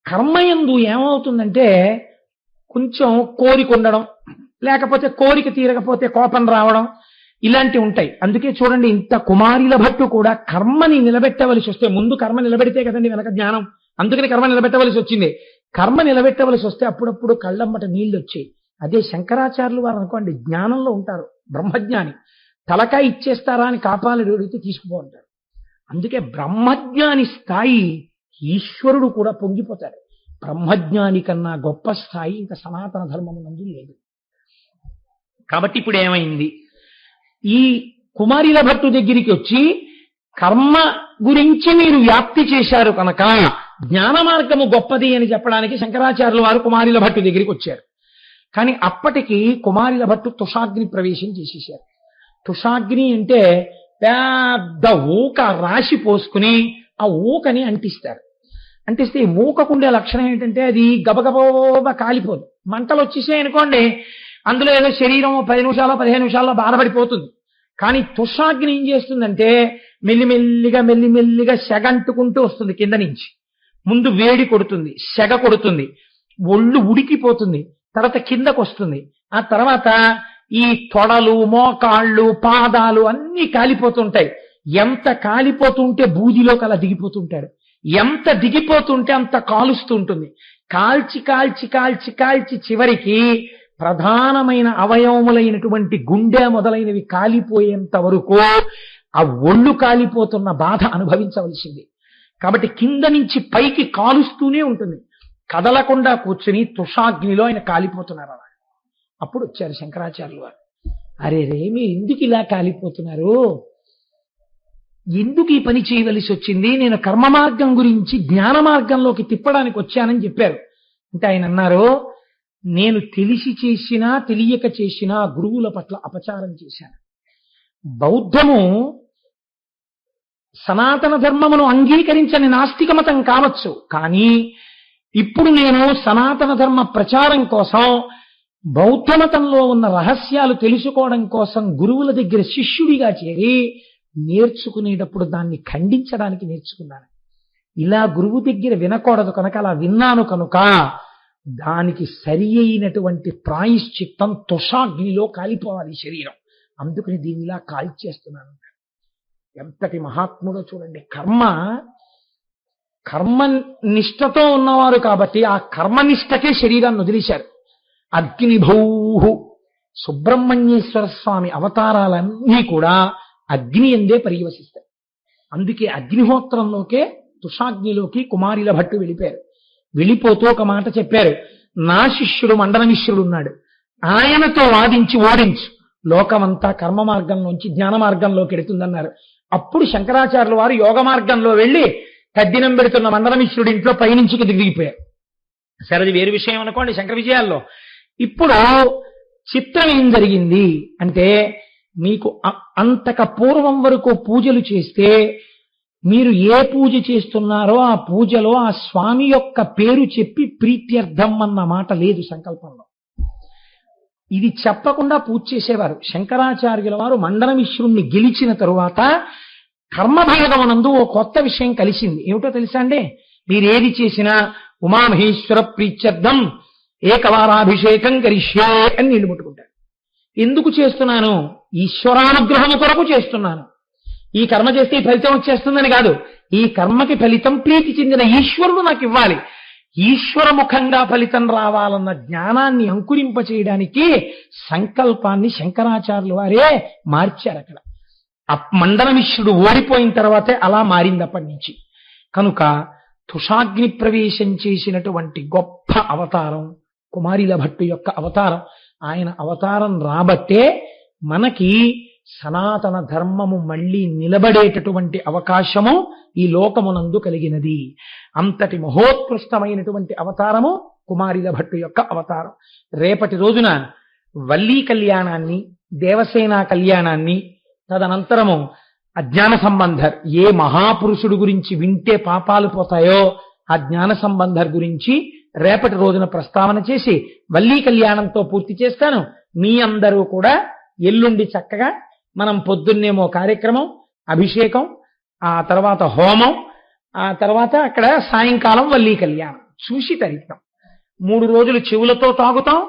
A: కర్మయందు ఏమవుతుందంటే కొంచెం కోరిక ఉండడం, లేకపోతే కోరిక తీరకపోతే కోపం రావడం, ఇలాంటివి ఉంటాయి. అందుకే చూడండి, ఇంత కుమారిల భట్టు కూడా కర్మని నిలబెట్టవలసి వస్తే, ముందు కర్మ నిలబెడితే కదండి వెనక జ్ఞానం, అందుకని కర్మ నిలబెట్టవలసి వచ్చింది. కర్మ నిలబెట్టవలసి వస్తే అప్పుడప్పుడు కళ్ళమ్మట నీళ్లు వచ్చాయి. అదే శంకరాచార్యులు వారు అనుకోండి, జ్ఞానంలో ఉంటారు, బ్రహ్మజ్ఞాని. తలకాయ ఇచ్చేస్తారా అని కాపాలి అడిగితే తీసుకుపోంటారు. అందుకే బ్రహ్మజ్ఞాని స్థాయి ఈశ్వరుడు కూడా పొంగిపోతాడు. బ్రహ్మజ్ఞాని కన్నా గొప్ప స్థాయి ఇంకా సనాతన ధర్మమునందు లేదు. కాబట్టి ఇప్పుడు ఏమైంది, ఈ కుమారిల భట్టు దగ్గరికి వచ్చి కర్మ గురించి మీరు వ్యాప్తి చేశారు కనుక జ్ఞాన మార్గము గొప్పది అని చెప్పడానికి శంకరాచార్యుల వారు కుమారిల భట్టు దగ్గరికి వచ్చారు. కానీ అప్పటికి కుమారిల భట్టు తుషాగ్ని ప్రవేశం చేసేశారు. తుషాగ్ని అంటే పెద్ద ఊక రాశి పోసుకుని ఆ ఊకని అంటిస్తారు. అంటిస్తే ఈ ఊకకుండే లక్షణం ఏంటంటే అది గబగబా కాలిపోదు. మంటలు వచ్చేసాయి అనుకోండి, అందులో ఏదో శరీరం 10 నిమిషాల్లో 15 నిమిషాల్లో బాధపడిపోతుంది. కానీ తుషాగ్ని ఏం చేస్తుందంటే మెల్లిమెల్లిగా సెగంటుకుంటూ వస్తుంది. కింద నుంచి ముందు వేడి కొడుతుంది, సెగ కొడుతుంది, ఒళ్ళు ఉడికిపోతుంది, తర్వాత కిందకు వస్తుంది. ఆ తర్వాత ఈ తొడలు, మోకాళ్ళు, పాదాలు అన్నీ కాలిపోతుంటాయి. ఎంత కాలిపోతుంటే బూదిలోకి అలా దిగిపోతుంటాడు, ఎంత దిగిపోతుంటే అంత కాలుస్తూ ఉంటుంది. కాల్చి కాల్చి కాల్చి కాల్చి చివరికి ప్రధానమైన అవయవములైనటువంటి గుండె మొదలైనవి కాలిపోయేంత వరకు ఆ ఒళ్ళు కాలిపోతున్న బాధ అనుభవించవలసింది. కాబట్టి కింద నుంచి పైకి కాలుస్తూనే ఉంటుంది. కదలకుండా కూర్చుని తుషాగ్నిలో ఆయన కాలిపోతున్నారు. అలా అప్పుడు వచ్చారు శంకరాచార్యులు వారు. అరే మీరు ఎందుకు ఇలా కాలిపోతున్నారు, ఎందుకు ఈ పని చేయవలసి వచ్చింది, నేను కర్మ మార్గం గురించి జ్ఞాన మార్గంలోకి తిప్పడానికి వచ్చానని చెప్పారు. అంటే ఆయన అన్నారు, నేను తెలిసి చేసినా తెలియక చేసినా గురువుల పట్ల అపచారం చేశాను. బౌద్ధము సనాతన ధర్మమును అంగీకరించని నాస్తిక మతం కావచ్చు, కానీ ఇప్పుడు నేను సనాతన ధర్మ ప్రచారం కోసం బౌద్ధ మతంలో ఉన్న రహస్యాలు తెలుసుకోవడం కోసం గురువుల దగ్గర శిష్యుడిగా చేరి నేర్చుకునేటప్పుడు దాన్ని ఖండించడానికి నేర్చుకున్నాను. ఇలా గురువు దగ్గర వినకూడదు కనుక అలా విన్నాను కనుక దానికి సరి అయినటువంటి ప్రాయశ్చిత్తం తుషాగ్నిలో కాలిపోవాలి శరీరం, అందుకని దీన్ని ఇలా కాల్చేస్తున్నాను. ఎంతటి మహాత్ముడో చూడండి. కర్మ నిష్టతో ఉన్నవారు కాబట్టి ఆ కర్మనిష్టకే శరీరాన్ని వదిలేశారు. అగ్నిభౌహు సుబ్రహ్మణ్యేశ్వర స్వామి అవతారాలన్నీ కూడా అగ్ని ఎందే పర్యవసిస్తాయి. అందుకే అగ్నిహోత్రంలోకే తుషాగ్నిలోకి కుమారిల భట్టు వెళ్ళిపోయారు. వెళ్ళిపోతూ ఒక మాట చెప్పారు, నా శిష్యుడు మండల మిశ్రుడు ఉన్నాడు, ఆయనతో వాదించి ఓడించు, లోకమంతా కర్మ మార్గంలోంచి జ్ఞాన మార్గంలోకి ఎడుతుందన్నారు. అప్పుడు శంకరాచార్యుల వారు యోగ మార్గంలో వెళ్ళి తద్దినం పెడుతున్న మండల మిశ్రుడి ఇంట్లో పైనుంచి దిగిపోయారు. సరే, అది వేరు విషయం అనుకోండి శంకర విజయాల్లో. ఇప్పుడు చిత్రం ఏం జరిగింది అంటే, మీకు అంతక పూర్వం వరకు పూజలు చేస్తే మీరు ఏ పూజ చేస్తున్నారో ఆ పూజలో ఆ స్వామి యొక్క పేరు చెప్పి ప్రీత్యర్థం అన్న మాట లేదు సంకల్పంలో. ఇది చెప్పకుండా పూజ చేసేవారు. శంకరాచార్యుల వారు మండనమిశ్రుణ్ణి గెలిచిన తరువాత కర్మభాగమునందు ఓ కొత్త విషయం కలిసింది. ఏమిటో తెలుసా అండి? మీరేది చేసినా ఉమామహేశ్వర ప్రీత్యర్థం ఏకవారాభిషేకం కరిష్యే అని నీళ్లు ముట్టుకుంటారు. ఎందుకు చేస్తున్నాను? ఈశ్వరానుగ్రహము కొరకు చేస్తున్నాను. ఈ కర్మ చేస్తే ఈ ఫలితం వచ్చేస్తుందని కాదు. ఈ కర్మకి ఫలితం ప్రీతి చెందిన ఈశ్వరుడు నాకు ఇవ్వాలి. ఈశ్వరముఖంగా ఫలితం రావాలన్న జ్ఞానాన్ని అంకురింప చేయడానికి సంకల్పాన్ని శంకరాచార్యులు వారే మార్చారు. అక్కడ మండనమిశ్రుడు ఓడిపోయిన తర్వాతే అలా మారింది అప్పటి నుంచి. కనుక తుషాగ్ని ప్రవేశం చేసినటువంటి గొప్ప అవతారం కుమారిల భట్టు యొక్క అవతారం. ఆయన అవతారం రాబట్టే మనకి సనాతన ధర్మము మళ్ళీ నిలబడేటటువంటి అవకాశము ఈ లోకమునందు కలిగినది. అంతటి మహోత్కృష్టమైనటువంటి అవతారము కుమారిల భట్టు యొక్క అవతారం. రేపటి రోజున వల్లీ కళ్యాణాన్ని, దేవసేన కళ్యాణాన్ని, తదనంతరము అజ్ఞాన సంబంధర్, ఏ మహాపురుషుడు గురించి వింటే పాపాలు పోతాయో ఆ జ్ఞాన సంబంధర్ గురించి రేపటి రోజున ప్రస్తావన చేసి వల్లీ కళ్యాణంతో పూర్తి చేస్తాను. మీ అందరూ కూడా ఎల్లుండి చక్కగా మనం పొద్దున్నేమో కార్యక్రమం, అభిషేకం, ఆ తర్వాత హోమం, ఆ తర్వాత అక్కడ సాయంకాలం వల్లీ కళ్యాణం చూసి తరిస్తాం. 3 రోజులు చెవులతో తాగుతాం,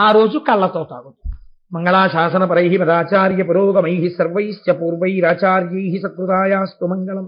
A: ఆ రోజు కళ్ళతో తాగుతాం. మంగళాశాసనపరై పదాచార్య పురోగమై సర్వైశ్చ పూర్వైరాచార్యై సత్కృతాయాస్తు మంగళం.